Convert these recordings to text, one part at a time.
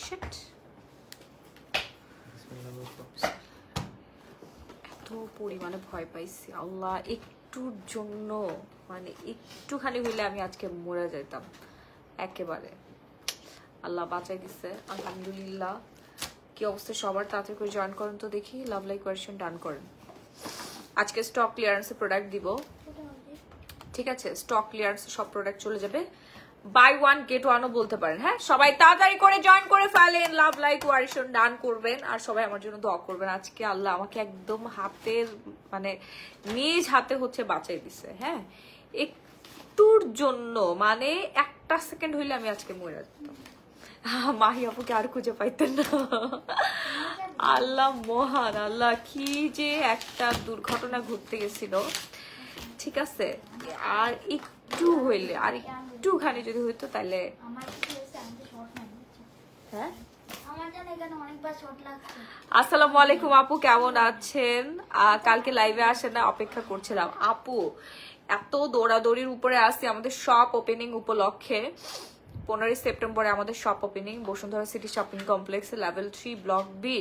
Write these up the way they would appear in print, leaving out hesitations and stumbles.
Sheet, এত পরিমাণে ভয় পাইছি আল্লাহ, একটুর জন্য মানে একটুখানি হইলে আমি আজকে মরে যেতাম একেবারে। আল্লাহ বাঁচাই দিছে আলহামদুলিল্লাহ। কি অবস্থা সবার? তাড়াতাড়ি করে জয়েন করেন তো দেখি, লাভ লাইক কোয়েশ্চেন ডান করেন। আজকে স্টক ক্লিয়ারেন্সে প্রোডাক্ট দিব, ঠিক আছে? স্টক ক্লিয়ারেন্সে সব প্রোডাক্ট চলে যাবে, বাই ওয়ান গেট ওয়ানও বলতে পারেন। হ্যাঁ, সবাই তাড়াতাড়ি করে জয়েন করে ফেলেন, লাভ লাইক কোয়েশ্চেন ডান করবেন, আর সবাই আমার জন্য দোয়া করবেন। আজকে আল্লাহ আমাকে একদম হাতের মানে নিজ হাতে হচ্ছে বাঁচাই দিছে। হ্যাঁ, একটুর জন্য মানে একটা সেকেন্ড হইলে আমি আজকে মরে যেতাম। মাহি আপুকে আর খুঁজে পাইতেন না। আল্লাহ মহান, আল্লাহ কি যে একটা দুর্ঘটনা ঘটতে গেছিল, ঠিক আছে? আর একটু হইলে, আর একটুখানি যদি হইতো তাহলে। হ্যাঁ, আসসালামু আলাইকুম আপু, কেমন আছেন? কালকে লাইভে আসেন না, অপেক্ষা করছিলাম। আপু এত দৌড়াদৌড়ির উপরে আসছি আমাদের শপ ওপেনিং উপলক্ষে। 15 সেপ্টেম্বরে আমাদের shop opening, Bashundhara city shopping কমপ্লেক্সে, লেভেল 3 ব্লক বি।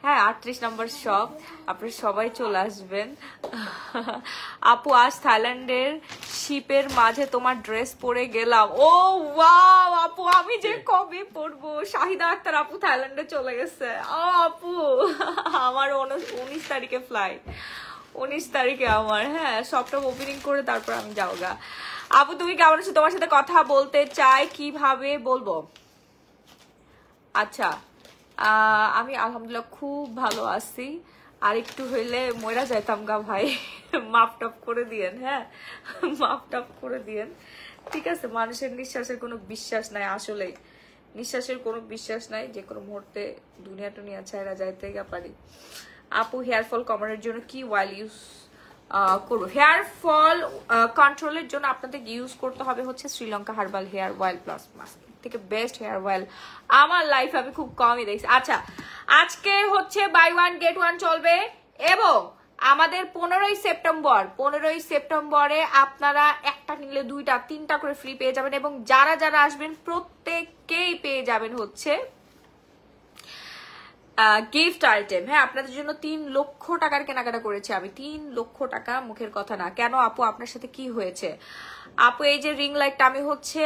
হ্যাঁ, 38 নম্বর শপ, আপনারা সবাই চলে আসবেন। আপু আজ থাইল্যান্ডের শিপের মাঝে তোমার ড্রেস পরে গেলাম। ও ওয়াও আপু, আমি যে কবে পরবো। শাহিদা আক্তার আপু থাইল্যান্ডে চলে গেছে। ও আপু, আমার 19 তারিখে ফ্লাইট, 19 তারিখে আমার। হ্যাঁ, শপটা ওপেনিং করে তারপর আমি যাওগা। আপু তুমি কেমন আছো? তোমার সাথে কথা বলতে চাই, কিভাবে বলবো? আচ্ছা, আমি আলহামদুলিল্লাহ খুব ভালো আছি, আর একটু হইলে মরা যাইতাম গা ভাই। মাপ টাপ করে দিয়েন। হ্যাঁ, মাপ টাপ করে দিয়েন, ঠিক আছে? মানুষের নিঃশ্বাসের কোনো বিশ্বাস নাই, আসলে নিঃশ্বাসের কোনো বিশ্বাস নাই, যে কোনো মুহূর্তে দুনিয়া টুনিয়া ছাইরা যাইতে গা পারি। আপু হেয়ার ফল কমানোর জন্য কি অয়েল ইউজ করবো? হেয়ার ফল কন্ট্রোলের জন্য আপনাদের ইউজ করতে হবে হচ্ছে Sri Lanka herbal hair oil plus mask, থেকে বেস্ট হেয়ার অয়েল আমার লাইফ আমি খুব কমই দেখছি। আচ্ছা, আজকে হচ্ছে বাই ওয়ান গেট ওয়ান চলবে, এবং আমাদের 15 সেপ্টেম্বরে আপনারা একটা কিনলে 2টা 3টা করে ফ্রি পেয়ে যাবেন, এবং যারা যারা আসবেন প্রত্যেককেই পেয়ে যাবেন হচ্ছে গিফট আইটেম। হ্যাঁ, আপনাদের জন্য 3 লক্ষ টাকার কেনাকাটা করেছি আমি। 3 লক্ষ টাকা মুখের কথা না। কেন আপু, আপনার সাথে কি হয়েছে? আপু এই যে রিং লাইটটা আমি হচ্ছে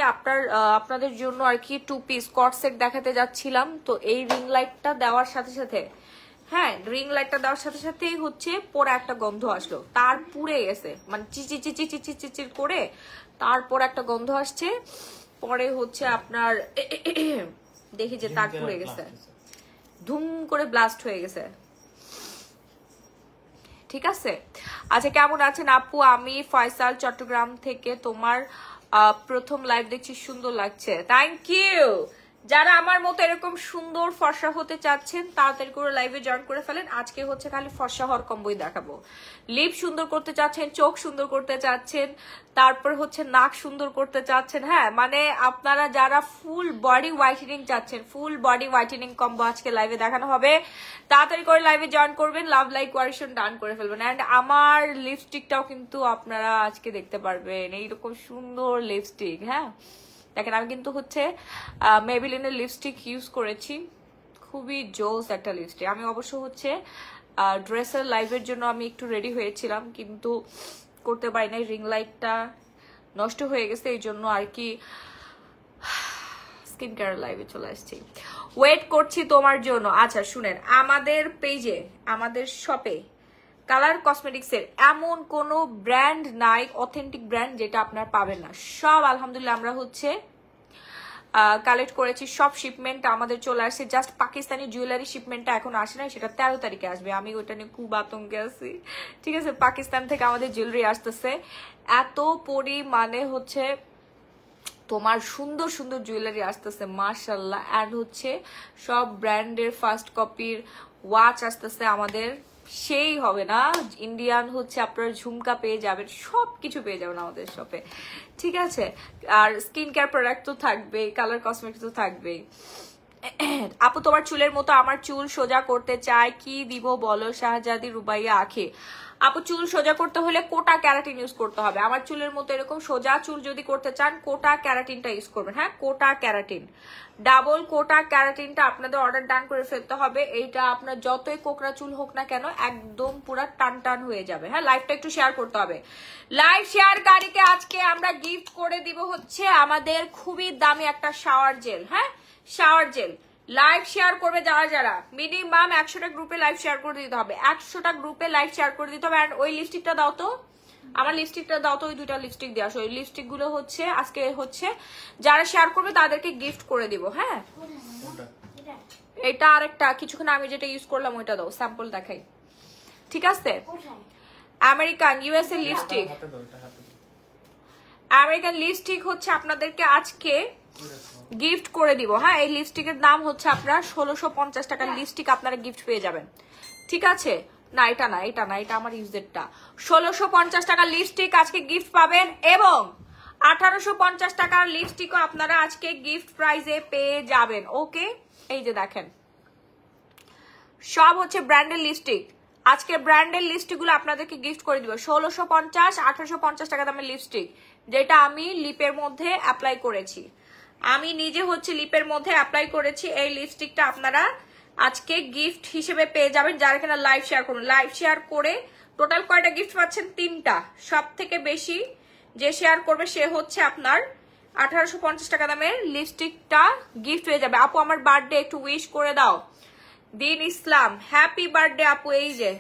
আপনাদের জন্য আর কি 2 পিস কট সেট দেখাতে যাচ্ছিলাম, তো এই রিং লাইটটা দেওয়ার সাথে সাথে, হ্যাঁ, রিং লাইটটা দেওয়ার সাথে সাথেই হচ্ছে পরে একটা গন্ধ আসলো, তার পুড়ে গেছে, মানে চিচি চিচি চিচি চিচি করে তারপর একটা গন্ধ আসছে, পরে হচ্ছে আপনার দেখি যে তার পুড়ে গেছে, ধুম করে ব্লাস্ট হয়ে গেছে, ঠিক আছে? আচ্ছা, কেমন আছেন আপু? আমি ফয়সাল চট্টগ্রাম থেকে তোমার প্রথম লাইভ দেখছি, সুন্দর লাগছে, থ্যাংক ইউ। যারা আমার মতো এরকম সুন্দর ফর্সা হতে চাচ্ছেন তাড়াতাড়ি করে লাইভে জয়েন করে ফেলেন। আজকে হচ্ছে খালি ফর্সা হওয়ার কম্বোই দেখাবো। লিপ সুন্দর করতে চাচ্ছেন, চোখ সুন্দর করতে চাচ্ছেন, তারপর হচ্ছে নাক সুন্দর করতে চাচ্ছেন, হ্যাঁ মানে আপনারা যারা ফুল বডি হোয়াইটেনিং চাচ্ছেন, ফুল বডি হোয়াইটেনিং কম্বো আজকে লাইভে দেখানো হবে। তাড়াতাড়ি করে লাইভে জয়েন করবেন, লাভ লাইক কোয়েশ্চেন ডান করে ফেলবেন। অ্যান্ড আমার লিপস্টিকটাও কিন্তু আপনারা আজকে দেখতে পারবেন, এইরকম সুন্দর লিপস্টিক। হ্যাঁ দেখেন, আমি কিন্তু হচ্ছে মেবিলিনের লিপস্টিক ইউজ করেছি, খুবই জোস একটা লিপস্টিক। আমি অবশ্য হচ্ছে ড্রেসের লাইভের জন্য আমি একটু রেডি হয়েছিলাম, কিন্তু করতে পারি নাই, রিং লাইটটা নষ্ট হয়ে গেছে, এই জন্য আর কি স্কিন কেয়ার লাইভে চলে আসছি। ওয়েট করছি তোমার জন্য। আচ্ছা শুনেন, আমাদের পেজে, আমাদের শপে কালার কসমেটিক্সের এমন কোনো ব্র্যান্ড নাই, অথেন্টিক ব্র্যান্ড যেটা আপনার পাবেন না। সব আলহামদুলিল্লাহ আমরা হচ্ছে কালেক্ট করেছি, সব শিপমেন্ট আমাদের চলে আসছে। জাস্ট পাকিস্তানি জুয়েলারি শিপমেন্টটা এখন আসে না, সেটা 13 তারিখে আসবে। আমি ওইটা নিয়ে খুব আতঙ্কে আছি, ঠিক আছে? পাকিস্তান থেকে আমাদের জুয়েলারি আসতেছে, এত পরিমাণে হচ্ছে তোমার সুন্দর সুন্দর জুয়েলারি আসতেছে মাশাআল্লাহ। অ্যান্ড হচ্ছে সব ব্র্যান্ডের ফার্স্ট কপির ওয়াচ আসতেছে আমাদের, সেই হবে না। ইন্ডিয়ান হচ্ছে আপনার ঝুমকা পেয়ে যাবেন, সবকিছু পেয়ে যাবেন আমাদের শপে, ঠিক আছে? আর স্কিন কেয়ার প্রোডাক্ট তো থাকবেই, কালার কসমেটিক্স তো থাকবেই। আপু তোমার চুলের মতো আমার চুল সোজা করতে চাই, কি দিব বলো? শাহজাদি রুবাইয়া আখি। আপু চুল সোজা করতে হলে কোটা ক্যারাটিন ইউজ করতে হবে। আমার চুলের মতো এরকম সোজা চুল যদি করতে চান কোটা ক্যারাটিনটা ইউজ করবেন। হ্যাঁ, কোটা ক্যারাটিন, ডাবল কোটা ক্যারাটিনটা আপনাদের অর্ডার ডান করে ফেলতে হবে। এইটা আপনার যতই কোকড়া চুল হোক না কেন একদম পুরা টান টান হয়ে যাবে। হ্যাঁ, লাইভটা একটু শেয়ার করতে হবে। লাইভ শেয়ারকারীকে আজকে আমরা গিফট করে দিব হচ্ছে আমাদের খুবই দামি একটা শাওয়ার জেল। হ্যাঁ, শাওয়ার জেল লাইভ শেয়ার করবে যারা যারা মিনিমাম 100টা গ্রুপে লাইভ শেয়ার করে দিতে হবে। 100টা গ্রুপে লাইভ শেয়ার করে দিতে হবে। আর ওই লিপস্টিকটা দাও তো, আমার লিপস্টিকটা দাও তো, ওই 2টা লিপস্টিক দিয়ে আসো। ওই লিপস্টিক গুলো হচ্ছে আজকে হচ্ছে যারা শেয়ার করবে তাদেরকে গিফট করে দিব। হ্যাঁ, এটা আরেকটা কিছুক্ষণ আমি যেটা ইউজ করলাম ওইটা দাও, স্যাম্পল দেখাই। ঠিক আছে, American USA lipstick, American lipstick হচ্ছে আপনাদেরকে আজকে গিফট করে দিব। হ্যাঁ, এই লিপস্টিকের দাম হচ্ছে আপনারা 1650 টাকার লিপস্টিক আপনারা গিফট পেয়ে যাবেন। ঠিক আছে, না এটা না, এটা না, এটা আমার ইউজেরটা। 1650 টাকার লিপস্টিক আজকে গিফট পাবেন এবং 1850 টাকার লিপস্টিকও আপনারা আজকে গিফট প্রাইজে পেয়ে যাবেন। ওকে, এই যে দেখেন সব হচ্ছে ব্র্যান্ডের লিপস্টিক। আজকে ব্র্যান্ডের লিপস্টিকগুলো আপনাদেরকে গিফট করে দিব। 1650 1850 টাকা দামের লিপস্টিক, যেটা আমি লিপের মধ্যে অ্যাপ্লাই করেছি। আমি নিজে হচ্ছে লিপের মধ্যে অ্যাপ্লাই করেছি। এই লিপস্টিকটা আপনারা আজকে গিফট হিসেবে পেয়ে যাবেন যারা কিনা লাইভ শেয়ার করুন। লাইভ শেয়ার করে টোটাল কয়টা গিফট পাচ্ছেন? 3টা। সব থেকে বেশি যে শেয়ার করবে সে হচ্ছে আপনার 1850 টাকা দামের লিপস্টিকটা গিফট হয়ে যাবে। আপু আমার বার্থডে একটু উইশ করে দাও। দিন ইসলাম, হ্যাপি বার্থডে আপু। এই যে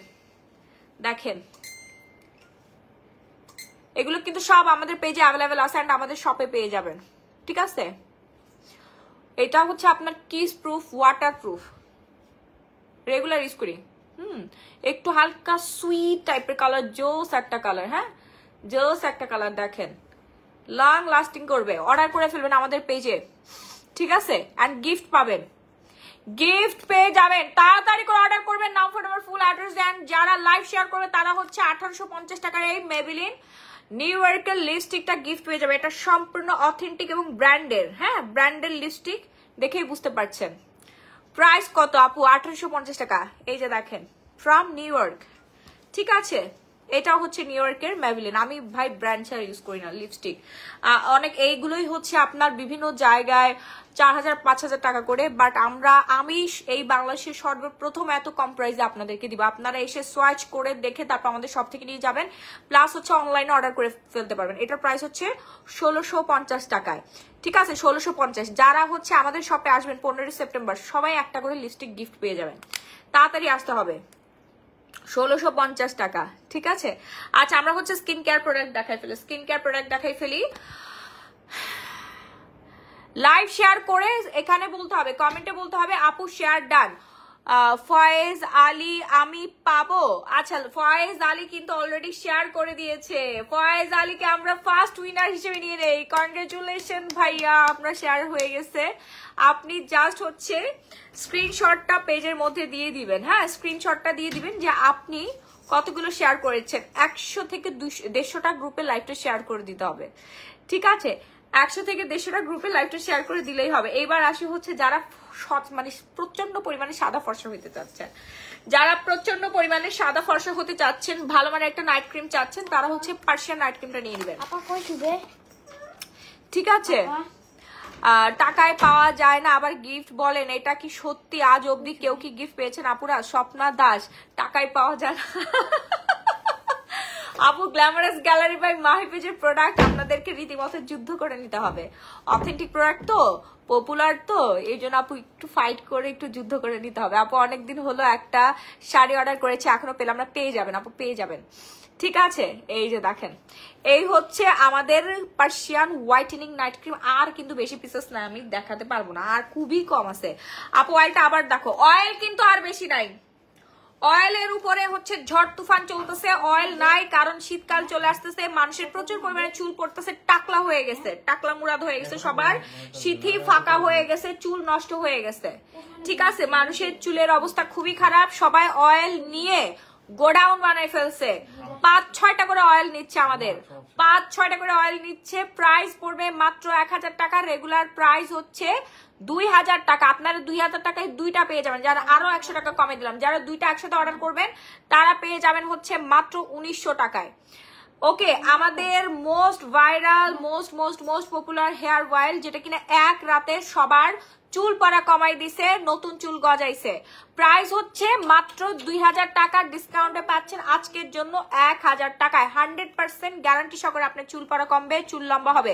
দেখেন এগুলো কিন্তু সব আমাদের পেজে অ্যাভেলেবেল আছে এন্ড আমাদের শপে পেয়ে যাবেন। ঠিক আছে, এটা হচ্ছে আপনার kiss proof, water proof, regular use করি। একটু হালকা সুইট টাইপের কালার, জোস একটা কালার। হ্যাঁ, জোস একটা কালার, দেখেন লং লাস্টিং করবে। অর্ডার করে ফেলবেন আমাদের পেজে। ঠিক আছে, এন্ড গিফট পাবেন, গিফট পেয়ে যাবেন। তাড়াতাড়ি করে অর্ডার করবেন, নাম ফোন নাম্বার ফুল অ্যাড্রেস দেন। যারা লাইভ শেয়ার করবে তারা হচ্ছে 1850 টাকার এই মেবিলিন নিউ ইয়র্কের লিপস্টিকটা গিফট পেয়ে যাবে। এটা সম্পূর্ণ অথেন্টিক এবং ব্র্যান্ডের। হ্যাঁ, ব্র্যান্ডের লিপস্টিক দেখেই বুঝতে পারছেন। প্রাইস কত আপু? 1850 টাকা। এই যে দেখেন, ফ্রম নিউ ইয়র্ক। ঠিক আছে, এটাও হচ্ছে নিউ ইয়র্কের মেবিলিন। আমি ভাই ব্র্যান্ড ছাড়া ইউজ করি না লিপস্টিক। অনেক এইগুলোই হচ্ছে আপনার বিভিন্ন জায়গায় 4000-5000 টাকা করে, বাট আমি এই বাংলাদেশের সর্বপ্রথম এত কম প্রাইসে আপনাদেরকে দিব। আপনারা এসে সোয়াচ করে দেখে তারপর আমাদের সব থেকে নিয়ে যাবেন, প্লাস হচ্ছে অনলাইনে অর্ডার করে ফেলতে পারবেন। এটার প্রাইস হচ্ছে 1650 টাকায়। ঠিক আছে, 1650। যারা হচ্ছে আমাদের শপে আসবেন 15 সেপ্টেম্বর সবাই একটা করে লিপস্টিক গিফট পেয়ে যাবেন। তাড়াতাড়ি আসতে হবে। 1650 টাকা। ঠিক আছে, আচ্ছা আমরা হচ্ছে স্কিন কেয়ার প্রোডাক্ট দেখাই ফেলি। লাইভ শেয়ার করে এখানে বলতে হবে, কমেন্টে বলতে হবে আপু শেয়ার ডান। ফয়েজ আলী আমি পাবো। আচ্ছা, ফয়েজ আলী কিন্তু অলরেডি শেয়ার করে দিয়েছে। ফয়েজ আলীকে আমরা ফার্স্ট উইনার হিসেবে নিয়ে নেই। কনগ্রেচুলেশন ভাইয়া, আপনার শেয়ার হয়ে গেছে। আপনি জাস্ট হচ্ছে স্ক্রিনশটটা পেজের মধ্যে দিয়ে দিবেন। হ্যাঁ, স্ক্রিনশটটা দিয়ে দিবেন যে আপনি কতগুলো শেয়ার করেছেন। 100 থেকে 150টা গ্রুপে লাইভটা শেয়ার করে দিতে হবে। ঠিক আছে, 100 থেকে 150টা গ্রুপে লাইভটা শেয়ার করে দিলেই হবে। এইবার আসি হচ্ছে যারা মানে প্রচন্ড পরিমাণে সাদা ফর্সা হতে চাচ্ছেন, যারা প্রচন্ড পরিমাণে সাদা ফর্সা হতে চাচ্ছেন, ভালো মানে একটা নাইট ক্রিম চাচ্ছেন, তারা হচ্ছে পার্সিয়ান নাইট ক্রিমটা নিয়ে নেবেন। ঠিক আছে, টাকায় পাওয়া যায় না আবার গিফট বলেন, এটা কি সত্যি? আজ অবধি কেউ কি গিফট পেয়েছেন আপুরা? স্বপ্না দাস, টাকায় পাওয়া যায় না। আপু গ্ল্যামারাস গ্যালারি বাই মাহি পেজের প্রোডাক্ট আপনাদেরকে রীতিমতো যুদ্ধ করে নিতে হবে। অথেন্টিক প্রোডাক্ট তো, পপুলার তো, এই জন্য আপু একটু ফাইট করে একটু যুদ্ধ করে নিতে হবে। আপু অনেকদিন হলো একটা শাড়ি অর্ডার করেছে, এখনো পেলাম না। পেয়ে যাবেন আপু, পেয়ে যাবেন। ঠিক আছে, এই যে দেখেন, এই হচ্ছে আমাদের পার্সিয়ান হোয়াইটেনিং নাইট ক্রিম। আর কিন্তু বেশি পিসেস নাই, আমি দেখাতে পারবো না, আর খুবই কম আছে। আপু অয়েলটা আবার দেখো, অয়েল কিন্তু আর বেশি নাই। অয়েলের উপরে হচ্ছে ঝড় তুফান চলতেছে, অয়েল নাই কারণ শীতকাল চলে আসতেছে, মানুষের প্রচুর পরিমাণে চুল পড়তেছে, টাকলা হয়ে গেছে, টাকলা মুরাদ হয়ে গেছে, সবার সিথি ফাঁকা হয়ে গেছে, চুল নষ্ট হয়ে গেছে। ঠিক আছে, মানুষের চুলের অবস্থা খুবই খারাপ, সবাই অয়েল নিয়ে গোডাউন বানাই ফেলছে। 5-6টা করে অয়েল নিচ্ছে আমাদের, 5-6টা করে অয়েল নিচ্ছে। প্রাইস পড়বে মাত্র 1000 টাকা, রেগুলার প্রাইস হচ্ছে 2000 টাকা। আপনারা 2000 টাকায় দুইটা পেয়ে যাবেন। যারা আরো 100 টাকা কমে দিলাম, যারা দুইটা একসাথে অর্ডার করবেন তারা পেয়ে যাবেন হচ্ছে মাত্র 1900 টাকায়। ওকে, আমাদের most viral most popular hair oil, যেটা কিনা এক রাতে সবার চুল পড়া কমাই দিছে, নতুন চুল গজাইছে। প্রাইস হচ্ছে মাত্র 2000 টাকার, ডিসকাউন্টে পাচ্ছেন আজকের জন্য 1000 টাকায়। 100% গ্যারান্টি সহকারে আপনার চুল পড়া কমবে, চুল লম্বা হবে।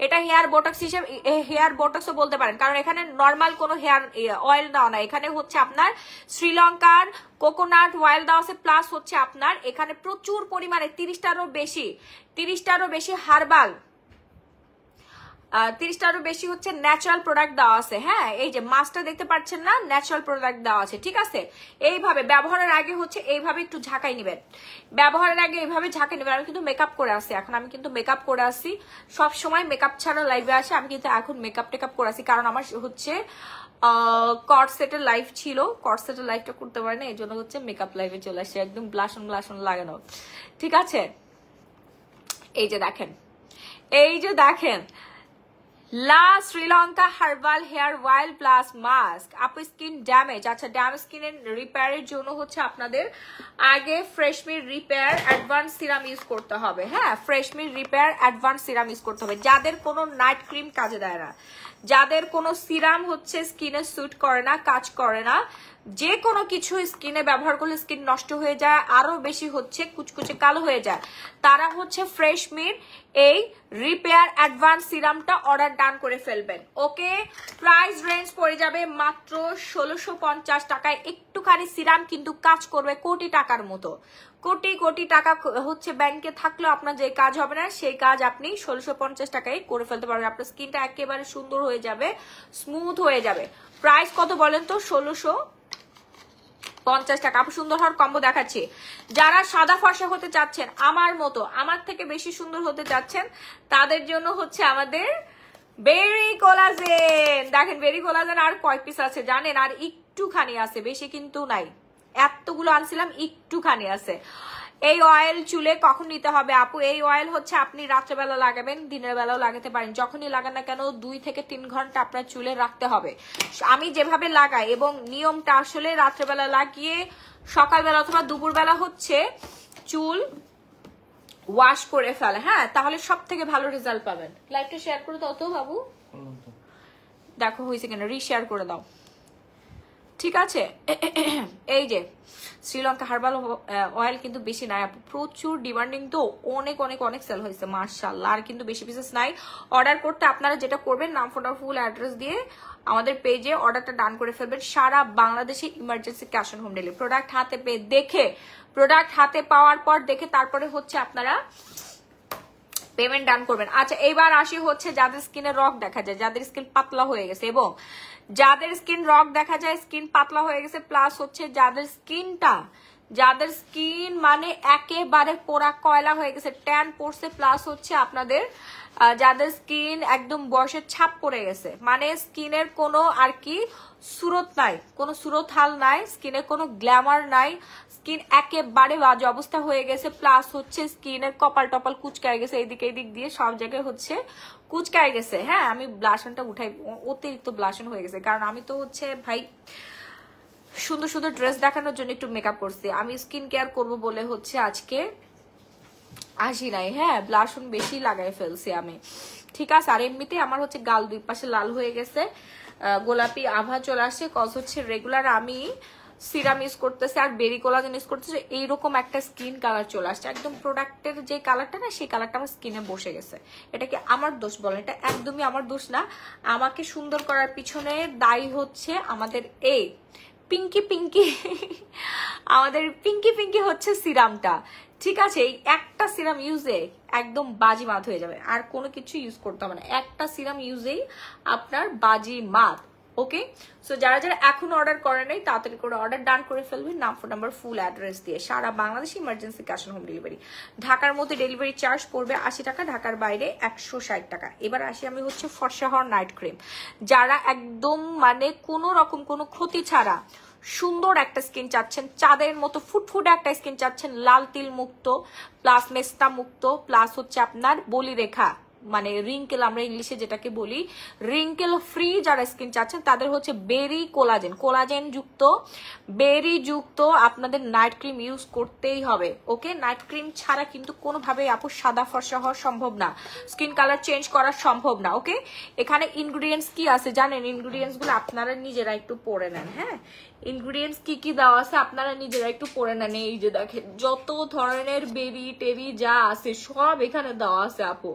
এটা হেয়ার বোটক্স হিসেবে, হেয়ার বোটক্সও বলতে পারেন, কারণ এখানে নর্মাল কোনো হেয়ার অয়েল দেওয়া না, এখানে হচ্ছে আপনার শ্রীলঙ্কার কোকোনাট অয়েল দেওয়া আছে, প্লাস হচ্ছে আপনার এখানে প্রচুর পরিমাণে 30টারও বেশি হার্বাল, 30টারও বেশি হচ্ছে ন্যাচারাল প্রোডাক্ট দেওয়া আছে। হ্যাঁ, এই যে মাস্কটা দেখতে পাচ্ছেন না, ন্যাচারাল প্রোডাক্ট দেওয়া আছে, ঠিক আছে। এইভাবে ব্যবহারের আগে হচ্ছে এইভাবে একটু ঝাঁকাই নেবেন, ব্যবহারের আগে এইভাবে ঝাঁকাই নেবেন। আমি কিন্তু মেকআপ করে আসি, এখন আমি কিন্তু মেকআপ করে আসি, সব সময় মেকআপ ছাড়া লাইভে আসে, আমি কিন্তু এখন মেকআপ টেকআপ করে আসি, কারণ আমার হচ্ছে কর্ডসেটের লাইভ ছিল, কর্ডসেটের লাইভটা করতে পারে না, এই জন্য হচ্ছে মেকআপ লাইভে চলে আসে, একদম ব্লাশন লাগানো, ঠিক আছে। এই যে দেখেন লা Sri Lanka herbal hair oil plus mask. আপু স্কিন ড্যামেজ, আচ্ছা ড্যামেজ স্কিনের রিপেয়ারের জন্য হচ্ছে আপনাদের আগে ফ্রেশমির রিপেয়ার অ্যাডভান্স সিরাম ইউজ করতে হবে। হ্যাঁ, ফ্রেশমির রিপেয়ার অ্যাডভান্স সিরাম ইউজ করতে হবে। যাদের কোনো নাইট ক্রিম কাজে দেয় না, যাদের কোনো সিরাম হচ্ছে স্কিনে স্যুট করে না, কাজ করে না, যে কোনো কিছু স্কিনে ব্যবহার করলে স্কিন নষ্ট হয়ে যায়, আরো বেশি হচ্ছে কুচকুচে কালো হয়ে যায়, তারা হচ্ছে ফ্রেশমির এই রিপেয়ার অ্যাডভান্স সিরামটা অর্ডার ডান করে ফেলবেন। ওকে, প্রাইস রেঞ্জ পড়ে যাবে মাত্র 1650 টাকায়। একটুখানি সিরাম কিন্তু কাজ করবে কোটি টাকার মতো, কোটি টাকা হচ্ছে ব্যাংকে থাকলেও আপনার যে কাজ হবে না, সেই কাজ আপনি 1650 টাকায় করে ফেলতে পারবেন। আপনার স্কিনটা একেবারে সুন্দর হয়ে যাবে, স্মুথ হয়ে যাবে। প্রাইস কত বলেন তো? 1650 টাকা। আপু সুন্দর হওয়ার কম্বো দেখাচ্ছি। যারা সাদা ফর্সা হতে চাচ্ছেন, আমার মতো, আমার থেকে বেশি সুন্দর হতে চাচ্ছেন, তাদের জন্য হচ্ছে আমাদের বেরি কোলাজেন। দেখেন বেরি কোলাজেন আর কয় পিস আছে জানেন? আর একটুখানি আছে, বেশি কিন্তু নাই। এতগুলো আনছিলাম, একটুখানি আছে। এই অয়েল চুলে কখন নিতে হবে আপু? এই অয়েল হচ্ছে আপনি রাত্রেবেলা লাগাবেন, দিনের বেলাও লাগাতে পারেন, যখনই লাগান না কেন 2 থেকে 3 ঘন্টা আপনার চুলে রাখতে হবে। আমি যেভাবে লাগাই, এবং নিয়মটা আসলে রাত্রেবেলা লাগিয়ে সকালবেলা অথবা দুপুরবেলা হচ্ছে চুল ওয়াশ করে ফেলে। হ্যাঁ, তাহলে সব থেকে ভালো রেজাল্ট পাবেন। লাইভটা শেয়ার করে দাও তো বাবু, দেখো হয়েছে কিনা, রিশেয়ার করে দাও, ঠিক আছে। এই যে শ্রীলঙ্কা হার্বাল অয়েল কিন্তু বেশি নাই, প্রচুর ডিমান্ডিং, তো অনেক সেল হয়েছে মাশাআল্লাহ। আর কিন্তু বেশি পিসেস নাই। অর্ডার করতে আপনারা যেটা করবেন, নাম ফোন ফুল অ্যাড্রেস দিয়ে আমাদের পেজে অর্ডারটা ডান করে ফেলবেন। সারা বাংলাদেশে emergency cash on home delivery. Product হাতে পেয়ে দেখে, প্রোডাক্ট হাতে পাওয়ার পর দেখে তারপরে হচ্ছে আপনারা পেমেন্ট ডান করবেন। আচ্ছা, এইবার আসি হচ্ছে যাদের স্কিনে রক দেখা যায়, যাদের স্কিন পাতলা হয়ে গেছে, এবং যাদের স্কিন রক দেখা যায়, স্কিন পাতলা হয়ে গেছে, প্লাস হচ্ছে যাদের স্কিন মানে একেবারে পোড়া কয়লা হয়ে গেছে, ট্যান পড়ছে, প্লাস হচ্ছে আপনাদের যাদের স্কিন একদম বয়সের ছাপ পড়ে গেছে, মানে স্কিনের কোনো আর কি সুরত নাই, কোনো সুরত হাল নাই, স্কিনের কোনো গ্ল্যামার নাই, স্কিন একেবারে বাজে অবস্থা হয়ে গেছে, প্লাস হচ্ছে স্কিনের কপাল টপাল কুচকায় গেছে, এদিক দিয়ে সব জায়গায় হচ্ছে কুচকায় গেছে। হ্যাঁ, আমি ব্লাশনটা উঠাই, অতিরিক্ত ব্লাশন হয়ে গেছে, কারণ আমি তো হচ্ছে ভাই সুন্দর ড্রেস দেখানোর জন্য একটু মেকআপ করছি, আমি স্কিন কেয়ার করবো বলে হচ্ছে আজকে আসি নাই। হ্যাঁ, ব্লাশন বেশি লাগাই ফেলছি আমি, ঠিক আছে। আর এমনিতে আমার হচ্ছে গাল দুই পাশে লাল হয়ে গেছে, গোলাপি আভা চলে আসছে, কজ হচ্ছে রেগুলার আমি সিরাম ইউজ করতেছে আর বেরি কোলাজেন ইউজ করতেছে, এইরকম একটা স্কিন কালার চলে আসছে, একদম প্রোডাক্টের যে কালারটা না, সেই কালারটা আমার স্কিনে বসে গেছে। এটা কি আমার দোষ বলেন? এটা একদমই আমার দোষ না। আমাকে সুন্দর করার পিছনে দায়ী হচ্ছে আমাদের এই পিঙ্কি আমাদের পিঙ্কি হচ্ছে সিরামটা, ঠিক আছে। এই একটা সিরাম ইউজে একদম বাজি মাত হয়ে যাবে, আর কোনো কিছু ইউজ করতে হবে না, একটা সিরাম ইউজেই আপনার বাজি মাত। ওকে, সো যারা এখন অর্ডার করে নাই তাড়াতাড়ি করে অর্ডার ডান করে ফেলবেন, নাম ফোন নাম্বার ফুল অ্যাড্রেস দিয়ে। সারা বাংলাদেশে emergency cash on home delivery. ঢাকার মধ্যে ডেলিভারি চার্জ পড়বে 80 টাকা, ঢাকার বাইরে 160 টাকা। এবার আসি আমি হচ্ছে ফর্সা হওয়ার নাইট ক্রিম, যারা একদম মানে কোনো রকম কোনো ক্ষতি ছাড়া সুন্দর একটা স্কিন চাচ্ছেন, চাঁদের মতো ফুটফুটে একটা স্কিন চাচ্ছেন, লাল তিল মুক্ত প্লাস মেস্তা মুক্ত প্লাস হচ্ছে আপনার বলি রেখা মানে রিঙ্কেল, আমরা ইংলিশে যেটাকে বলি রিঙ্কেল ফ্রি যারা স্কিন চাচ্ছেন তাদের হচ্ছে বেরি কোলাজেন যুক্ত বেরি যুক্ত আপনাদের নাইট ক্রিম ইউজ করতেই হবে। ওকে, নাইট ক্রিম ছাড়া কিন্তু কোনোভাবেই আপু সাদা ফর্সা হওয়া সম্ভব না, স্কিন কালার চেঞ্জ করা সম্ভব না। ওকে, এখানে ইনগ্রিডিয়েন্টস কি আছে জানেন? ইনগ্রিডিয়েন্টস গুলো আপনারা নিজেরা একটু পড়ে নেন। হ্যাঁ, ইনগ্রিডিয়েন্টস কি কি দেওয়া আছে আপনারা নিজেরা একটু পড়ে নেন। এই যে দেখেন যত ধরনের বেরি টেরি যা আছে সব এখানে দেওয়া আছে আপু,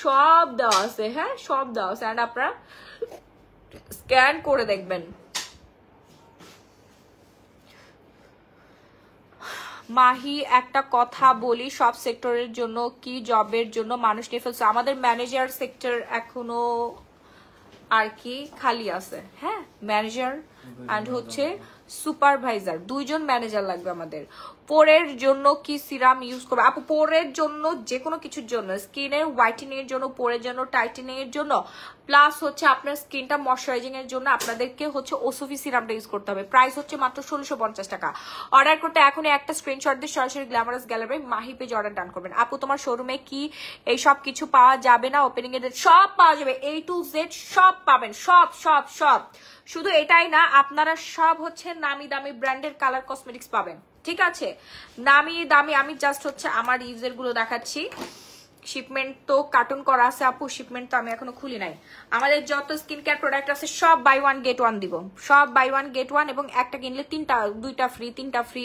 সব দেওয়া আছে। হ্যাঁ, সব দেওয়া আছে, এন্ড আপনারা স্ক্যান করে দেখবেন। মাহি একটা কথা বলি, সব সেক্টরের জন্য কি জবের জন্য মানুষ নিয়ে ফেলছে? আমাদের ম্যানেজার সেক্টর এখনো আর কি খালি আছে। হ্যাঁ, ম্যানেজার এন্ড হচ্ছে সুপারভাইজার, দুইজন ম্যানেজার লাগবে আমাদের। পোরের জন্য কি সিরাম ইউজ করবে আপু? পোরের জন্য যে কোনো কিছুর জন্য, স্কিনের হোয়াইটেনিং এর জন্য, পোরের জন্য, টাইটেনিং এর জন্য, প্লাস হচ্ছে আপনার স্কিনটা ময়শ্চারাইজিং এর জন্য আপনাদেরকে হচ্ছে ওসোফি সিরামটা ইউজ করতে হবে। প্রাইস হচ্ছে মাত্র 1650 টাকা। অর্ডার করতে এখনই একটা স্ক্রিনশট দিয়ে সরাসরি glamorous gallery Mahi page order ডান করবেন। আপু তোমার শোরুমে কি এই সব কিছু পাওয়া যাবে না? ওপেনিং এর সব পাওয়া যাবে, A to Z সব পাবেন, সব সব সব। শুধু এটাই না, আপনারা সব হচ্ছে নামি দামি ব্র্যান্ডের কালার কসমেটিক্স পাবেন। ঠিক আছে, নামি দামি। আমি জাস্ট হচ্ছে আমার ইউজের গুলো দেখাচ্ছি। শিপমেন্ট তো কার্টুন করা আছে আপু, শিপমেন্ট তো আমি এখনো খুলি নাই। আমাদের যত স্কিন কেয়ার প্রোডাক্ট আছে সব বাই ওয়ান গেট ওয়ান দিব, সব বাই ওয়ান গেট ওয়ান, এবং একটা কিনলে দুইটা ফ্রি, তিনটা ফ্রি,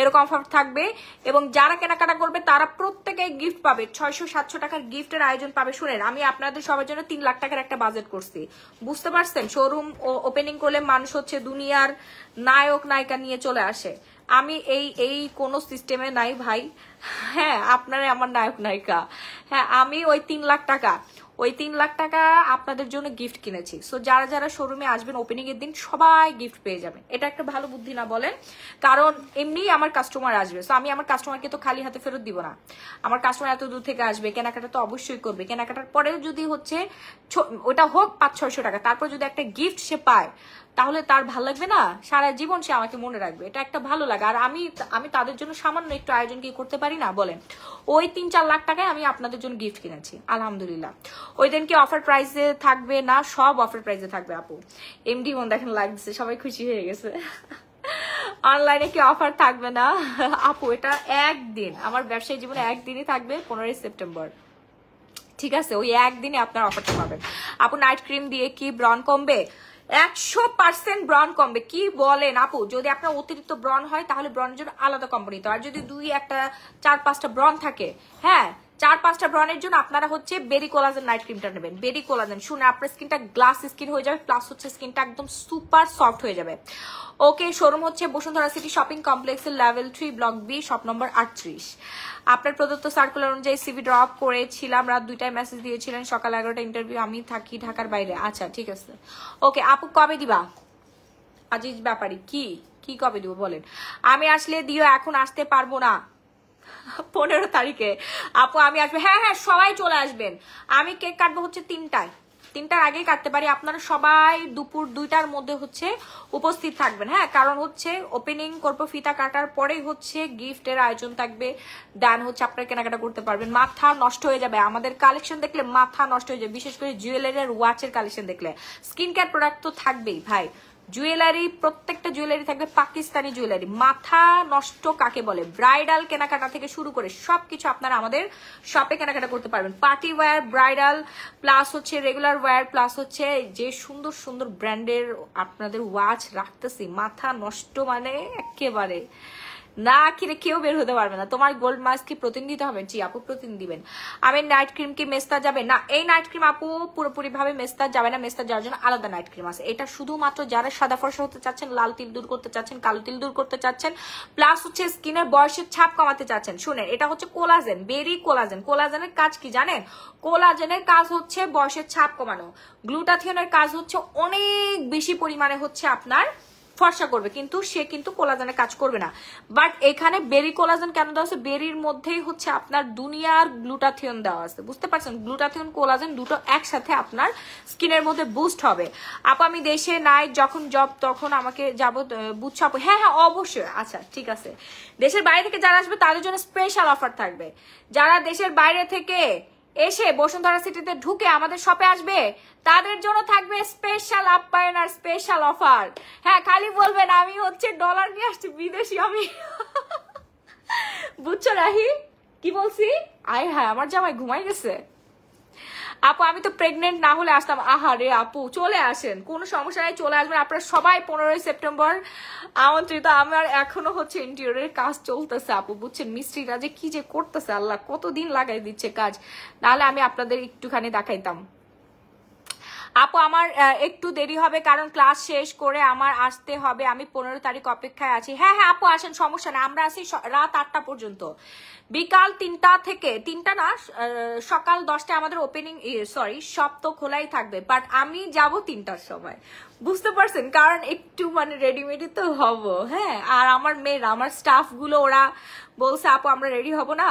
এরকম অফার থাকবে। এবং যারা কেনাকাটা করবে তারা প্রত্যেকে গিফট পাবে, 600-700 টাকার গিফটের আয়োজন পাবে। শুনেন, আমি আপনাদের সবার জন্য 3 লাখ টাকার একটা বাজেট করছি, বুঝতে পারছেন? শোরুম ওপেনিং করলে মানুষ হচ্ছে দুনিয়ার নায়ক নায়িকা নিয়ে চলে আসে, আমি এই কোন সিস্টেমে নাই ভাই। হ্যাঁ, আপনারা আমার নায়ক নায়িকা। হ্যাঁ, আমি ওই 3 লাখ টাকা আপনাদের জন্য গিফট কিনেছি। সো যারা যারা শোরুমে আসবেন ওপেনিং এর দিন সবাই গিফট পেয়ে যাবেন। এটা একটা ভালো বুদ্ধি না বলেন? কারণ এমনি আমার কাস্টমার আসবে, সো আমি আমার কাস্টমারকে তো খালি হাতে ফেরত দিব না। আমার কাস্টমার এত দূর থেকে আসবে, কেনাকাটা তো অবশ্যই করবে। কেনাকাটার পরেও যদি হচ্ছে ওটা হোক 500-600 টাকা, তারপর যদি একটা গিফট সে পায় তাহলে তার ভালো লাগবে না? সারা জীবন সে আমাকে মনে রাখবে, এটা একটা ভালো লাগে। আর আমি তাদের জন্য সামান্য একটু আয়োজন কি করতে পারি না বলেন? ওই 3-4 লাখ টাকায় আমি আপনাদের জন্য গিফট কিনেছি, আলহামদুলিল্লাহ। ওই দিন কি অফার প্রাইসে থাকবে না? সব অফার প্রাইসে থাকবে আপু। এমডি মন দেখেন লাগছে, সবাই খুশি হয়ে গেছে। অনলাইনে কি অফার থাকবে না আপু? এটা একদিন, আমার ব্যবসায়ী জীবনে একদিনই থাকবে, 15 সেপ্টেম্বর। ঠিক আছে, ওই একদিনে আপনার অফারটা পাবেন আপু। নাইট ক্রিম দিয়ে কি ব্রন কমবে? 100% ব্রন কমবে। কি বলেন আপু? যদি আপনার অতিরিক্ত ব্রন হয় তাহলে ব্রনের জন্য আলাদা কোম্পানি, তো আর যদি 4-5টা ব্রন থাকে, হ্যাঁ 4-5টা ব্রনের জন্য আপনারা হচ্ছে বেরি কোলাজেন নাইট ক্রিমটা নেবেন। বেরি কোলাজেন শুনে আপনার স্কিনটা গ্লাস স্কিন হয়ে যাবে, প্লাস হচ্ছে স্কিনটা একদম সুপার সফট হয়ে যাবে। ওকে, শোরুম হচ্ছে বসুন্ধরা সিটি শপিং কমপ্লেক্সের level 3 block B, shop number 38। আপনার প্রদত্ত সার্কুলার অনুযায়ী সিভি ড্রপ করেছিলাম, রাত 2টায় মেসেজ দিয়েছিলেন, সকাল 11টা ইন্টারভিউ, আমি থাকি ঢাকার বাইরে। আচ্ছা ঠিক আছে, ওকে আপু কবে দিবা? আজিজ ব্যাপারী কি কবে দিব বলেন? আমি আসলে দিও, এখন আসতে পারবো না। 15 তারিখে আপু আমি আসবো। হ্যাঁ হ্যাঁ, সবাই চলে আসবেন। আমি কেক কাটবো হচ্ছে 3টার আগে কাটতে পারি, আপনারা সবাই দুপুর 2টার মধ্যে হচ্ছে উপস্থিত থাকবেন। হ্যাঁ, কারণ হচ্ছে ওপেনিং করবো, ফিতা কাটার পরেই হচ্ছে গিফটের আয়োজন থাকবে, দেন হচ্ছে আপনারা কেনাকাটা করতে পারবেন। মাথা নষ্ট হয়ে যাবে, আমাদের কালেকশন দেখলে মাথা নষ্ট হয়ে যাবে, বিশেষ করে জুয়েলারি আর ওয়াচের কালেকশন দেখলে। স্কিন কেয়ার প্রোডাক্ট তো থাকবেই ভাই, জুয়েলারি, প্রত্যেকটা জুয়েলারি থাকবে পাকিস্তানি জুয়েলারি। মাথা নষ্ট কাকে বলে? ব্রাইডাল কেনাকাটা থেকে শুরু করে সবকিছু আপনারা আমাদের শপে কেনাকাটা করতে পারবেন। পার্টি ওয়্যার, ব্রাইডাল, প্লাস হচ্ছে রেগুলার ওয়্যার, প্লাস হচ্ছে যে সুন্দর সুন্দর ব্র্যান্ডের আপনাদের ওয়াচ রাখতেছি, মাথা নষ্ট মানে একেবারে না কিনে কেউ বের হতে পারবে না। তোমার গোল্ড মাস্ক কি প্রতিদিন দিতে হবে? জি আপু, প্রতিদিন দিবেন। আমি নাইট ক্রিম কি মেস্তা যাবে না? এই নাইট ক্রিম আপু পুরোপুরি ভাবে মেস্তা যাবে না, মেস্তা যাওয়ার জন্য আলাদা নাইট ক্রিম আছে। এটা শুধুমাত্র যারা সাদা ফর্সা হতে চাচ্ছেন, লাল তিল দূর করতে চাচ্ছেন, কালো তিল দূর করতে চাচ্ছেন, প্লাস হচ্ছে স্কিনের বয়সের ছাপ কমাতে চাচ্ছেন। শুনেন, এটা হচ্ছে কোলাজেন, বেরি কোলাজেন। কোলাজেনের কাজ কি জানেন? কোলাজেনের কাজ হচ্ছে বয়সের ছাপ কমানো। গ্লুটাথিয়নের কাজ হচ্ছে অনেক বেশি পরিমাণে হচ্ছে আপনার ফর্সা করবে, কিন্তু সে কিন্তু কোলাজেনে কাজ করবে না। বাট এখানে বেরি কোলাজেন কেন দেওয়া আছে, বেরির মধ্যেই হচ্ছে আপনার দুনিয়ার গ্লুটাথিয়ন দেওয়া আছে, বুঝতে পারছেন? গ্লুটাথিয়ন কোলাজেন দুটো একসাথে আপনার স্কিনের মধ্যে বুস্ট হবে। আপু আমি দেশে নাই, যখন জব তখন আমাকে যাব, বুঝছো আপু? হ্যাঁ হ্যাঁ অবশ্যই। আচ্ছা ঠিক আছে, দেশের বাইরে থেকে যারা আসবে তাদের জন্য স্পেশাল অফার থাকবে। যারা দেশের বাইরে থেকে এসে বসুন্ধরা সিটিতে ঢুকে আমাদের শপে আসবে তাদের জন্য থাকবে স্পেশাল আপ্যায়ন আর স্পেশাল অফার। হ্যাঁ খালি বলবেন আমি হচ্ছে ডলার নিয়ে আসছি বিদেশি আমি। বুঝছো রাহি কি বলছি? আয় হ্যাঁ আমার জামাই ঘুমাই গেছে। আপু আমি তো প্রেগনেন্ট না হলে আসতাম। আহারে আপু চলে আসেন, কোনো সমস্যা নাই, চলে আসবেন আপনারা সবাই। 15 সেপ্টেম্বর আমন্ত্রিত। আমার এখনো হচ্ছে ইন্টেরিয়রের কাজ চলতেছে আপু, বুঝছেন? মিস্ত্রিরা যে কি যে করতেছে, আল্লাহ কতদিন লাগাই দিচ্ছে কাজ, নাহলে আমি আপনাদের একটুখানি দেখাইতাম। আপু আমার একটু দেরি হবে কারণ ক্লাস শেষ করে আমার আসতে হবে, আমি 15 তারিখ অপেক্ষায় আছি। হ্যাঁ হ্যাঁ আপু আসেন, সমস্যা নেই, আমরা আছি রাত 8টা পর্যন্ত, বিকাল 3টা থেকে 3টা না সকাল 10টায় আমাদের ওপেনিং, সরি শপ তো খোলাই থাকবে, বাট আমি যাব 3টার সময়, বুঝতে পারছেন? কারণ একটু মানে রেডিমেডি তো হব। হ্যাঁ আর আমার মেয়েরা, আমার স্টাফ গুলো ওরা বলছে আপু আমরা রেডি হব না,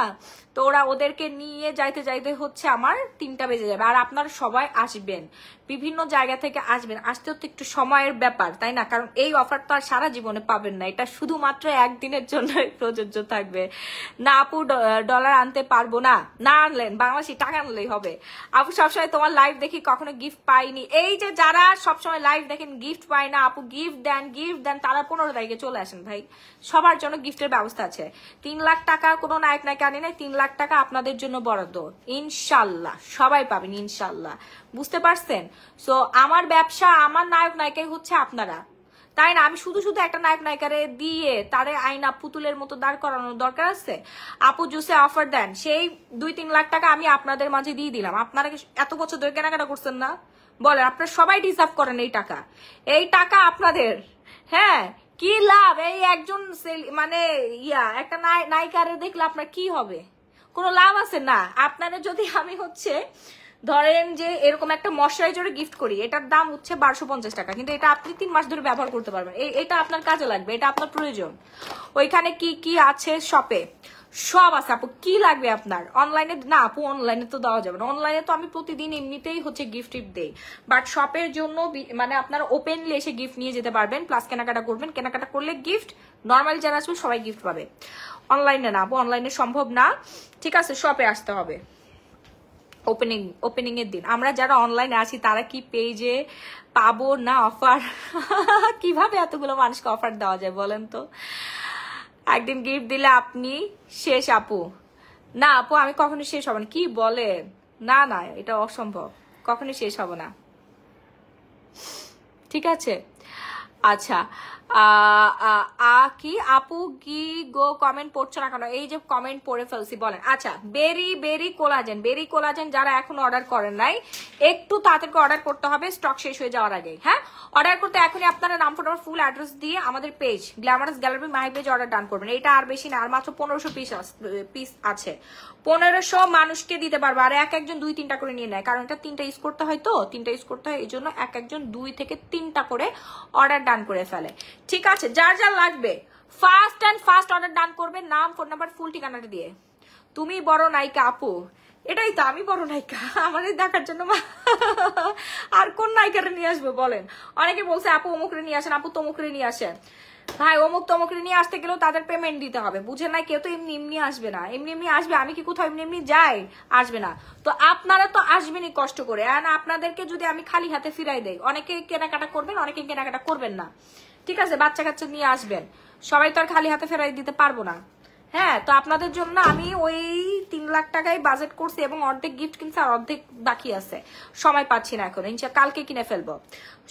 তো ওরা ওদেরকে নিয়ে যাইতে যাইতে হচ্ছে আমার 3টা বেজে যাবে। আর আপনারা সবাই আসবেন, বিভিন্ন জায়গা থেকে আসবেন, আসতেও তো একটু সময়ের ব্যাপার তাই না? কারণ এই অফার তো আর সারা জীবনে পাবেন না, এটা শুধুমাত্র একদিনের জন্যই প্রযোজ্য থাকবে। না আপু ডলার আনতে পারবো না, না আনলেন বাংলাদেশি টাকা আনলেই হবে। আপু সবসময় তোমার লাইভ দেখি কখনো গিফট পাইনি। এই যে যারা সবসময় লাইভ দেখেন গিফট পায় না আপু, গিফট দেন তারা 15 তারিখে চলে আসেন ভাই, সবার জন্য গিফটের ব্যবস্থা আছে। 3 লাখ টাকা কোনো নায়ক নায়িকা আনি নাই, 3 লাখ টাকা আপনাদের জন্য বরাদ্দ, ইনশাল্লাহ সবাই পাবেন ইনশাল্লাহ, বুঝতে পারছেন? সো আমার ব্যবসা, আমার নায়ক নায়িকাই হচ্ছে আপনারা, তাই না? আমি শুধু শুধু একটা নায়ক নায়িকারে দিয়ে তারে আইনা পুতুলের মতো দাঁড় করানোর দরকার আছে? আপু জুসে অফার দেন, সেই 2-3 লাখ টাকা আমি আপনাদের মাঝে দিয়ে দিলাম। আপনারা এত বছর ধরে কেনাকাটা করছেন না, বলেন? আপনারা সবাই ডিজার্ভ করেন এই টাকা, এই টাকা আপনাদের। হ্যাঁ কি লাভ? এই একজন মানে একটা নায়িকারে দেখলে আপনার কি হবে? কোনো লাভ আছে না। আপনারা যদি আমি হচ্ছে ধরেন যে এরকম একটা ময়শ্চারাইজার গিফট করি, এটার দাম হচ্ছে 1250 টাকা, কিন্তু এটা আপনি 3 মাস ধরে ব্যবহার করতে পারবেন, এটা আপনার কাজে লাগবে, এটা আপনার প্রয়োজন। ওইখানে কি কি আছে শপে সব আছে আপু, কি লাগবে আপনার? অনলাইনে না আপু, অনলাইনে তো দেওয়া যাবে না, অনলাইনে তো আমি প্রতিদিন এমনিতেই হচ্ছে গিফট দেই, বাট শপের জন্য মানে আপনারা ওপেনলি এসে গিফট নিয়ে যেতে পারবেন, প্লাস কেনাকাটা করবেন, কেনাকাটা করলে গিফট, নর্মালি যারা আসবে সবাই গিফট পাবে। অনলাইনে না আপু, অনলাইনে সম্ভব না, ঠিক আছে? শপে আসতে হবে ওপেনিং এর দিন। আমরা যারা অনলাইনে আছি তারা কি পেজে পাবো না অফার? কিভাবে এতগুলো মানুষকে অফার দেওয়া যায় বলেন তো? একদিন গিফট দিলে আপনি শেষ আপু। না আপু আমি কখনো শেষ হব না, কি বলেন? না না এটা অসম্ভব, কখনো শেষ হব না, ঠিক আছে? আচ্ছা কি আপু কি গো কমেন্ট পড়ছো না কেন? এই যে কমেন্ট পড়ে ফেলছি, বলেন। আচ্ছা বেরি কোলাজেন যারা এখন অর্ডার করেন নাই একটু তাড়াতাড়ি অর্ডার করতে হবে, স্টক শেষ হয়ে যাওয়ার আগে। হ্যাঁ অর্ডার করতে এখনই আপনারা নাম ফোন ফুল অ্যাড্রেস দিয়ে আমাদের page glamorous gallery my page order ডান করবেন। এটা আর বেশি না, আর মাত্র 1500 পিস আছে, 1500 মানুষকে দিতে পারবো। আর একজন 2-3টা করে নিয়ে নেয়, কারণ এটা 3টা ইউজ করতে হয়, তো 3টা ইউজ করতে হয়, এই জন্য একজন 2 থেকে 3টা করে অর্ডার ডান করে ফেলে, ঠিক আছে? যার যা লাগবে ফাস্ট অর্ডার ডান করবে, নাম ফোন নাম্বার ফুল ঠিকানাটা দিয়ে। তুমি বড় নায়িকা আপু, এটাই তো আমি বড় নায়িকা, আমাদের দেখার জন্য আর কোন নায়িকারে নিয়ে আসবো বলেন? অনেকে বলছে আপু অমুকরে নিয়ে আসেন, আপু তমুকরে নিয়ে আসেন। ভাই অমুক তমুকরে নিয়ে আসতে গেলেও তাদের পেমেন্ট দিতে হবে, বুঝে নাই? কেউ তো এমনি এমনি আসবে না, এমনি আসবে? আমি কি কোথাও এমনি এমনি যাই? আসবে না। তো আপনারা তো আসবেনই কষ্ট করে, আর আপনাদেরকে যদি আমি খালি হাতে ফিরাই দেই, অনেকে কেনাকাটা করবেন, অনেকে কেনাকাটা করবেন না, ঠিক আছে? বাচ্চা কাচ্চা নিয়ে আসবেন, সবাই তো আর খালি হাতে ফেরাই দিতে পারবো না। হ্যাঁ তো আপনাদের জন্য আমি ওই 3 লাখ টাকায় বাজেট করছি, এবং অর্ধেক গিফট কিনছি আর অর্ধেক বাকি আছে, সময় পাচ্ছি না এখন, কালকে কিনে ফেলবো।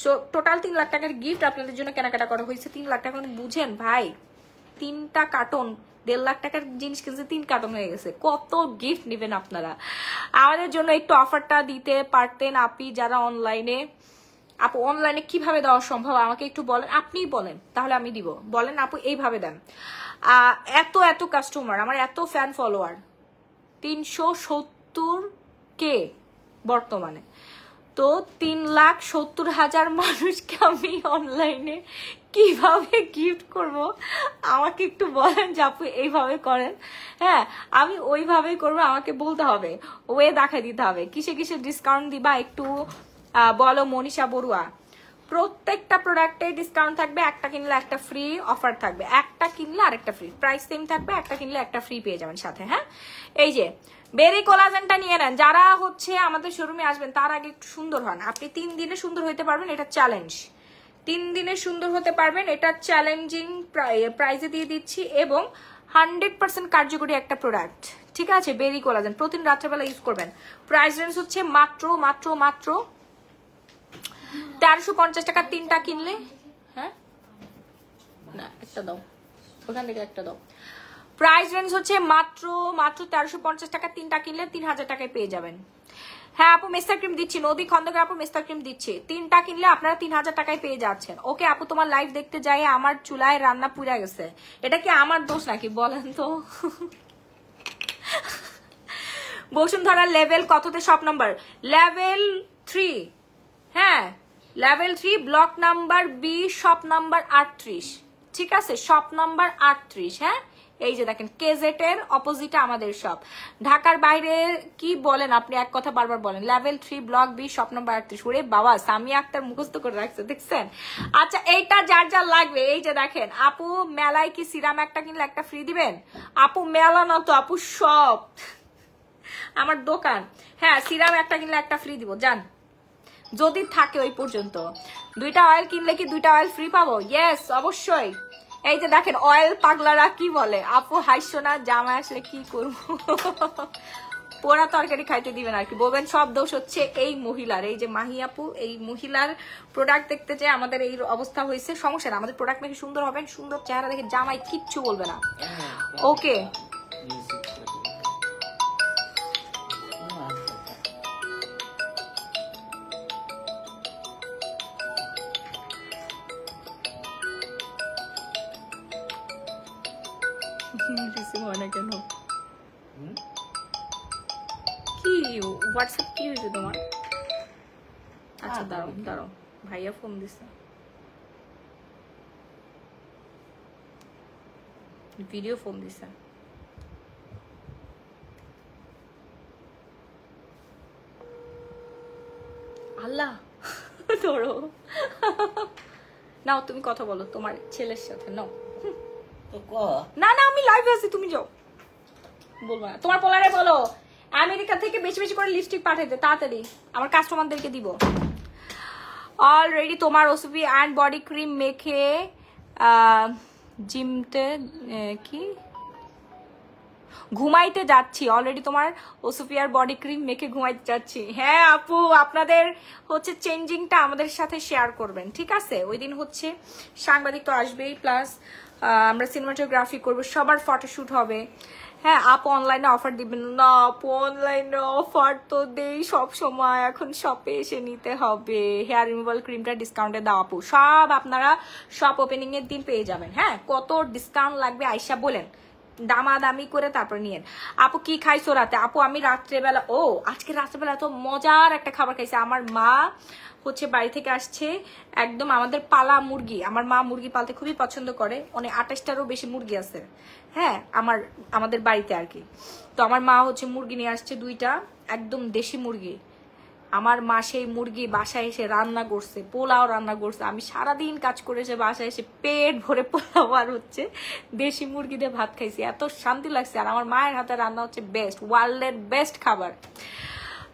সো টোটাল 3 লাখ টাকার গিফট আপনাদের জন্য কেনাকাটা করা হয়েছে। 3 লাখ টাকা বুঝেন ভাই, 3টা কার্টন 1.5 লাখ টাকার জিনিস কিনছে, 3 কার্টন হয়ে গেছে। কত গিফট নেবেন আপনারা? আমাদের জন্য একটু অফারটা দিতে পারতেন আপনি যারা অনলাইনে। আপু অনলাইনে কিভাবে দেওয়া সম্ভব আমাকে একটু বলেন, আপনিই বলেন তাহলে আমি দিব। বলেন আপু এইভাবে দেন। এত কাস্টমার, আমার এত ফ্যান ফলোয়ার, 370K বর্তমানে। তো 3,70,000 মানুষকে আমি অনলাইনে কিভাবে গিফট করব আমাকে একটু বলেন যে আপু এইভাবে করেন। হ্যাঁ আমি ওইভাবেই করবো, আমাকে বলতে হবে, ওয়ে দেখাই দিতে হবে। কিসে কিসে ডিসকাউন্ট দিবা একটু বলো মনীষা বড়ুয়া। প্রত্যেকটা প্রোডাক্টে ডিসকাউন্ট থাকবে, একটা কিনলে একটা ফ্রি অফার থাকবে, একটা কিনলে আরেকটা ফ্রি, প্রাইস সেম থাকবে, একটা কিনলে একটা ফ্রি পেয়ে যাবেন সাথে। হ্যাঁ এই যে বেরি কোলাজেনটা নিয়ে নেন। যারা হচ্ছে আমাদের শোরুমে আসবেন তার আগে একটু সুন্দর হন। আপনি 3 দিনে সুন্দর হতে পারবেন, এটা চ্যালেঞ্জ। 3 দিনে সুন্দর হতে পারবেন, এটা চ্যালেঞ্জিং প্রাইজে দিয়ে দিচ্ছি এবং 100% কার্যকরী একটা প্রোডাক্ট। ঠিক আছে, বেরি কোলাজেন প্রতিদিন রাত্রেবেলা ইউজ করবেন। প্রাইস রেঞ্জ হচ্ছে মাত্র মাত্র মাত্র 1350 টাকা 3টা কিনলে। হ্যাঁ না একটা দাও, ওখান থেকে একটা দাও। প্রাইস রেঞ্জ হচ্ছে মাত্র মাত্র 1350 টাকা 3টা কিনলে 3000 টাকায় পেয়ে যাবেন। হ্যাঁ আপু মেস্টার ক্রিম দিচ্ছি, নদী খন্দকার আপু মেস্টার ক্রিম দিচ্ছি, 3টা কিনলে আপনারা 3000 টাকায় পেয়ে যাচ্ছেন। ওকে আপু তোমার লাইভ দেখতে যাই আমার চুলায় রান্না পুড়ে গেছে, এটা কি আমার দোষ নাকি বলেন তো? বসুন্ধরা লেভেল কততে শপ নাম্বার? লেভেল 3। হ্যাঁ level 3 block number B shop number 38। ঠিক আছে শপ নাম্বার 38। হ্যাঁ এই যে দেখেন কেজেট এর অপোজিটে আমাদের শপ। ঢাকার বাইরে কি বলেন আপনি, এক কথা বারবার বলেন। Level 3 block B shop number 38। ওরে বাবা সামিয়া আক্তার মুখস্থ করে রাখছে দেখছেন। আচ্ছা এইটা যার যার লাগবে এই যে দেখেন। আপু মেলায় কি সিরাম একটা কিনলে একটা ফ্রি দিবেন? আপু মেলা না তো আপু, সব আমার দোকান। হ্যাঁ সিরাম একটা কিনলে একটা ফ্রি দিব জান, যদি থাকে ওই পর্যন্ত। 2টা অয়েল কিনলে কি 2টা অয়েল ফ্রি পাবো? ইয়েস অবশ্যই। এই যে দেখেন অয়েল পাগলারা কি বলে, আপু হাইসো না, জামাই আসলে কি করবো? পোড়া তরকারি খাইতে দিবেন আর কি বলবেন। সব দোষ হচ্ছে এই মহিলার, এই যে মাহি আপু, এই মহিলার প্রোডাক্ট দেখতে যে আমাদের এই অবস্থা হয়েছে। সমস্যা না, আমাদের প্রোডাক্ট নাকি সুন্দর হবে, সুন্দর চেহারা দেখে জামাই কিচ্ছু বলবে না। ওকে কেন কি হোয়াটসঅ্যাপ কি হয়েছে তোমার? আচ্ছা দাঁড়াও দাঁড়াও, ভাইয়া ফোন দিছে, ভিডিও ফোন দিছে। আল্লাহ ধরো নাও, তুমি কথা বলো তোমার ছেলের সাথে। নাও না না আমি লাইভে আছি, তুমি যাও। বলবো না, তোমার পোলারে বলো আমেরিকা থেকে বেশি বেশি করে লিপস্টিক পাঠাইতে তাড়াতাড়ি, আমার কাস্টমারদেরকে দিব। অলরেডি তোমার ওসিপি অ্যান্ড বডি ক্রিম মেখে জিমতে কি ঘুমাইতে যাচ্ছি। অলরেডি তোমার ওসোফিয়ার বডি ক্রিম মেখে ঘুমাইতে যাচ্ছি। হ্যাঁ আপু আপনাদের হচ্ছে চেঞ্জিংটা আমাদের সাথে শেয়ার করবেন, ঠিক আছে? ওই দিন হচ্ছে সাংবাদিক তো আসবেই, প্লাস আমরা সিনেমাটোগ্রাফি করবো, সবার ফটোশুট হবে। হ্যাঁ আপু অনলাইনে অফার দিবেন না? আপু অনলাইনে অফার তো দেই সব সময়, এখন শপে এসে নিতে হবে। হেয়ার রিমুভাল ক্রিমটা ডিসকাউন্টে দাও আপু, সব আপনারা শপ ওপেনিং এর দিন পেয়ে যাবেন। হ্যাঁ কত ডিসকাউন্ট লাগবে আয়শা বলেন, দামাদামি করে তারপর নিয়েন। আপু কি খাইছো রাতে? আপু আমি রাত্রেবেলা, ও আজকে রাত্রেবেলা তো মজার একটা খাবার খাইছে। আমার মা হচ্ছে বাড়ি থেকে আসছে, একদম আমাদের পালা মুরগি, আমার মা মুরগি পালতে খুবই পছন্দ করে, অনেক 28টারও বেশি মুরগি আছে। হ্যাঁ আমাদের বাড়িতে আর কি। তো আমার মা হচ্ছে মুরগি নিয়ে আসছে 2টা, একদম দেশি মুরগি। আমার মা সেই মুরগি বাসায় এসে রান্না করছে, পোলাও রান্না করছে। আমি সারাদিন কাজ করেছে, বাসায় এসে পেট ভরে পোলাও আর হচ্ছে দেশি মুরগি দিয়ে ভাত খাইছি, এত শান্তি লাগছে। আর আমার মায়ের হাতে রান্না হচ্ছে বেস্ট, ওয়ার্ল্ডের বেস্ট খাবার।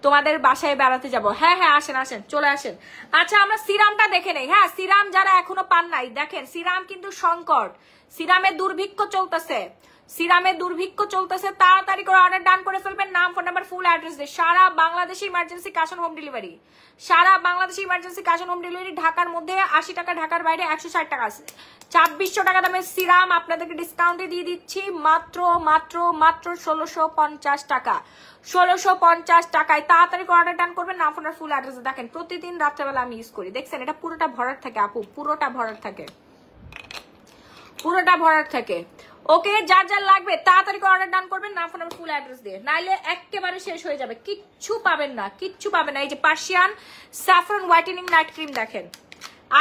তোমাদের বাসায় বেড়াতে যাব। হ্যাঁ হ্যাঁ আসেন আসেন, চলে আসেন। আচ্ছা আমরা সিরামটা দেখে নেই। হ্যাঁ সিরাম যারা এখনো পান নাই, দেখেন সিরাম কিন্তু সংকট, সিরামের দুর্ভিক্ষ চলতেছে, সিরামের দুর্ভিক্ষ চলতেছে। তাড়াতাড়ি করে অর্ডার ডান করে ফেলবেন, নাম ফোন নাম্বার ফুল অ্যাড্রেস দিয়ে। সারা বাংলাদেশে emergency cash on home delivery, সারা বাংলাদেশে emergency cash on home delivery. ঢাকার মধ্যে 80 টাকা, ঢাকার বাইরে 160 টাকা আছে। 2600 টাকা দামের সিরাম আপনাদেরকে ডিসকাউন্টে দিয়ে দিচ্ছি মাত্র মাত্র মাত্র 1650 টাকা, 1650 টাকায়। তাড়াতাড়ি করে অর্ডার ডান করবেন, নাম ফোন আর ফুল অ্যাড্রেস। দেখেন প্রতিদিন রাত্রেবেলা আমি ইউজ করি, দেখছেন এটা পুরোটা ভরাট থাকে আপু, পুরোটা ভরাট থাকে, পুরোটা ভরাট থাকে। ওকে, যার যার লাগবে তাড়াতাড়ি করে অর্ডার ডান করবেন, নাম ফোন নাম্বার ফুল অ্যাড্রেস দিয়ে, নাইলে একেবারে শেষ হয়ে যাবে, কিচ্ছু পাবেন না, কিচ্ছু পাবেন না। এই যে Persian saffron whitening night cream দেখেন,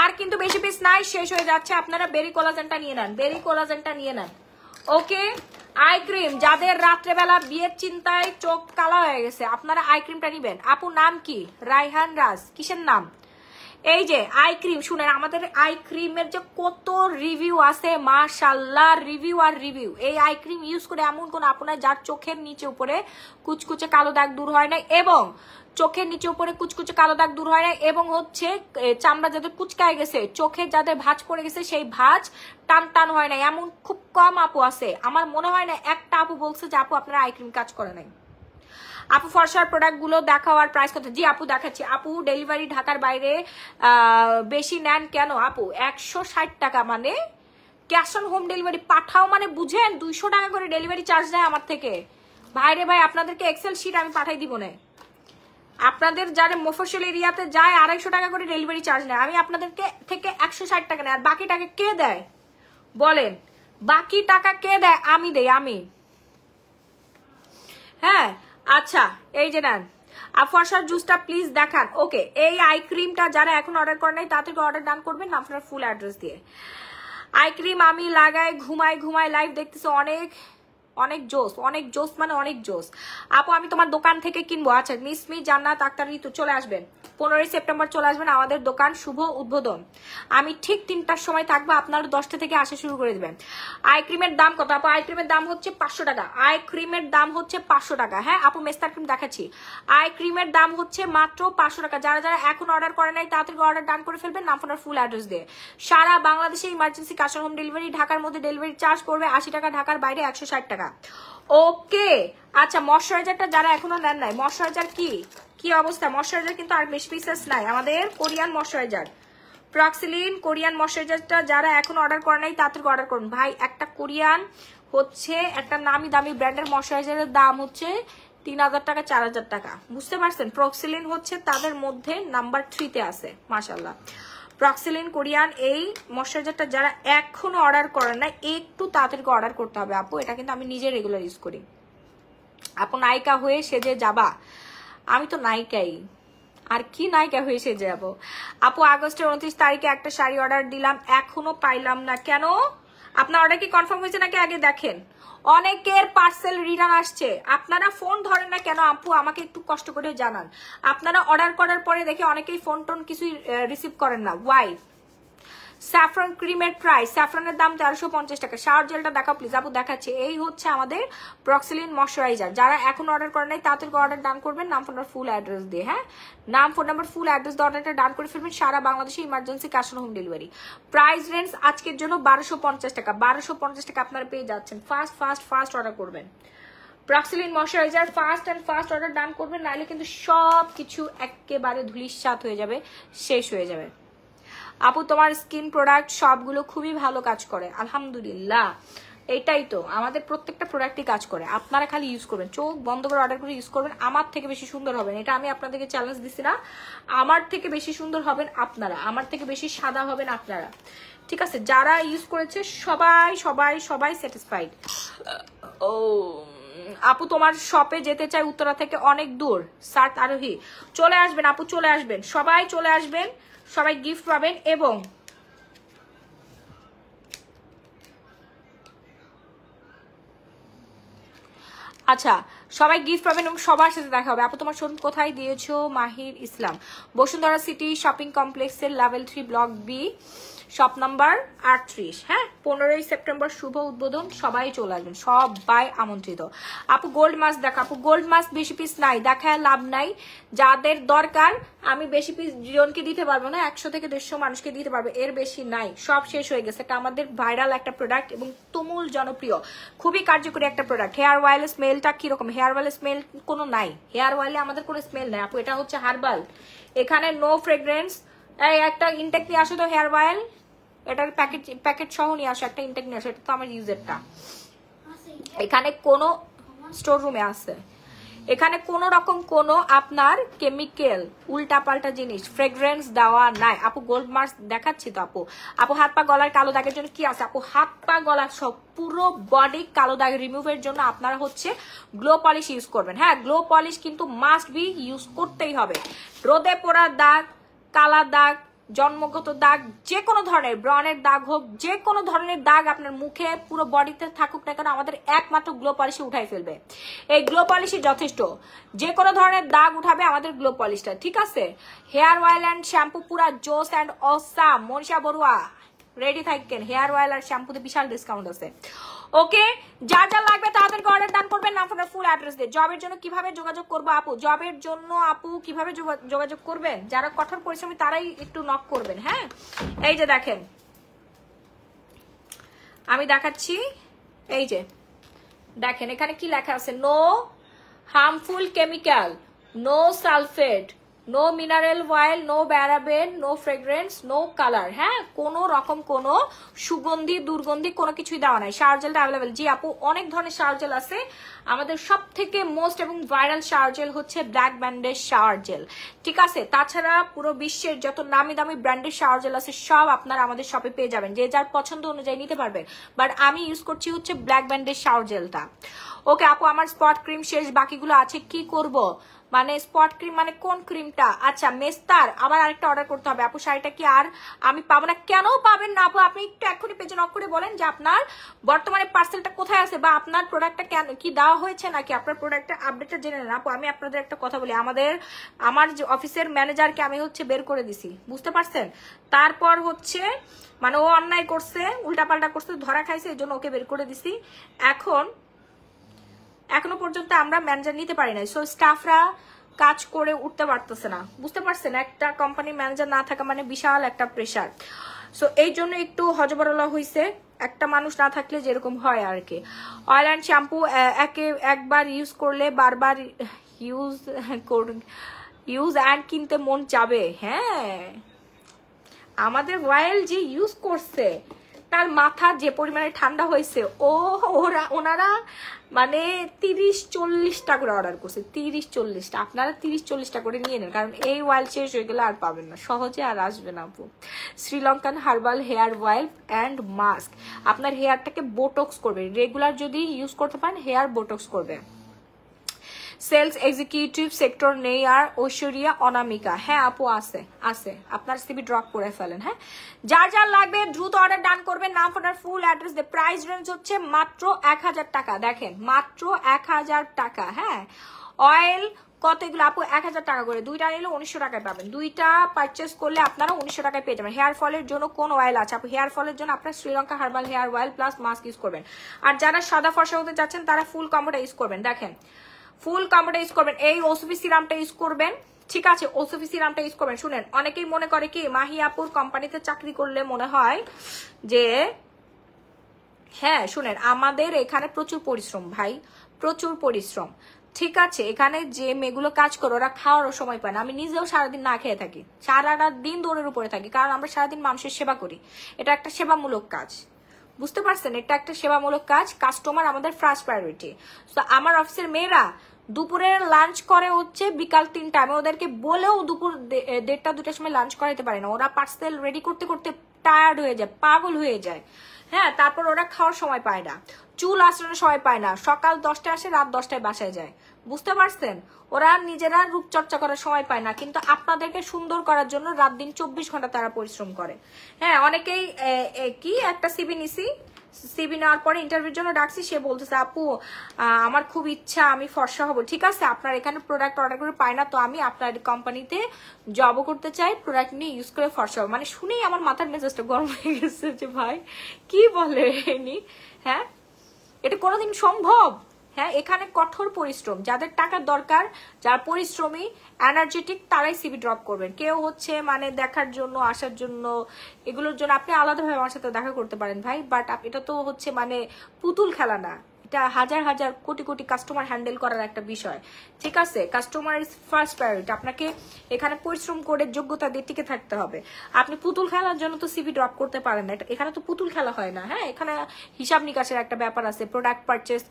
আর কিন্তু বেশি পিস নাই, শেষ হয়ে যাচ্ছে। আপনারা বেরি কোলাজেনটা নিয়ে নেন, বেরি কোলাজেনটা নিয়ে নেন। ওকে, আই ক্রিম যাদের রাত্রেবেলা বিয়ের চিন্তায় চোখ কালা হয়ে গেছে, আপনারা আই ক্রিমটা নিবেন। আপু নাম কি? রায়হান রাজ। কিসের নাম? এই যে আই ক্রিম, শুনেন আমাদের আই ক্রিমের যে কত রিভিউ আছে, মাশাআল্লাহ, রিভিউ আর রিভিউ। এই আই ক্রিম ইউজ করে এমন কোন আপনার যার চোখের নিচে উপরে কুচকুচে কালো দাগ দূর হয় না, এবং চোখের নিচে উপরে কুচকুচে কালো দাগ দূর হয় না, এবং হচ্ছে চামড়া যাদের কুচকায় গেছে, চোখে যাদের ভাঁজ পড়ে গেছে সেই ভাঁজ টান টান হয় না, এমন খুব কম আপু আছে। আমার মনে হয় না একটা আপু বলছে যে আপু আপনারা আই ক্রিম কাজ করে নাই। আপু ফর্সার প্রোডাক্ট গুলো দেখাও আর প্রাইস কত? জি আপু দেখাচ্ছি। আপু ডেলিভারি ঢাকার বাইরে বেশি নেন কেন আপু? 160 টাকা, মানে ক্যাশ অন হোম ডেলিভারি। পাঠাও মানে বুঝেন 200 টাকা করে ডেলিভারি চার্জ দেয় আমার থেকে। ভাইরে ভাই, আপনাদেরকে এক্সেল শিট আমি পাঠাই দিব না। আপনাদের যারা মফস্বল এরিয়াতে যায় 250 টাকা করে ডেলিভারি চার্জ নেয়, আমি আপনাদেরকে থেকে 160 টাকা নেই। আর বাকি টাকা কে দেয় বলেন? বাকি টাকা কে দেয়? আমি দেই, আমি। হ্যাঁ আচ্ছা, এই যে নেন ফর্সার জুসটা প্লিজ দেখান। ওকে, এই আই ক্রিমটা যারা এখন অর্ডার করে নাই তাদেরকে অর্ডার ডান করবেন আপনার ফুল অ্যাড্রেস দিয়ে। আই ক্রিম আমি লাগাই ঘুমাই ঘুমাই, লাইভ দেখতেছি, অনেক অনেক জোস, অনেক জোস, মানে অনেক জোস। আপু আমি তোমার দোকান থেকে কিনবো। আচ্ছা, মিসমি জান্নাত আক্তার ঋতু চলে আসবেন 15 সেপ্টেম্বর, চলে আসবেন আমাদের দোকান, শুভ উদ্বোধন। আমি ঠিক 3টার সময় থাকবো, আপনারা 10টা থেকে আসা শুরু করে দেবেন। আই ক্রিমের দাম কত আপু? আই ক্রিমের দাম হচ্ছে 500 টাকা। আই ক্রিমের দাম হচ্ছে 500 টাকা। হ্যাঁ আপু মেস্তার ক্রিম দেখাচ্ছি, আই ক্রিমের দাম হচ্ছে মাত্র 500 টাকা। যারা যারা এখন অর্ডার করে নাই তাড়াতাড়ি অর্ডার ডান করে ফেলবেন, নাম ফোনের ফুল অ্যাড্রেস দিয়ে। সারা বাংলাদেশে emergency cash on home delivery, ঢাকার মধ্যে ডেলিভারি চার্জ পড়বে 80 টাকা, ঢাকার বাইরে 160 টাকা। ওকে আচ্ছা, ময়শ্চারাইজারটা যারা এখনো নেন নাই, ময়শ্চারাইজার কি অবস্থা? ময়শ্চারাইজার কিন্তু আর বেশি পিসেস নাই, আমাদের কোরিয়ান ময়শ্চারাইজার প্রক্সিলিন কোরিয়ান ময়শ্চারাইজারটা যারা এখন অর্ডার করে নাই তাড়াতাড়ি অর্ডার করুন। ভাই একটা কোরিয়ান হচ্ছে একটা নামি দামি ব্র্যান্ডের ময়শ্চারাইজারের দাম হচ্ছে 3000 টাকা 4000 টাকা, বুঝতে পারছেন? প্রক্সিলিন হচ্ছে তাদের মধ্যে নাম্বার 3-তে আছে, মাশাআল্লাহ। প্রক্সিলিন কোরিয়ান এই ময়শ্চারাইজারটা যারা এখনো অর্ডার করেন না একটু তাড়াতাড়ি অর্ডার করতে হবে আপু। এটা কিন্তু আমি নিজে রেগুলার ইউজ করি। আপু নায়িকা হয়ে সেজে যাবা? আমি তো নায়িকাই, আর কি নায়িকা হয়ে সেজে যাবো? আপু আগস্টের 29 তারিখে একটা শাড়ি অর্ডার দিলাম, এখনো পাইলাম না কেন? আপনার অর্ডার কি কনফার্ম হয়েছে নাকি আগে দেখেন। অনেকের পার্সেল রিটার্ন আসছে, আপনারা ফোন ধরেন না কেন আপু? আমাকে একটু কষ্ট করে জানান। আপনারা অর্ডার করার পরে দেখে অনেকেই ফোন টোন কিছুই রিসিভ করেন না, ওয়াই? স্যাফরন ক্রিমের প্রাইস, স্যাফরনের দাম 1350 টাকা। শাওয়ার জেলটা দেখাও প্লিজ আপু। দেখাচ্ছে, এই হচ্ছে আমাদের প্রক্সিলিন ময়শ্চারাইজার। যারা এখন অর্ডার করেন নাই তাড়াতাড়ি অর্ডার ডান করবেন, নাম ফোন নাম্বার ফুল অ্যাড্রেস দিয়ে। হ্যাঁ, নাম ফোন নাম্বার ফুল অ্যাড্রেস দিয়ে অর্ডারটা ডান করে ফেলবেন। সারা বাংলাদেশে emergency cash on home delivery. Price range আজকের জন্য 1250 টাকা। 1250 টাকা আপনারা পেয়ে যাচ্ছেন। ফাস্ট অর্ডার করবেন প্রক্সিলিন ময়শ্চারাইজার, ফাস্ট অর্ডার ডান করবেন, নাহলে কিন্তু সব কিছু একেবারে ধুলিস্যাৎ হয়ে যাবে, শেষ হয়ে যাবে। আপু তোমার স্কিন প্রোডাক্ট সবগুলো খুবই ভালো কাজ করে, আলহামদুলিল্লাহ। এটাই তো, আমাদের প্রত্যেকটা প্রোডাক্টই কাজ করে। আপনারা খালি ইউজ করবেন, চোখ বন্ধ করে অর্ডার করে ইউজ করবেন। আমার থেকে বেশি সুন্দর হবেন, এটা আমি আপনাদেরকে চ্যালেঞ্জ দিচ্ছি না। আমার থেকে বেশি সুন্দর হবেন আপনারা, আমার থেকে বেশি সাদা হবেন আপনারা, ঠিক আছে? যারা ইউজ করেছে সবাই সবাই সবাই স্যাটিসফাইড। ও আপু তোমার শপে যেতে চাই, উত্তরা থেকে অনেক দূর, সার্ট আরোহী। চলে আসবেন আপু, চলে আসবেন, সবাই চলে আসবেন, সবাই গিফট পাবেন। এবং আচ্ছা, সবাই গিফট পাবেন এবং সবার সাথে দেখা হবে। আপু তোমার শোরুম কোথায় দিয়েছো? মাহির ইসলাম, বসুন্ধরা সিটি শপিং কমপ্লেক্সের level 3 block B, shop number 38। হ্যাঁ, 15 সেপ্টেম্বর শুভ উদ্বোধন, সবাই চলে আসবেন, সবাই আমন্ত্রিত। আপু গোল্ড মাস্ক দেখা। আপু গোল্ড মাস্ক বেশি পিস নাই, দেখায় লাভ নাই। যাদের দরকার আমি বেশি পিস জনকে দিতে পারবো না, 100 থেকে 150 মানুষকে দিতে পারবো, এর বেশি নাই, সব শেষ হয়ে গেছে। এটা আমাদের ভাইরাল একটা প্রোডাক্ট এবং তুমুল জনপ্রিয়, খুবই কার্যকরী একটা প্রোডাক্ট। হেয়ার অয়েল স্মেলটা কিরকম? হেয়ার অয়েল স্মেল কোনো নাই, হেয়ার অয়েলে আমাদের কোনো স্মেল নাই আপু। এটা হচ্ছে হার্বাল, এখানে নো ফ্রেগ্রেন্স। এই একটা ইনটেক নিয়ে আসো তো হেয়ার অয়েল, এটার প্যাকেট সহ নিয়ে আসো, একটা ইনটেক নিয়ে আসো। এটা তো আমার ইউজেরটা, এখানে কোনো স্টোর রুমে আছে। এখানে কোনো রকম কোনো আপনার কেমিক্যাল উল্টাপাল্টা জিনিস ফ্রেগ্রেন্স দেওয়া নাই। আপু গোল্ড মার্ক দেখাচ্ছি তো আপু। আপু হাত পা গলার কালো দাগের জন্য কি আছে আপু? হাত পা গলা সব পুরো বডি কালো দাগ রিমুভের জন্য আপনারা হচ্ছে গ্লো পলিশ ইউজ করবেন। হ্যাঁ, গ্লো পলিশ কিন্তু মাস্ট বি ইউজ করতেই হবে। রোদে পোড়ার দাগ, কালা দাগ, জন্মগত দাগ, যে কোনো ধরনের ব্রণের দাগ হোক, যে কোনো ধরনের দাগ আপনার মুখে পুরো বডিতে থাকুক না কেন, আমাদের একমাত্র গ্লো পলিশে উঠাই ফেলবে। এই গ্লো পলিশই যথেষ্ট, যে কোনো ধরনের দাগ উঠাবে আমাদের গ্লো পলিশটা, ঠিক আছে? হেয়ার অয়েল অ্যান্ড শ্যাম্পু পুরা জোস and awesome. Manisha Barua ready থাকেন, হেয়ার অয়েল আর শ্যাম্পুতে বিশাল ডিসকাউন্ট আছে। ওকে, যা যা লাগবে তাড়াতাড়ি অর্ডার ডান করবেন। নাম ফোনের ফুল অ্যাড্রেস দিয়ে। জবের জন্য কিভাবে যোগাযোগ করবো আপু? জবের জন্য আপু কিভাবে যোগাযোগ করবেন? যারা কঠোর পরিশ্রমী তারাই একটু নক করবেন। হ্যাঁ, এই যে দেখেন আমি দেখাচ্ছি, এই যে দেখেন এখানে কি লেখা আছে, no harmful chemical, no sulphate, no mineral oil, no paraben, no fragrance, no colour. হ্যাঁ, কোনো রকম কোনো সুগন্ধি দুর্গন্ধি কোনো কিছুই দেওয়া নাই। শাওয়ার জেলটা অ্যাভেলেবেল। জি আপু, অনেক ধরনের শাওয়ার জেল আছে। আমাদের সব থেকে মোস্ট এবং ভাইরাল শাওয়ার জেল হচ্ছে ব্ল্যাক ব্যান্ডের শাওয়ার জেল, ঠিক আছে? তাছাড়া পুরো বিশ্বের যত নামি দামি ব্র্যান্ডের শাওয়ার জেল আছে সব আপনারা আমাদের শপে পেয়ে যাবেন, যে যার পছন্দ অনুযায়ী নিতে পারবেন। বাট আমি ইউজ করছি হচ্ছে ব্ল্যাক ব্যান্ডের শাওয়ার জেলটা। ওকে আপু, আমার স্পট ক্রিম শেষ, বাকিগুলো আছে, কি করব? মানে স্পট ক্রিম মানে কোন ক্রিমটা? আচ্ছা মেস্তার আবার আরেকটা অর্ডার করতে হবে আপু। শাড়িটা কি আর আমি পাবো না? কেন পাবেন না আপু? আপনি একটু এখনই পেজে নক করে বলেন যে আপনার বর্তমানে পার্সেলটা কোথায় আছে, বা আপনার প্রোডাক্টটা কেন কি দেওয়া হয়েছে, নাকি আপনার প্রোডাক্টের আপডেটটা জেনে নেন। আপু আমি আপনাদের একটা কথা বলি, আমার যে অফিসের ম্যানেজারকে আমি হচ্ছে বের করে দিছি, বুঝতে পারছেন? তারপর হচ্ছে মানে ও অন্যায় করছে, উল্টাপাল্টা করছে, ধরা খাইছে, এই জন্য ওকে বের করে দিছি। এখনো পর্যন্ত আমরা ম্যানেজার নিতে পারি নাই। সো স্টাফরা কাজ করে উঠতে পারতেছে না, বুঝতে পারছেন? একটা কোম্পানির ম্যানেজার না থাকা মানে বিশাল একটা প্রেশার। সো এই জন্য একটু হজবরলা হয়েছে, একটা মানুষ না থাকলে যেরকম হয় আর কি। অয়েল অ্যান্ড শ্যাম্পু একবার ইউজ করলে বারবার ইউজ অ্যান্ড কিনতে মন যাবে। হ্যাঁ, আমাদের অয়েল যে ইউজ করছে তার মাথা যে পরিমাণে ঠান্ডা হয়েছে, ওনারা মানে 30-40টা করে অর্ডার করছে, 30-40টা। আপনারা 30-40টা করে নিয়ে নেন, কারণ এই অয়েল শেষ হয়ে গেলে আর পাবেন না, সহজে আর আসবে না আপু। Sri Lankan herbal hair oil and mask আপনার হেয়ারটাকে বোটক্স করবে, রেগুলার যদি ইউজ করতে পারেন হেয়ার বোটক্স করবে। সেলস এক্সিকিউটিভ সেক্টর নেই আর ঐশ্বরিয়া অনামিকা। হ্যাঁ আপু আছে, আপনার সিবি ড্রপ করে ফেলেন। হ্যাঁ, যার যার লাগবে দ্রুত অর্ডার ডান করবেন। নাম ফোনের ফুল অ্যাড্রেস দিয়ে। প্রাইস রেঞ্জ হচ্ছে মাত্র 1000 টাকা। দেখেন মাত্র 1000 টাকা। হ্যাঁ, অয়েল কত এগুলো আপু? 1000 টাকা করে, দুইটা নিলে 1900 টাকায় পাবেন। দুইটা পারচেস করলে আপনারা 1900 টাকায় পেয়ে যাবেন। হেয়ার ফলের জন্য কোন অয়েল আছে আপু? হেয়ার ফলের জন্য আপনার Sri Lanka herbal hair oil plus mask use করবেন। আর যারা সাদা ফর্সা হতে যাচ্ছেন তারা ফুল কম্বোটা ইউজ করবেন। দেখেন ফুল কম্বোটা ইউজ করবেন, এই ওসিপি সিরামটা ইউজ করবেন, ঠিক আছে? ওসিপি সিরামটা ইউজ করবেন। শুনেন, অনেকেই মনে করে কি মাহি আপুর কোম্পানিতে চাকরি করলে মনে হয় যে, হ্যাঁ শুনেন, আমাদের এখানে প্রচুর পরিশ্রম ভাই, প্রচুর পরিশ্রম, ঠিক আছে? এখানে যে মেয়েগুলো কাজ করে ওরা খাওয়ারও সময় পায় না। আমি নিজেও সারাদিন না খেয়ে থাকি, সারাটা দিন দৌড়ের উপরে থাকি, কারণ আমরা সারাদিন মানুষের সেবা করি। এটা একটা সেবামূলক কাজ, বুঝতে পারছেন? এটা একটা সেবামূলক কাজ। কাস্টমার আমাদের ফার্স্ট প্রায়োরিটি। তো আমার অফিসের মেয়েরা দুপুরের লাঞ্চ করে হচ্ছে বিকাল 3টা। আমি ওদেরকে বলেও দুপুর 1:30-2টার সময় লাঞ্চ করাইতে পারি না। ওরা পার্সেল রেডি করতে করতে টায়ার্ড হয়ে যায়, পাগল হয়ে যায়। হ্যাঁ, তারপর ওরা খাওয়ার সময় পায় না, চুল আঁচড়ানোর সময় পায় না, সকাল 10টায় আসে, রাত 10টায় বাসায় যায়, বুঝতে পারছেন? ওরা নিজেরা রূপচর্চা করার সময় পায় না, কিন্তু আপনাদেরকে সুন্দর করার জন্য রাত দিন 24 ঘন্টা তারা পরিশ্রম করে। হ্যাঁ, অনেকেই কি একটা সিবি নিছি, সিবি নেওয়ার পরে ইন্টারভিউর জন্য ডাকছি, সে বলতেছে আপু আমার খুব ইচ্ছা আমি ফর্সা হবো। ঠিক আছে, আপনার এখানে প্রোডাক্ট অর্ডার করে পাই না, তো আমি আপনার কোম্পানিতে জবও করতে চাই, প্রোডাক্ট নিয়ে ইউজ করে ফর্সা হবো। মানে শুনেই আমার মাথার মেজাজটা গরম হয়ে গেছে যে ভাই কি বলে নি। হ্যাঁ, এটা কোনোদিন সম্ভব? হ্যাঁ, এখানে কঠোর পরিশ্রম, যাদের টাকার দরকার, যারা পরিশ্রমী এনার্জেটিক তারাই সিবি ড্রপ করবেন। কেউ হচ্ছে মানে দেখার জন্য আসার জন্য এগুলোর জন্য আপনি আলাদাভাবে আমার সাথে দেখা করতে পারেন ভাই, বাট এটা তো হচ্ছে মানে পুতুল খেলা না, এটা হাজার হাজার কোটি কোটি কাস্টমার হ্যান্ডেল করার একটা বিষয়, ঠিক আছে? Customer is first priority. আপনাকে এখানে পরিশ্রম করে যোগ্যতা দিয়ে টিকে থাকতে হবে। আপনি পুতুল খেলার জন্য তো সিভি ড্রপ করতে পারেন না, এখানে তো পুতুল খেলা হয় না। হ্যাঁ, এখানে হিসাব নিকাশের একটা ব্যাপার আছে, প্রোডাক্ট পারচেস,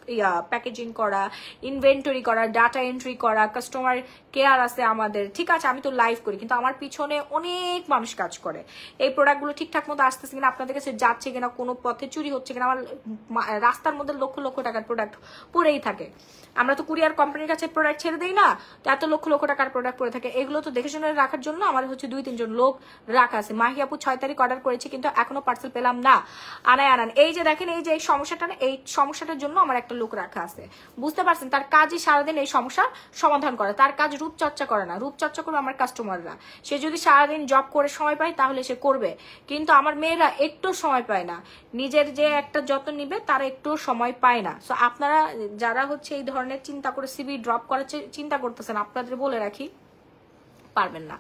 প্যাকেজিং করা, ইনভেন্টরি করা, ডাটা এন্ট্রি করা, কাস্টমার কেয়ার আছে আমাদের, ঠিক আছে? আমি তো লাইভ করি, কিন্তু আমার পিছনে অনেক মানুষ কাজ করে। এই প্রোডাক্টগুলো ঠিকঠাক মতো আসতেছে কিনা, আপনাদের কাছে যাচ্ছে কিনা, কোনো পথে চুরি হচ্ছে কিনা, আমার রাস্তার মধ্যে লক্ষ লক্ষ টাকার প্রোডাক্ট পড়েই থাকে। আমরা তো কুরিয়ার কোম্পানির কাছে প্রোডাক্ট ছেড়ে দিই না, তো এত লক্ষ লক্ষ টাকার প্রোডাক্ট পড়ে থাকে। এগুলো তো দেখে শুনে রাখার জন্য আমার হচ্ছে 2-3 জন লোক রাখা আছে। মাহি আপু 6 তারিখ অর্ডার করেছি, কিন্তু এখনো পার্সেল পেলাম না। আনান এই যে দেখেন, এই যে এই সমস্যাটা না, এই সমস্যাটার জন্য আমার একটা লোক রাখা আছে, বুঝতে পারছেন? তার কাজই সারাদিন এই সমস্যার সমাধান করে, তার কাজ রূপচর্চা করে না, রূপচর্চা করবে আমার কাস্টমাররা। সে যদি সারাদিন জব করে সময় পায় তাহলে সে করবে, কিন্তু আমার মেয়েরা একটু সময় পায় না, নিজের যে একটা যত্ন নিবে তারা একটু সময় পায় না। সো আপনারা যারা হচ্ছে এই ধরনের চিন্তা করে সিভি ড্রপ করার চিন্তা করতেছেন, আপনাদের বলে রাখি পারবেন না।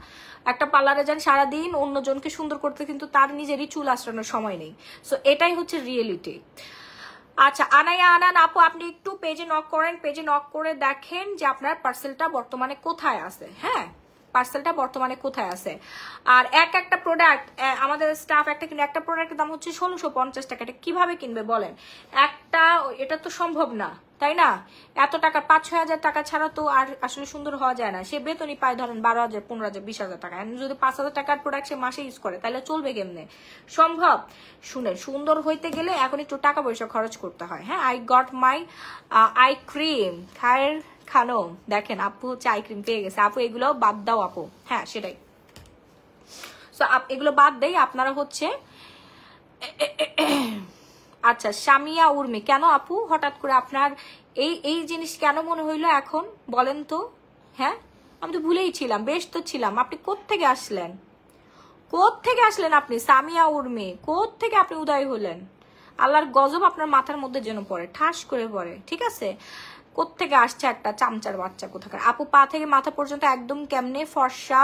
একটা পার্লারে যান সারাদিন অন্যজনকে সুন্দর করতে, কিন্তু তার নিজেরই চুল আঁচড়ানোর সময় নেই। সো এটাই হচ্ছে রিয়েলিটি। আচ্ছা, আনান আপু, আপনি একটু পেজে নক করেন, পেজে নক করে দেখেন যে আপনার পার্সেলটা বর্তমানে কোথায় আছে। হ্যাঁ, পার্সেলটা বর্তমানে কোথায় আছে। আর একটা প্রোডাক্ট আমাদের স্টাফ একটা কিনে, একটা প্রোডাক্টের দাম হচ্ছে 1650 টাকা। এটা কিভাবে কিনবে বলেন? এটা তো সম্ভব না, তাই না? এত টাকা, 5-6 হাজার টাকা ছাড়া তো আর আসলে সুন্দর হওয়া যায় না। সে বেতনই পায় ধরেন 12,000, 15,000, 20,000 টাকা। যদি 5,000 টাকার প্রোডাক্ট সে মাসে ইউজ করে, তাহলে চলবে কেমনে? সম্ভব? শুনেন, সুন্দর হইতে গেলে এখন একটু টাকা পয়সা খরচ করতে হয়। হ্যাঁ, I got my eye cream খায়ের খানো। দেখেন আপু হচ্ছে আই ক্রিম পেয়ে গেছে। আপু এগুলো বাদ দাও আপু। হ্যাঁ, সেটাই। সো এগুলো বাদ দেই, আপনারা হচ্ছে আচ্ছা, সামিয়া উর্মি, কেন আপু হঠাৎ করে আপনার এই জিনিস কেন মনে হইলো এখন বলেন তো? হ্যাঁ, আমি তো ভুলেই ছিলাম, বেশ তো ছিলাম। আপনি কোত্থেকে আসলেন? কোত্থেকে আসলেন আপনি? সামিয়া উর্মি, কোত্থেকে আপনি উদয় হলেন? আল্লাহর গজব আপনার মাথার মধ্যে যেন পড়ে, ঠাস করে পড়ে, ঠিক আছে? কোত্থেকে আসছে একটা চামচার বাচ্চা কোথাকার। আপু পা থেকে মাথা পর্যন্ত একদম কেমনে ফর্সা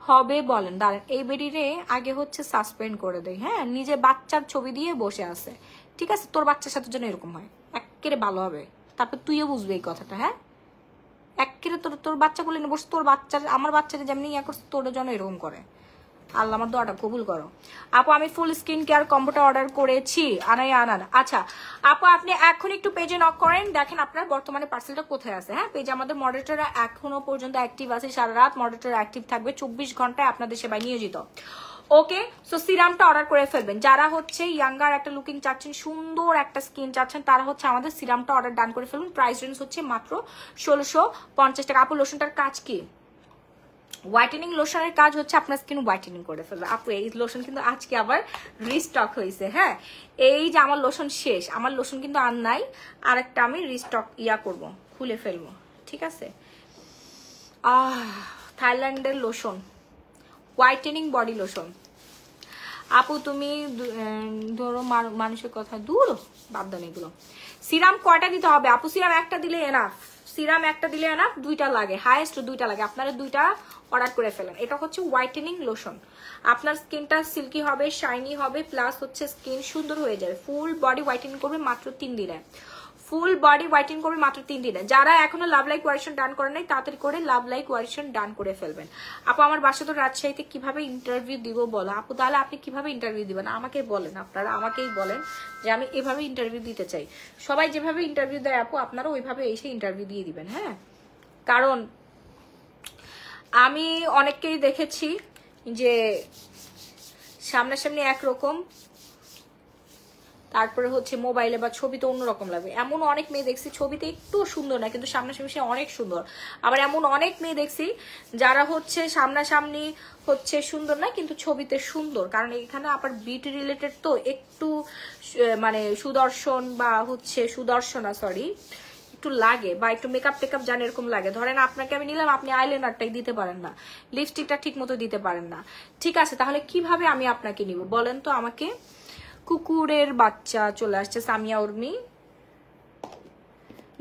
হবে বলেন? দাঁড়ান, এই বেডিরে আগে হচ্ছে সাসপেন্ড করে দেয়। হ্যাঁ, নিজে বাচ্চার ছবি দিয়ে বসে আছে, ঠিক আছে? তোর বাচ্চার সাথে যেন এরকম হয়, একেবারে ভালো হবে। তারপর তুইও বুঝবি এই কথাটা। হ্যাঁ, একেবারে তোর বাচ্চা বলে বসে, তোর বাচ্চার, আমার বাচ্চাটা যেমনি ইয়া করছে তোর যেন এরকম করে। আল্লাহ আমার দোয়াটা কবুল করো। আপু আমি ফুল স্কিন কেয়ার কম্বোটা অর্ডার করেছি, আনান। আচ্ছা আপু, আপনি এখন একটু পেজে নক করেন, দেখেন আপনার বর্তমানে পার্সেলটা কোথায় আছে। হ্যাঁ, পেজে আমাদের মডারেটররা এখনো পর্যন্ত অ্যাক্টিভ আছে, সারা রাত মডারেটর অ্যাক্টিভ থাকবে, 24 ঘন্টায় আপনাদের সেবায় নিয়োজিত। ওকে, সো সিরামটা অর্ডার করে ফেলবেন। যারা হচ্ছে ইয়াঙ্গার একটা লুকিং চাচ্ছেন, সুন্দর একটা স্কিন চাচ্ছেন, তারা হচ্ছে আমাদের সিরামটা অর্ডার ডান করে ফেলুন। প্রাইস রেঞ্জ হচ্ছে মাত্র 1650 টাকা। আপু লোশনটার কাজ কি? হোয়াইটেনিং লোশনের কাজ হচ্ছে আপনার স্কিন হোয়াইটেনিং করে ফেলবে। আপু এই লোশন কিন্তু আজকে আবার রিস্টক হয়েছে। হ্যাঁ, এই যে আমার লোশন শেষ, আমার লোশন কিন্তু আর নাই, আরেকটা আমি রিস্টক করব, খুলে ফেলবো, ঠিক আছে? থাইল্যান্ডের লোশন, হোয়াইটেনিং বডি লোশন। আপু তুমি ধরো মানুষের কথা দূর বাদ দেন এগুলো। সিরাম কয়টা দিতে হবে আপু? সিরাম একটা দিলে এনাফ, সিরাম একটা দিলে এনাফ, 2টা লাগে, হাইয়েস্ট 2টা লাগে। আপনারা 2টা অর্ডার করে ফেলেন। এটা হচ্ছে হোয়াইটেনিং লোশন, আপনার স্কিনটা সিল্কি হবে, শাইনি হবে, প্লাস হচ্ছে স্কিন সুন্দর হয়ে যাবে। ফুল বডি হোয়াইটেনিং করবে মাত্র 3 দিনে, ফুল বডি হোয়াইটেনিং করবে মাত্র 3 দিনে। যারা এখনো লাভ লাইক ওয়ারিশন ডান করে নাই, তাড়াতাড়ি করে লাভ লাইক ওয়ারিশন ডান করে ফেলবেন। আপু আমার বাসা তো রাজশাহীতে, কিভাবে ইন্টারভিউ দিব বলো? আপু তাহলে আপনি কিভাবে ইন্টারভিউ দিবেন আমাকে বলেন, আপনারা আমাকেই বলেন যে আমি এভাবে ইন্টারভিউ দিতে চাই। সবাই যেভাবে ইন্টারভিউ দেয় আপু, আপনারা ওইভাবে এসে ইন্টারভিউ দিয়ে দিবেন। হ্যাঁ, কারণ আমি অনেককেই দেখেছি যে সামনাসামনি একরকম, তারপরে হচ্ছে মোবাইলে বা ছবিতে অন্যরকম লাগবে। এমন অনেক মেয়ে দেখছি ছবিতে একটু সুন্দর না, কিন্তু সামনাসামনি সে অনেক সুন্দর। আবার এমন অনেক মেয়ে দেখছি যারা হচ্ছে সামনাসামনি হচ্ছে সুন্দর না, কিন্তু ছবিতে সুন্দর। কারণ এখানে আবার বিউটি রিলেটেড তো একটু মানে সুদর্শনা সরি একটু লাগে, বা একটু মেকআপ টেকআপ জানে এরকম লাগে। ধরেন আপনাকে আমি নিলাম, আপনি আইলাইনারটাই দিতে পারেন না, লিপস্টিকটা ঠিক মতো দিতে পারেন না, ঠিক আছে? তাহলে কিভাবে আমি আপনাকে নিব বলেন তো আমাকে? কুকুরের বাচ্চা চলে আসছে, সামিয়া উর্মি।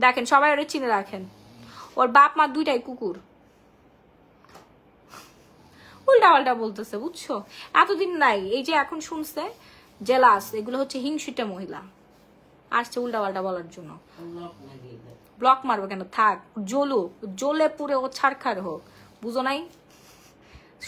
দেখেন সবাই ওরে চিনে রাখেন, ওর বাপ মা 2টাই কুকুর। উল্টা পাল্টা বলতেছে, বুঝছো? এতদিন নাই, এই যে এখন শুনছে জেলাস, এগুলো হচ্ছে হিংসুটে মহিলা। আসছে উল্টা পাল্টা বলার জন্য। ব্লক মারবো কেন, থাক জ্বলে পুরে ও ছাড়খাড় হোক, বুঝো নাই?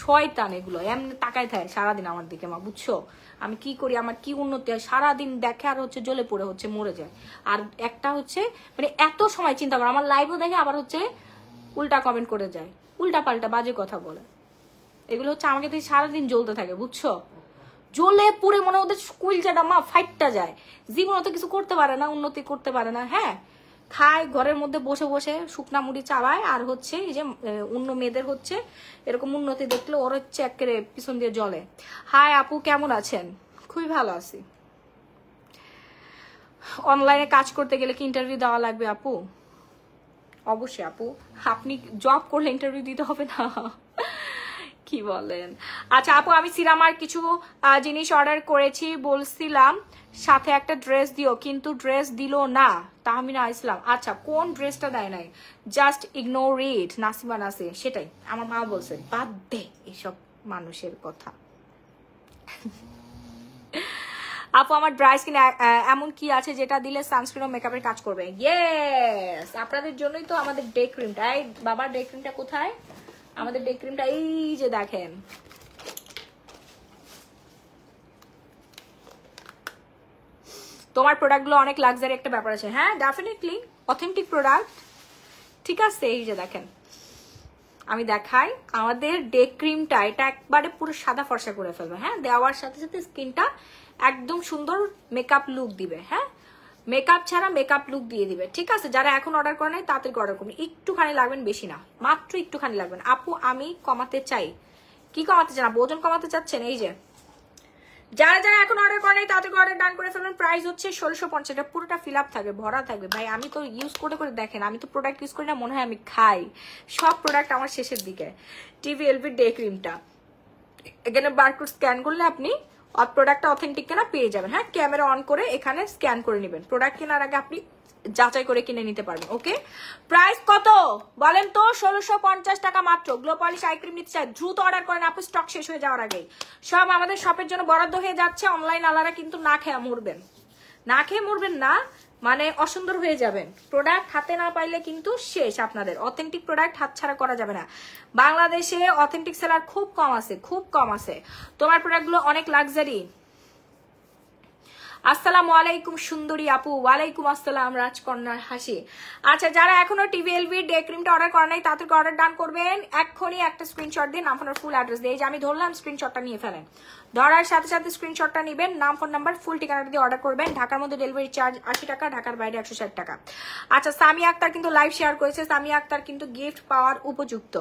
শয়তান এগুলো, এমনি তাকায় থাকে সারাদিন আমার দিকে মা, বুঝছো? আমি কি করি, আমার কি উন্নতি হয়, সারাদিন দেখে আর হচ্ছে জ্বলে পড়ে হচ্ছে মরে যায়। আর একটা হচ্ছে মানে এত সময় চিন্তা করে, আমার লাইভও দেখে আবার হচ্ছে উল্টা কমেন্ট করে যায়, উল্টা পাল্টা বাজে কথা বলে। এগুলো হচ্ছে আমাকে দিয়ে সারাদিন জ্বলতে থাকে, বুঝছো? জ্বলে পুরে মনে ওদের কুইলচাটা মা ফাইটটা যায়, জীবনে তো কিছু করতে পারে না, উন্নতি করতে পারে না। হ্যাঁ, খায় ঘরের মধ্যে বসে বসে শুকনা মুড়ি চাবায়, আর হচ্ছে এই যে অন্য মেয়েদের হচ্ছে এরকম উন্নতি দেখলে ওর হচ্ছে একেবারে পিছন দিয়ে জ্বলে। হাই আপু, কেমন আছেন? খুবই ভালো আছি। অনলাইনে কাজ করতে গেলে কি ইন্টারভিউ দেওয়া লাগবে আপু? অবশ্যই আপু, আপনি জব করলে ইন্টারভিউ দিতে হবে না? কি বলেন? আচ্ছা আপু, আমি সিরামার কিছু জিনিস অর্ডার করেছি, বলছিলাম সাথে একটা ড্রেস দিও, কিন্তু ড্রেস দিল না। তাহমিনা ইসলাম। আচ্ছা, কোন ড্রেসটা দেয় নাই? Just ignore it. নাসিমা নাসি, সেটাই আমার মা বলছে, বাদ দে এইসব মানুষের কথা। আপু, আমার ড্রাই স্কিন এমন কি আছে যেটা দিলে সানস্ক্রিন ও মেকআপের কাজ করবে? ইয়েস, আপনাদের জন্যই তো আমাদের ডে ক্রিমটা। এই বাবার ডে ক্রিমটা কোথায়? আমাদের ডে ক্রিমটা এই যে দেখেন, তোমার প্রোডাক্টগুলো অনেক লাক্সারি একটা ব্যাপার আছে। হ্যাঁ, ডেফিনেটলি অথেন্টিক প্রোডাক্ট। ঠিক আছে, এই যে দেখেন, আমি দেখাই আমাদের ডে ক্রিমটা, এটা একবারে পুরো সাদা ফর্সা করে ফেলবে। হ্যাঁ, দেওয়ার সাথে সাথে স্কিনটা একদম সুন্দর মেকআপ লুক দিবে। হ্যাঁ, মেকআপ ছাড়া মেকআপ লুক দিয়ে দিবে। ঠিক আছে, যারা এখন অর্ডার করে নাই তাড়াতাড়ি অর্ডার করবেন, একটুখানি লাগবেন, বেশি না, মাত্র একটুখানি লাগবেন। আপু, আমি কমাতে চাই। কি কমাতে চান আপু? ওজন কমাতে চাচ্ছেন? এই যে যারা যারা এখন অর্ডার করে নাই তাড়াতাড়ি অর্ডার ডান করে ফেলবেন। প্রাইস হচ্ছে 1650। এটা পুরোটা ফিল আপ থাকবে, ভরা থাকবে। ভাই আমি তো ইউজ করে করে দেখেন, আমি তো প্রোডাক্ট ইউজ করি না, মনে হয় আমি খাই। সব প্রোডাক্ট আমার শেষের দিকে। TVLV ডে ক্রিমটা, এখানে বারকোড স্ক্যান করলে আপনি প্রোডাক্টটা অথেন্টিক কিনা পেয়ে যাবেন। হ্যাঁ, ক্যামেরা অন করে এখানে স্ক্যান করে নেবেন। প্রোডাক্ট কেনার আগে আপনি যাচাই করে কিনে নিতে পারবেন। ওকে, প্রাইস কত বলেন তো? 1650 টাকা মাত্র। গ্লো পলিশ আই ক্রিম নিতে চাই, দ্রুত অর্ডার করেন আপু, স্টক শেষ হয়ে যাওয়ার আগে। সব আমাদের শপের জন্য বরাদ্দ হয়ে যাচ্ছে। অনলাইন আলারা কিন্তু না খেয়ে মরবেন, না খেয়ে মরবেন না, মানে অসুন্দর হয়ে যাবেন। প্রোডাক্ট হাতে না পাইলে কিন্তু শেষ আপনাদের। অথেন্টিক প্রোডাক্ট হাতছাড়া করা যাবে না। বাংলাদেশে অথেন্টিক সেলার খুব কম আছে, খুব কম আছে। তোমার প্রোডাক্টগুলো অনেক লাক্সারি। আসসালামু আলাইকুম সুন্দরী আপু। ওয়ালাইকুম আসসালাম রাজকন্যার হাসি। আচ্ছা, যারা এখনো TVLV ডে ক্রিমটা অর্ডার করেন নাই তাদেরকে অর্ডার ডান করবেন। এক্ষুনি একটা স্ক্রিনশট দিয়ে নাম, ফোন, ফুল অ্যাড্রেস দিয়ে, যে আমি ধরলাম স্ক্রিনশটটা নিয়ে ফেলেন। ধরার সাথে সাথে স্ক্রিনশটটা নেবেন, নাম, ফোন নাম্বার, ফুল ঠিকানাটা দিয়ে অর্ডার করবেন। ঢাকার মধ্যে ডেলিভারি চার্জ 80 টাকা, ঢাকার বাইরে 160 টাকা। আচ্ছা, সামিয়া আক্তার কিন্তু লাইভ শেয়ার করেছে, সামিয়া আক্তার কিন্তু গিফট পাওয়ার উপযুক্ত।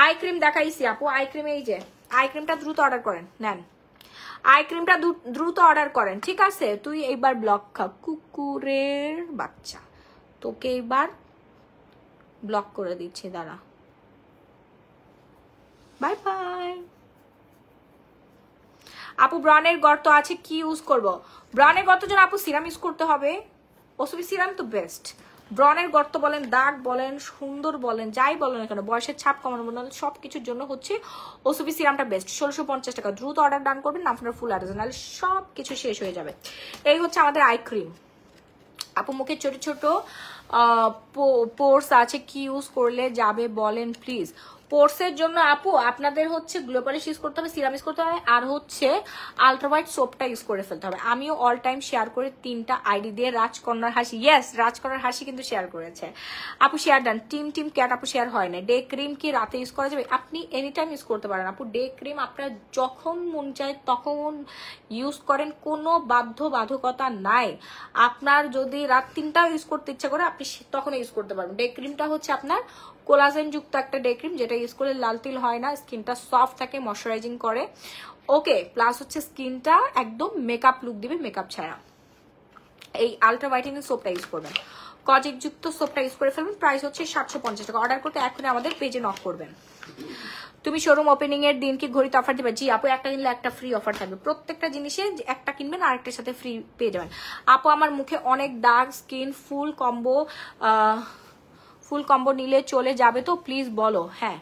আই ক্রিম দেখাইছি আপু, আই ক্রিম এই যে আই ক্রিমটা দ্রুত অর্ডার করেন, নেন আই ক্রিমটা দ্রুত অর্ডার করেন। ঠিক আছে, তুই এইবার ব্লক খা, কুকুরের বাচ্চা, তোকে এইবার ব্লক করে দিচ্ছি, দাঁড়া, বাই বাই। আপু, ব্রনের গর্ত আছে, কি ইউজ করব? ব্রনের গর্ত জন্য আপু সিরাম ইউজ করতে হবে। ওসবি সিরাম তো বেস্ট। ব্রনের গর্ত বলেন, দাগ বলেন, সুন্দর বলেন, যাই বলেন না কেন, বয়সের ছাপ কমানো বলেন, সব কিছুর জন্য হচ্ছে ওসবি সিরামটা বেস্ট। 1650 টাকা। দ্রুত অর্ডার ডান করবেন, আপনার ফুল অ্যাড্রেস, নাহলে সব কিছু শেষ হয়ে যাবে। এই হচ্ছে আমাদের আই ক্রিম। আপু, মুখে ছোট ছোট পোর্স আছে, কি ইউজ করলে যাবে বলেন প্লিজ? পোর্সের জন্য আপু আপনাদের হচ্ছে গ্লো পলিশ ইউজ করতে হবে, সিরাম ইউজ করতে হবে, আর হচ্ছে আলট্রাভাইট সোপটা ইউজ করে ফেলতে হবে। আমিও অল টাইম শেয়ার করে 3টা আইডি দিয়ে রাজকন্যার হাসি, ইয়েস রাজকন্যার হাসি কিন্তু শেয়ার করেছে আপু, শেয়ার ডান। টিম ক্যাট আপু শেয়ার হয় না। ডে ক্রিম কি রাতে ইউজ করা যাবে? আপনি এনি টাইম ইউজ করতে পারেন আপু। ডে ক্রিম আপনার যখন মন চায় তখন ইউজ করেন, কোনো বাধ্যবাধকতা নাই। আপনার যদি রাত 3টাও ইউজ করতে ইচ্ছা করে আপনি তখন ইউজ করতে পারবেন। ডে ক্রিমটা হচ্ছে আপনার কোলাজেন যুক্ত একটা ডে ক্রিম, যেটা ইউজ করলে লাল তিল হয় না, স্কিনটা সফট থাকে, ময়শ্চারাইজিং করে। ওকে, প্লাস হচ্ছে স্কিনটা একদম মেকআপ লুক দিবে, মেকআপ ছাড়া। এই আলট্রা ভাইটামিন সোপটা ইউজ করবেন, কজিক যুক্ত সোপটা ইউজ করে ফেলবেন। প্রাইস হচ্ছে 750 টাকা। অর্ডার করতে এখনই আমাদের পেজে নক করবেন। তুমি শোরুম ওপেনিং এর দিন কি ঘড়িতে অফার দিবে? জি আপু, একটা কিনলে একটা ফ্রি অফার থাকবে। প্রত্যেকটা জিনিসে একটা কিনবেন আর একটার সাথে ফ্রি পেয়ে যাবেন। আপু, আমার মুখে অনেক দাগ, স্কিন ফুল কম্বো নিলে চলে যাবে তো? প্লিজ বলো। হ্যাঁ,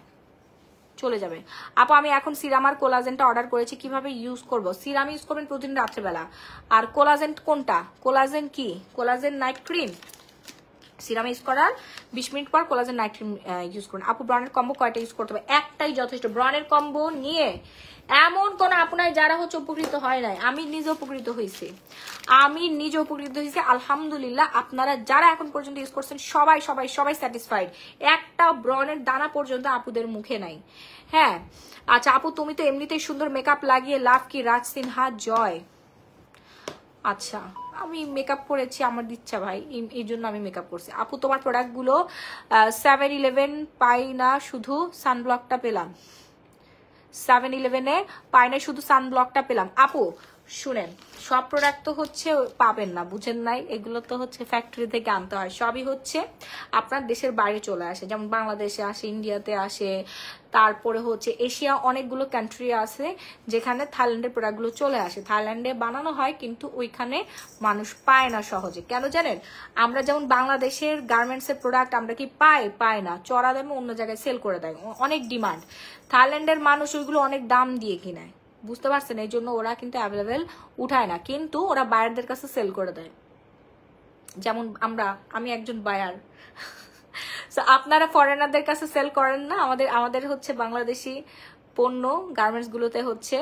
চলে যাবে। আপু আমি এখন সিরাম আর কোলাজেনটা অর্ডার করেছি, কিভাবে ইউজ করব? সিরাম ইউজ করবেন প্রতিদিন রাত্রেবেলা, আর কোলাজেন কোনটা? কোলাজেন কি? Collagen night cream. Serum use করার 20 মিনিট পর কোলাজেন নাইট ক্রিম ইউজ করুন। আপু ব্রনের কম্বো কয়টা ইউজ করতে হবে? একটাই যথেষ্ট। ব্রনের কম্বো নিয়ে এমন কোন আপনার যারা হচ্ছে উপকৃত হয় নাই, আমি নিজে উপকৃত হয়েছি, আলহামদুলিল্লাহ। আপনারা যারা এখন পর্যন্ত ইউজ করছেন সবাই সবাই সবাই স্যাটিসফাইড। একটা ব্রনের দানা পর্যন্ত আপুদের মুখে নাই। হ্যাঁ আচ্ছা আপু তুমি তো এমনিতেই সুন্দর মেকআপ লাগিয়ে লাভ কি? রাজ সিনহা জয়। আচ্ছা আমি মেকআপ করেছি আমার ইচ্ছা ভাই, এই জন্য আমি মেকআপ করছি। আপু তোমার প্রোডাক্টগুলো 7-11 পাই না, শুধু সানব্লকটা পেলাম। 7-11-এ পাই না, শুধু সানব্লকটা পেলাম। আপু শুনেন, সব প্রোডাক্ট তো হচ্ছে পাবেন না, বুঝেন নাই? এগুলো তো হচ্ছে ফ্যাক্টরি থেকে আনতে হয়, সবই হচ্ছে আপনার দেশের বাইরে চলে আসে, যেমন বাংলাদেশে আসে, ইন্ডিয়াতে আসে, তারপরে হচ্ছে এশিয়া অনেকগুলো কান্ট্রি আছে যেখানে থাইল্যান্ডের প্রোডাক্টগুলো চলে আসে। থাইল্যান্ডে বানানো হয় কিন্তু ওইখানে মানুষ পায় না সহজে। কেন জানেন? আমরা যেমন বাংলাদেশের গার্মেন্টসের প্রোডাক্ট আমরা কি পায় না, চড়া দামে অন্য জায়গায় সেল করে দেয়, অনেক ডিমান্ড। থাইল্যান্ডের মানুষ ওইগুলো অনেক দাম দিয়ে কিনায়, বুঝতে পারছেন? এই জন্য ওরা কিন্তু অ্যাভেলেবেল উঠায় না, কিন্তু ওরা বায়ারদের কাছে সেল করে দেয়। যেমন আমি একজন বায়ার। আপনারা ফরেনারদের কাছে সেল করেন না, আমাদের হচ্ছে বাংলাদেশি পণ্য গার্মেন্টস গুলোতে হচ্ছে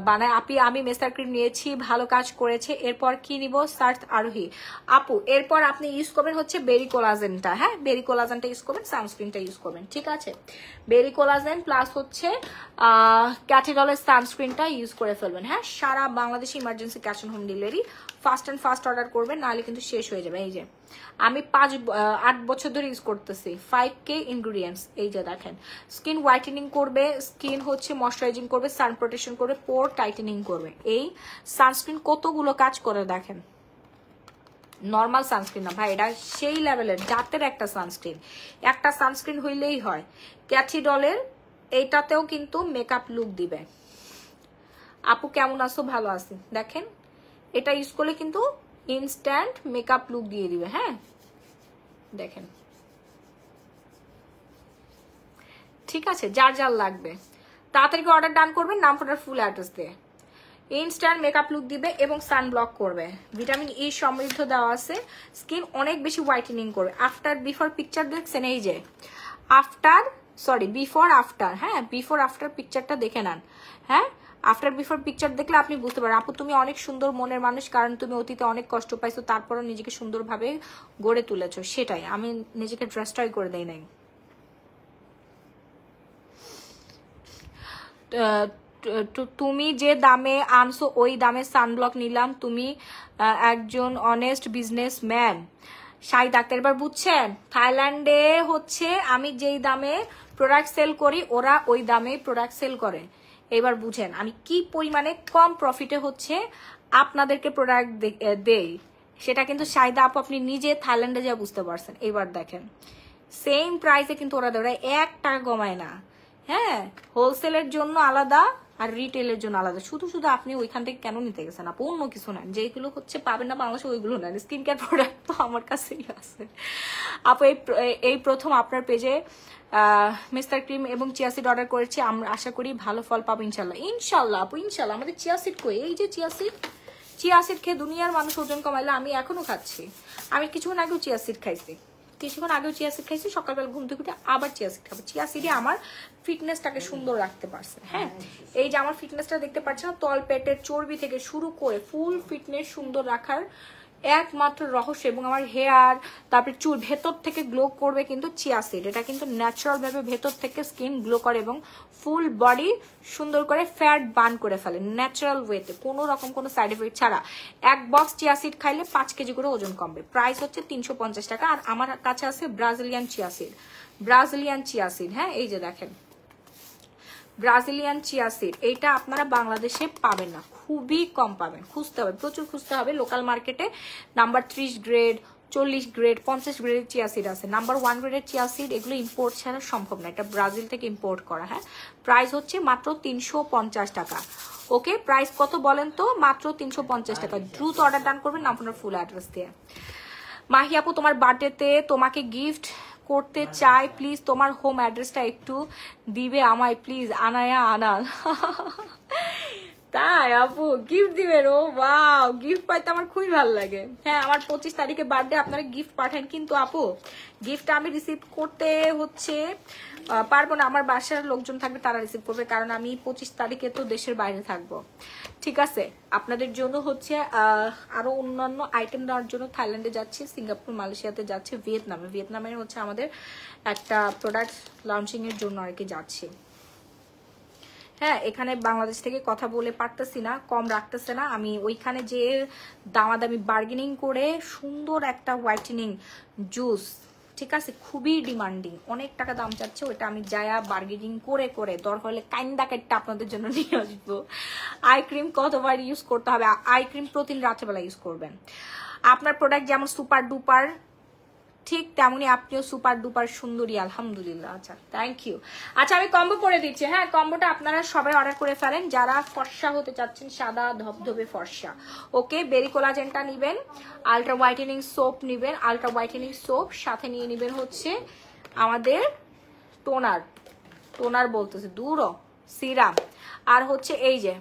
বানায়। আমি মেসার ক্রিম নিয়েছি, ভালো কাজ করেছে। এরপর কি নিব? সার্চ আরোহী। আপু এরপর আপনি ইউজ করবেন হচ্ছে বেরি কোলাজেনটা। হ্যাঁ বেরি কোলাজেনটা ইউজ করবেন, সানস্ক্রিনটা ইউজ করবেন, ঠিক আছে? বেরি কোলাজেন প্লাস হচ্ছে ক্যাটিডলের সানস্ক্রিনটা ইউজ করে ফেলবেন। হ্যাঁ সারা বাংলাদেশে emergency cash on home delivery, fast and first order করবেন, নাহলে কিন্তু শেষ হয়ে যাবে। এই যে আমি 8 বছর ধরে ইউজ করতেছি, 5K ইনগ্রিডিয়েন্টস। এই যে দেখেন, স্কিন হোয়াইটেনিং করবে, স্কিন হচ্ছে ময়শ্চারাইজিং করবে, সান প্রোটেকশন করবে, পোর টাইটেনিং করবে। এই সানস্ক্রিন কতগুলো কাজ করে দেখেন, নর্মাল সানস্ক্রিন না ভাই, এটা সেই লেভেলের জাতের একটা সানস্ক্রিন। একটা সানস্ক্রিন হইলেই হয়। ক্যাথিডলের এইটাতেও কিন্তু মেকআপ লুক দিবে। আপু কেমন আছো? ভালো আছি। দেখেন এটা ইউজ করলে কিন্তু ইনস্ট্যান্ট মেকআপ লুক দিয়ে দিবে। হ্যাঁ দেখেন, ঠিক আছে? যার যার লাগবে তাড়াতাড়ি অর্ডার ডান করবেন, নাম ফোটার ফুল অ্যাড্রেস দিয়ে। ইনস্ট্যান্ট মেকআপ লুক দিবে এবং সানব্লক করবে, ভিটামিন ই সমৃদ্ধ দেওয়া আছে, স্কিন অনেক বেশি হোয়াইটেনিং করবে। আফটার বিফোর পিকচার দেখছেন? এই যে বিফোর আফটার। হ্যাঁ বিফোর আফটার পিকচারটা দেখে নেন। হ্যাঁ আফটার বিফোর পিকচার দেখলে আপনি বুঝতে পারেন আপু তুমি অনেক সুন্দর মনের মানুষ, কারণ তুমি অতীতে অনেক কষ্ট পাইছো, তারপরও নিজেকে সুন্দরভাবে গড়ে তুলেছো। সেটাই, আমি নিজেকে ড্রেসটাই করে দেই নাই। তুমি যে দামে আনছো ওই দামে সানব্লক নিলাম, তুমি একজন অনেস্ট বিজনেসম্যান। শাহিদ আক্তার, এবার বুঝছেন? থাইল্যান্ডে হচ্ছে আমি যেই দামে প্রোডাক্ট সেল করি ওরা ওই দামে প্রোডাক্ট সেল করে। এবার বুঝেন আমি কি পরিমাণে কম প্রফিটে হচ্ছে আপনাদেরকে প্রোডাক্ট দেই, সেটা কিন্তু শাহিদা আপু আপনি নিজে থাইল্যান্ডে যা বুঝতে পারছেন। এবার দেখেন সেম প্রাইসে কিন্তু ওরা দেয়, ওরা 1 টাকা কমায় না। হ্যাঁ হোলসেলের জন্য আলাদা আর রিটেলের জন্য আলাদা। শুধু আপনি ওইখান থেকে কেন নিতে গেছেন আপু? অন্য কিছু নেন, যেগুলো হচ্ছে পাবেন না বাংলাদেশে ওইগুলো নেন। স্কিন কেয়ার প্রোডাক্ট তো আমার কাছেই আছে। আপু এই প্রথম আপনার পেজে মিস্টার ক্রিম এবং চিয়াসিড অর্ডার করেছি, আমরা আশা করি ভালো ফল পাবো ইনশাল্লাহ। ইনশাল্লাহ আপু ইনশাল্লাহ। আমাদের চিয়াসিড কই? এই যে চিয়াসিড খেয়ে দুনিয়ার মানুষ ওজন কমাইলে আমি এখনো খাচ্ছি। আমি কিছুক্ষণ আগেও চিয়াসিড খাইছি, সকালবেলা ঘুম থেকে উঠে আবার চিয়াসিড খাবো। চিয়াসিডে আমার ফিটনেসটাকে সুন্দর রাখতে পারছে। হ্যাঁ এই যে আমার ফিটনেসটা দেখতে পাচ্ছেন, তল পেটের চর্বি থেকে শুরু করে ফুল ফিটনেস সুন্দর রাখার একমাত্র রহস্য, এবং আমার হেয়ার তারপরে চুল ভেতর থেকে গ্লো করবে কিন্তু চিয়াসিড। এটা কিন্তু ন্যাচারাল ভাবে ভেতর থেকে স্কিন গ্লো করে এবং ফুল বডি সুন্দর করে ফ্যাট বার্ন করে ফেলে ন্যাচারাল ওয়েতে, কোনো রকম কোনো সাইড এফেক্ট ছাড়া। 1 বক্স চিয়াসিড খাইলে 5 কেজি করে ওজন কমবে। প্রাইস হচ্ছে 350 টাকা। আর আমার কাছে আছে ব্রাজিলিয়ান চিয়াসিড। হ্যাঁ এই যে দেখেন ব্রাজিলিয়ান চিয়াসিড, এইটা আপনারা বাংলাদেশে পাবেন না, খুবই কম পাবেন, খুঁজতে হবে, প্রচুর খুঁজতে হবে। লোকাল মার্কেটে নাম্বার 30 গ্রেড, 40 গ্রেড, 50 গ্রেডের চিয়াসিড আছে। নাম্বার 1 গ্রেডের চিয়াসিড এগুলো ইম্পোর্ট ছাড়া সম্ভব না, এটা ব্রাজিল থেকে ইম্পোর্ট করা। হ্যাঁ প্রাইস হচ্ছে মাত্র 350 টাকা। ওকে প্রাইস কত বলেন তো? মাত্র 350 টাকা। দ্রুত অর্ডার ডান করবেন আপনার ফুল অ্যাড্রেস দিয়ে। মাহি আপু তোমার বার্থডেতে তোমাকে গিফট করতে চাই, প্লিজ তোমার হোম অ্যাড্রেসটা একটু দিবে আমায় প্লিজ। আনায়া আনাল। তাই আপু গিফট দিবেন? ও ওয়াও, গিফট পাইতে আমার খুবই ভালো লাগে। হ্যাঁ, আমার 25 তারিখে বার্থডে, আপনারা গিফট পাঠান, কিন্তু আপু গিফট আমি রিসিভ করতে হচ্ছে পারবো না। আমার বাসার লোকজন থাকবে, তারা রিসিভ করবে, কারণ আমি 25 তারিখে তো দেশের বাইরে থাকবো। ঠিক আছে, আপনাদের জন্য হচ্ছে আরো অন্যান্য আইটেম দেওয়ার জন্য থাইল্যান্ডে যাচ্ছি, সিঙ্গাপুর, মালয়েশিয়াতে যাচ্ছি, ভিয়েতনামের হচ্ছে আমাদের একটা প্রোডাক্ট লঞ্চিং এর জন্য আর কি যাচ্ছি। হ্যাঁ, এখানে বাংলাদেশ থেকে কথা বলে পারতেছি না, কম রাখতেছে না। আমি ওইখানে যে দামাদামি বার্গেনিং করে সুন্দর একটা হোয়াইটেনিং জুস, ঠিক আছে, খুবই ডিমান্ডিং, অনেক টাকা দাম চাচ্ছে, ওইটা আমি যায়া বার্গেনিং করে করে দরকার হলে কাইন্দা কাটটা আপনাদের জন্য নিয়ে আসবো। আই ক্রিম কতবার ইউজ করতে হবে? আই ক্রিম প্রতিদিন রাত্রেবেলা ইউজ করবেন। আপনার প্রোডাক্ট যেমন সুপার ডুপার, ঠিক তেমনই আপনিও সুপার ডুপার সুন্দরী, আলহামদুলিল্লাহ। আচ্ছা, থ্যাংক ইউ। আচ্ছা, আমি কম্বো করে দিচ্ছি। হ্যাঁ, কম্বোটা আপনারা সবাই অর্ডার করে ফেলেন যারা ফর্সা হতে চাচ্ছেন, সাদা ধবধবে ফর্সা। ওকে, বেরি কোলাজেনটা নিবেন, আলট্রা হোয়াইটেনিং সোপ নিবেন, আলট্রা হোয়াইটেনিং সোপ সাথে নিয়ে নিবেন হচ্ছে আমাদের টোনার বলতেছে দূর সিরাম, আর হচ্ছে এই যে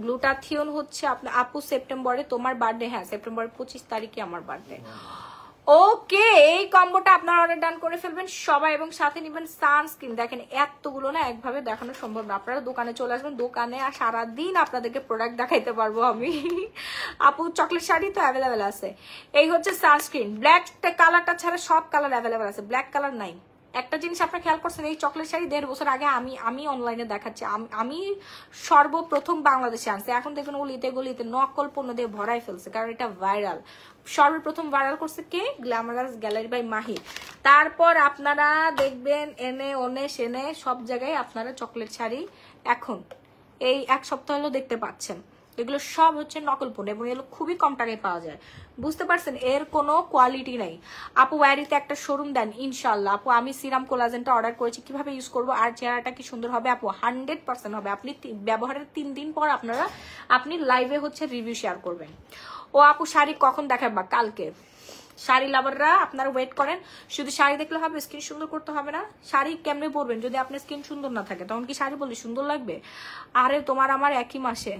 গ্লুটাথিয়ন হচ্ছে আপনার আপু সেপ্টেম্বরে তোমার বার্থডে। হ্যাঁ, সেপ্টেম্বরের 25 তারিখে আমার বার্থডে। ওকে, এই কম্বোটা আপনারা অর্ডার ডান করে ফেলবেন সবাই, এবং সাথে নেবেন সানস্ক্রিন। দেখেন এতগুলো না একভাবে দেখানো সম্ভব না, আপনারা দোকানে চলে আসবেন, দোকানে আর সারাদিন আপনাদেরকে প্রোডাক্ট দেখাইতে পারবো আমি। আপু চকলেট শাড়ি তো অ্যাভেলেবেল আছে। এই হচ্ছে সানস্ক্রিন, ব্ল্যাক কালারটা ছাড়া সব কালার অ্যাভেলেবেল আছে, ব্ল্যাক কালার নাই। একটা জিনিস আপনারা খেয়াল করছেন, এই চকলেট শাড়ি 1.5 বছর আগে আমি অনলাইনে দেখাচ্ছি, আমি সর্বপ্রথম বাংলাদেশে আনছি। এখন দেখবেন গলিতে নকল পণ্য দিয়ে ভরাই ফেলছে, কারণ এটা ভাইরাল। সর্বপ্রথম ভাইরাল করছে কে? Glamorous gallery by Mahi. তারপর আপনারা দেখবেন এনে ওনে সেনে সব জায়গায় আপনারা চকলেট শাড়ি এখন এই 1 সপ্তাহ হলো দেখতে পাচ্ছেন। এগুলো সব হচ্ছে নকল পণ্য, এবং এগুলো খুবই কম টাকায় পাওয়া যায়। বুঝতে পারছেন, এর কোনো কোয়ালিটি নাই। আপু ওয়ারিতে একটা শোরুম দেন ইনশাল্লাহ। আপু আমি সিরাম কোলাজেনটা অর্ডার করেছি, কিভাবে ইউজ করবো আর চেহারাটা কি সুন্দর হবে? আপু 100% হবে। আপনি ব্যবহারের 3 দিন পর আপনি লাইভে হচ্ছে রিভিউ শেয়ার করবেন। ও আপু শাড়ি কখন দেখাবা? কালকে। শাড়ি লাভাররা আপনারা ওয়েট করেন। শুধু শাড়ি দেখলে হবে? স্কিন সুন্দর করতে হবে না? শাড়ি কেমনে পরবেন যদি আপনার স্কিন সুন্দর না থাকে? তখন কি শাড়ি বললে সুন্দর লাগবে? আরে তোমার আমার একই মাসে,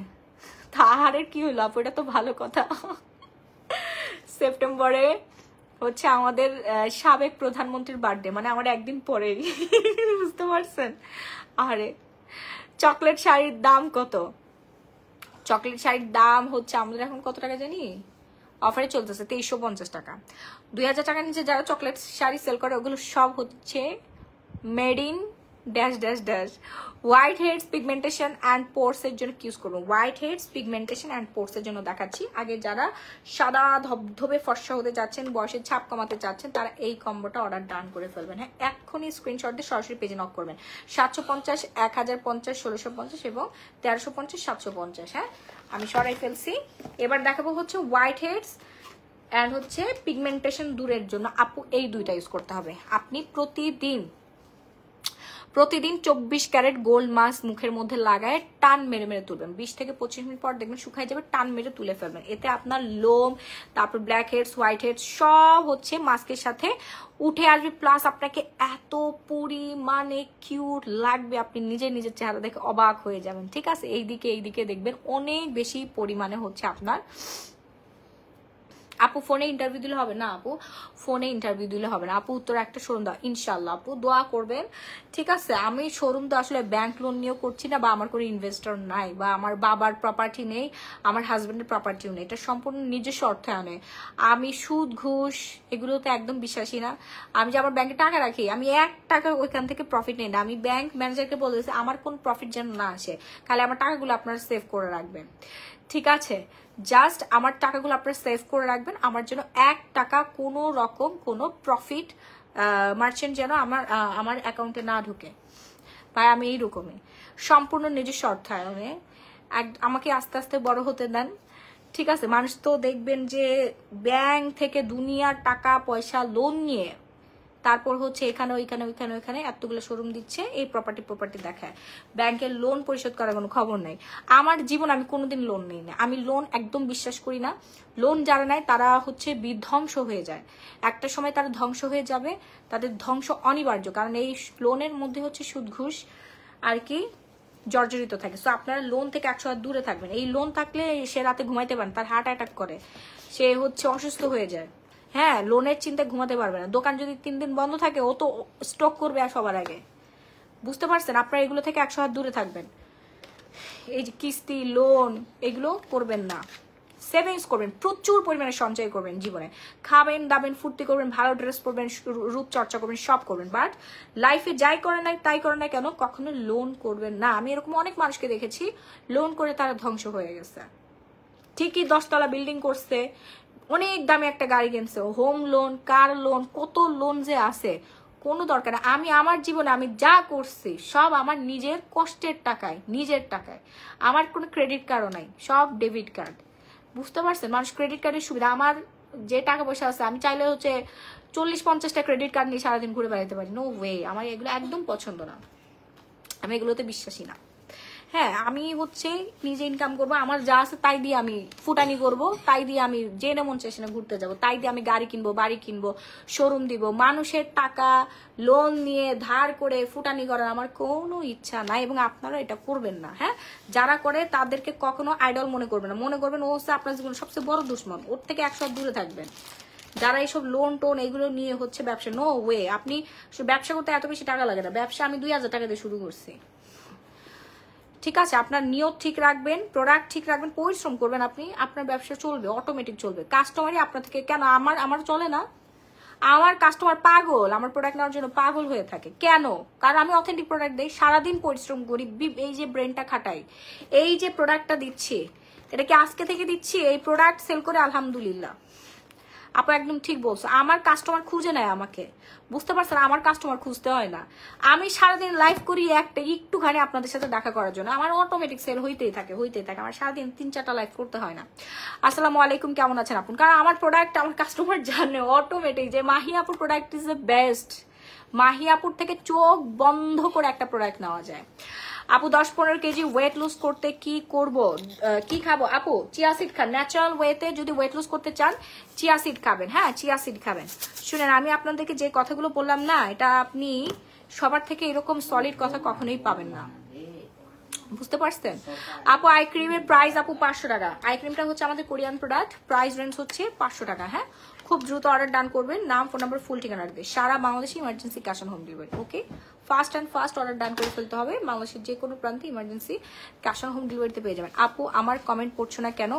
তাহারে কি হইলো আপু? এটা তো ভালো কথা। সেপ্টেম্বরে হচ্ছে আমাদের সাবেক প্রধানমন্ত্রীর বার্থডে, মানে আমার একদিন পরেই। বুঝতে পারছেন? আরে চকলেট শাড়ির দাম কত? চকলেট শাড়ির দাম হচ্ছে আমাদের এখন কত টাকা জানি? অফারে চলতেছে 2350 টাকা। 2000 টাকার নিচে যারা চকলেট শাড়ি সেল করে ওগুলো সব হচ্ছে made in dash dash dash. White heads pigmentation and pores এর জন্য ইউজ করবো। White heads pigmentation and pores এর জন্য দেখাচ্ছি। আগে যারা সাদা ধবধবে ফর্সা হতে যাচ্ছেন, বয়সের ছাপ কমাতে চাচ্ছেন, তারা এই কম্বোটা অর্ডার ডান করে ফেলবেন। হ্যাঁ, এক্ষুনি স্ক্রিনশট দিয়ে সরাসরি পেজে নক করবেন। 750, 1050, 1650 এবং 1350, 750। হ্যাঁ, আমি সরাই ফেলছি। এবার দেখাবো হচ্ছে হোয়াইট হেডস অ্যান্ড হচ্ছে পিগমেন্টেশন দূরের জন্য। আপু এই দুইটা ইউজ করতে হবে। আপনি প্রতিদিন 24 ক্যারেট গোল্ড মাস্ক মুখের মধ্যে লাগায় টান মেরে মেরে তুলবেন। 20 থেকে 25 মিনিট পর দেখবেন শুকাই যাবে, টান মেরে তুলে ফেলবেন। এতে আপনার লোম, তারপর ব্ল্যাক হেডস, হোয়াইট হেডস সব হচ্ছে মাস্কের সাথে উঠে আসবে। প্লাস আপনাকে এত পরিমাণে কিউট লাগবে, আপনি নিজের চেহারা দেখে অবাক হয়ে যাবেন। ঠিক আছে, এইদিকে দেখবেন অনেক বেশি পরিমাণে হচ্ছে আপনার। আপু ফোনে ইন্টারভিউ দিলে হবে না? আপু ফোনে ইন্টারভিউ দিলে হবে না। আপু উত্তর একটা শোরুম দাও ইনশাল্লাহ। আপু দোয়া করবেন, ঠিক আছে? আমি শোরুম তো আসলে ব্যাংক লোন নিয়েও করছি না, বা আমার কোনো ইনভেস্টর নাই, বা আমার বাবার প্রপার্টি নেই, আমার হাজবেন্ডের প্রপার্টিও নেই। এটা সম্পূর্ণ নিজস্ব অর্থায়নে। আমি সুদ ঘুষ এগুলোতে একদম বিশ্বাসী না। আমি যে আমার ব্যাংকে টাকা রাখি, আমি 1 টাকা ওইখান থেকে প্রফিট নেই না। আমি ব্যাংক ম্যানেজারকে বলেছি আমার কোন প্রফিট যেন না আসে, খালি আমার টাকাগুলো আপনারা সেভ করে রাখবেন। ঠিক আছে, জাস্ট আমার টাকাগুলো আপনারা সেভ করে রাখবেন। আমার জন্য 1 টাকা কোনো রকম কোনো প্রফিট মার্চেন্ট যেন আমার অ্যাকাউন্টে না ঢুকে। ভাই আমি এইরকমই সম্পূর্ণ নিজস্ব অর্থায়নে আমাকে আস্তে আস্তে বড় হতে দেন। ঠিক আছে, মানুষ তো দেখবেন যে ব্যাংক থেকে দুনিয়ার টাকা পয়সা লোন নিয়ে তারপর হচ্ছে এখানে ওইখানে ওইখানে ওইখানে এতগুলো শোরুম দিচ্ছে, এই প্রপার্টি দেখায়। ব্যাংকের লোন পরিশোধ করার কোনো খবর নাই। আমার জীবন আমি কোনোদিন লোন নিই না, আমি লোন একদম বিশ্বাস করি না। লোন যারা নেয় তারা হচ্ছে বিধ্বংস হয়ে যায়, একটা সময় তারা ধ্বংস হয়ে যাবে, তাদের ধ্বংস অনিবার্য, কারণ এই লোনের মধ্যে হচ্ছে সুদ ঘুষ আর কি জর্জরিত থাকে। সো আপনারা লোন থেকে 100 হাত দূরে থাকবেন। এই লোন থাকলে সে রাতে ঘুমাইতে পারেন, তার হার্ট অ্যাটাক করে, সে হচ্ছে অসুস্থ হয়ে যায়। হ্যাঁ, লোনের চিন্তায় ঘুমাতে পারবে না। দোকান যদি 3 দিন বন্ধ থাকে ও তো স্টক করবে আর সবার আগে। বুঝতে পারছেন? আপনারা এগুলো থেকে 100 হাত দূরে থাকবেন। এই যে কিস্তি লোন এগুলো করবেন না, সেভিংস করবেন, প্রচুর পরিমাণে সঞ্চয় করবেন জীবনে, খাবেন দাবেন, ফুর্তি করবেন, ভালো ড্রেস পরবেন, রূপচর্চা করবেন, সব করবেন। বাট লাইফে যাই করে না তাই করে না কেন, কখনো লোন করবেন না। আমি এরকম অনেক মানুষকে দেখেছি লোন করে তারা ধ্বংস হয়ে গেছে। ঠিকই 10 তলা বিল্ডিং করছে, অনেক দামে একটা গাড়ি কিনছে, হোম লোন, কার লোন, কত লোন যে আছে, কোনো দরকার না। আমি আমার জীবনে আমি যা করছি সব আমার নিজের কষ্টের টাকায়, নিজের টাকায়। আমার কোনো ক্রেডিট কার্ডও নাই, সব ডেবিট কার্ড। বুঝতে পারছেন? মানুষ ক্রেডিট কার্ডের সুবিধা, আমার যে টাকা পয়সা আছে আমি চাইলে হচ্ছে 40-50টা ক্রেডিট কার্ড নিয়ে সারাদিন ঘুরে বেড়াতে পারি। নো ওয়ে, আমার এগুলো একদম পছন্দ না, আমি এগুলোতে বিশ্বাসী না। হ্যাঁ, আমি হচ্ছে নিজে ইনকাম করবো, আমার যা আছে তাই দিয়ে আমি ফুটানি করব, তাই দিয়ে আমি জেনে মন চাই সেখানে ঘুরতে যাবো, তাই দিয়ে আমি গাড়ি কিনবো, বাড়ি কিনবো, শোরুম দিব। মানুষের টাকা লোন নিয়ে ধার করে ফুটানি করার আমার কোনো ইচ্ছা নাই, এবং আপনারা এটা করবেন না। হ্যাঁ, যারা করে তাদেরকে কখনো আইডল মনে করবেন না, মনে করবেন ও হচ্ছে আপনার জীবনের সবচেয়ে বড় দুশ্মন, ওর থেকে 100 দূরে থাকবেন। যারা এইসব লোন টোন এগুলো নিয়ে হচ্ছে ব্যবসা, নো ওয়ে। আপনি ব্যবসা করতে এত বেশি টাকা লাগে না, ব্যবসা আমি 2000 টাকা দিয়ে শুরু করছি। ঠিক আছে, আপনার নিয়ত ঠিক রাখবেন, প্রোডাক্ট ঠিক রাখবেন, পরিশ্রম করবেন, আপনি আপনার ব্যবসা চলবে, অটোমেটিক চলবে। কাস্টমারই আপনার থেকে কেন, আমার চলে না? আমার কাস্টমার পাগল, আমার প্রোডাক্ট নেওয়ার জন্য পাগল হয়ে থাকে। কেন? কারণ আমি অথেন্টিক প্রোডাক্ট দিই, সারাদিন পরিশ্রম করি, এই যে ব্রেনটা খাটাই, এই যে প্রোডাক্টটা দিচ্ছি, এটা কি আজকে থেকে দিচ্ছি? এই প্রোডাক্ট সেল করে আলহামদুলিল্লাহ। আপু একদম ঠিক বলছো, আমার কাস্টমার খুঁজে নেয় আমাকে। বুঝতে পারছেন? আমার কাস্টমার খুঁজতে হয় না, আমি সারাদিন লাইভ করি একটুখানি আপনাদের সাথে দেখা করার জন্য, আমার অটোমেটিক সেল হইতেই থাকে। আমার সারাদিন 3-4টা লাইভ করতে হয় না। আসসালামু আলাইকুম, কেমন আছেন আপনি? কারণ আমার প্রোডাক্ট আমার কাস্টমার জানে অটোমেটিক যে মাহি আপুর product is the best. Mahi আপুর থেকে চোখ বন্ধ করে একটা প্রোডাক্ট নেওয়া যায়। আপু 10-15 কেজি ওয়েট লুজ করতে কি করব, কি খাবো? আপু চিয়া সিড খান, ন্যাচারাল ওয়েতে যদি ওয়েট লুজ করতে চান চিয়া সিড খাবেন। হ্যাঁ, চিয়া সিড খাবেন। শুনেন, আমি আপনাদেরকে যে কথাগুলো বললাম না, এটা আপনি সবার থেকে এরকম সলিড কথা কখনোই পাবেন না। বুঝতে পারছেন? আপু আই ক্রিমের প্রাইস আপু 500 টাকা। আই ক্রিমটা হচ্ছে আমাদের কোরিয়ান প্রোডাক্ট, প্রাইস রেঞ্জ হচ্ছে 500 টাকা। হ্যাঁ, খুব দ্রুত অর্ডার ডান করবেন, নাম ফোন নাম্বার ফুল ঠিকানা রাখবে। সারা বাংলাদেশে emergency cash on home delivery. Okay, first order ডান করে ফেলতে হবে। বাংলাদেশের যে কোনো প্রান্তে ইমার্জেন্সি ক্যাশ অন হোম ডেলিভারিতে পেয়ে যাবেন। আপু আমার কমেন্ট পড়ছো না কেন?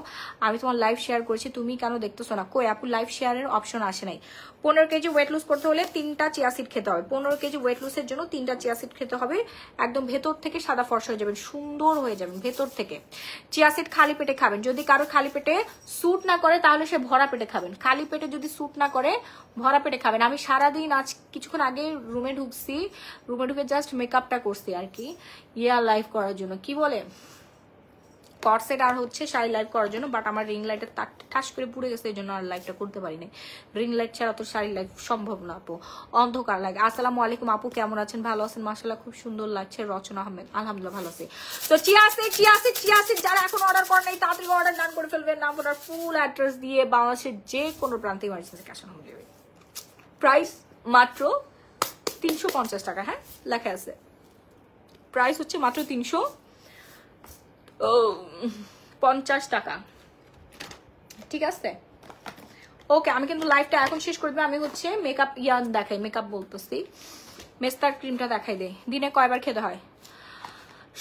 আমি তোমার লাইভ শেয়ার করেছি, তুমি কেন দেখতেছো না? কই আপু, লাইভ শেয়ারের অপশন আসে নাই। 15 কেজি ওয়েট লুজ করতে হলে 3টা চিয়া সিড খেতে হবে। 15 কেজি ওয়েট লুজের জন্য 3টা চিয়া সিড খেতে হবে। একদম ভেতর থেকে সাদা ফর্সা হয়ে যাবেন, সুন্দর হয়ে যাবেন ভেতর থেকে। চিয়া সিড খালি পেটে খাবেন। যদি কারো খালি পেটে স্যুট না করে তাহলে সে ভরা পেটে খাবেন। খালি পেটে যদি স্যুট না করে ভরা পেটে খাবেন। আমি সারাদিন আজ কিছুক্ষণ আগে রুমে ঢুকে জাস্ট মেকআপটা করছি আর কি, লাইভ করার জন্য, কি বলে কর্সেট আর হচ্ছে শাড়ি লাইভ করার জন্য। বাট আমার রিং লাইটের তার ঠাস করে পুড়ে গেছে, এই জন্য আর লাইভটা করতে পারি নাই। রিং লাইট ছাড়া তো শাড়ি লাইভ সম্ভব না আপু, অন্ধকার লাগে। আসসালামু আলাইকুম আপু, কেমন আছেন? ভালো আছেন? মাশাআল্লাহ খুব সুন্দর লাগছে। রচনা আহমেদ, আলহামদুলিল্লাহ ভালো আছে। তো চিয়া সিড যারা এখন অর্ডার করেন নাই তাড়াতাড়ি অর্ডার ডান করে ফেলবেন। নাম ওনার ফুল অ্যাড্রেস দিয়ে বাংলাদেশের যে কোনো প্রান্তে emergency cash on home delivery. Price মাত্র 350 টাকা। হ্যাঁ, লেখা আছে প্রাইস হচ্ছে মাত্র 350 টাকা। ঠিক আছে, ওকে। আমি কিন্তু লাইভটা এখন শেষ করে দেবো। আমি হচ্ছে মেকআপ দেখাই, মেকআপ বলতেছি, মেস্তার ক্রিমটা দেখাই দেয়। দিনে কয়বার খেতে হয়?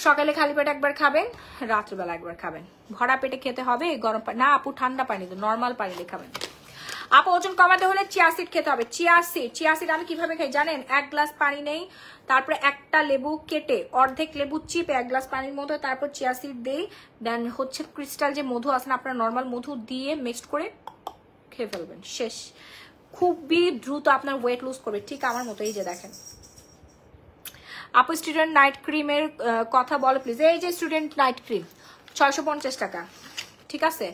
সকালে খালি পেটে একবার খাবেন, রাত্রিবেলা একবার খাবেন। ভরা পেটে খেতে হবে গরম পানি না আপু, ঠান্ডা পানি তো, নর্মাল পানি দিয়ে খাবেন। আপু ওজন কমাতে হলে চিয়া সিড খেতে হবে। চিয়া সিড আমি কিভাবে খাই জানেন? 1 গ্লাস পানি নেই, তারপরে একটা লেবু কেটে অর্ধেক লেবু চিপে 1 গ্লাস পানির মধ্যে, তারপর চিয়া সিড দেই, দেন হচ্ছে ক্রিস্টাল যে মধু আছে না, আপনার নর্মাল মধু দিয়ে মিক্সড করে খেয়ে ফেলবেন, শেষ। খুবই দ্রুত আপনার ওয়েট লুজ করবে, ঠিক আমার মতো। এই যে দেখেন আপু স্টুডেন্ট নাইট ক্রিমের কথা বলো প্লিজ। এই যে স্টুডেন্ট নাইট ক্রিম 650 টাকা। ঠিক আছে।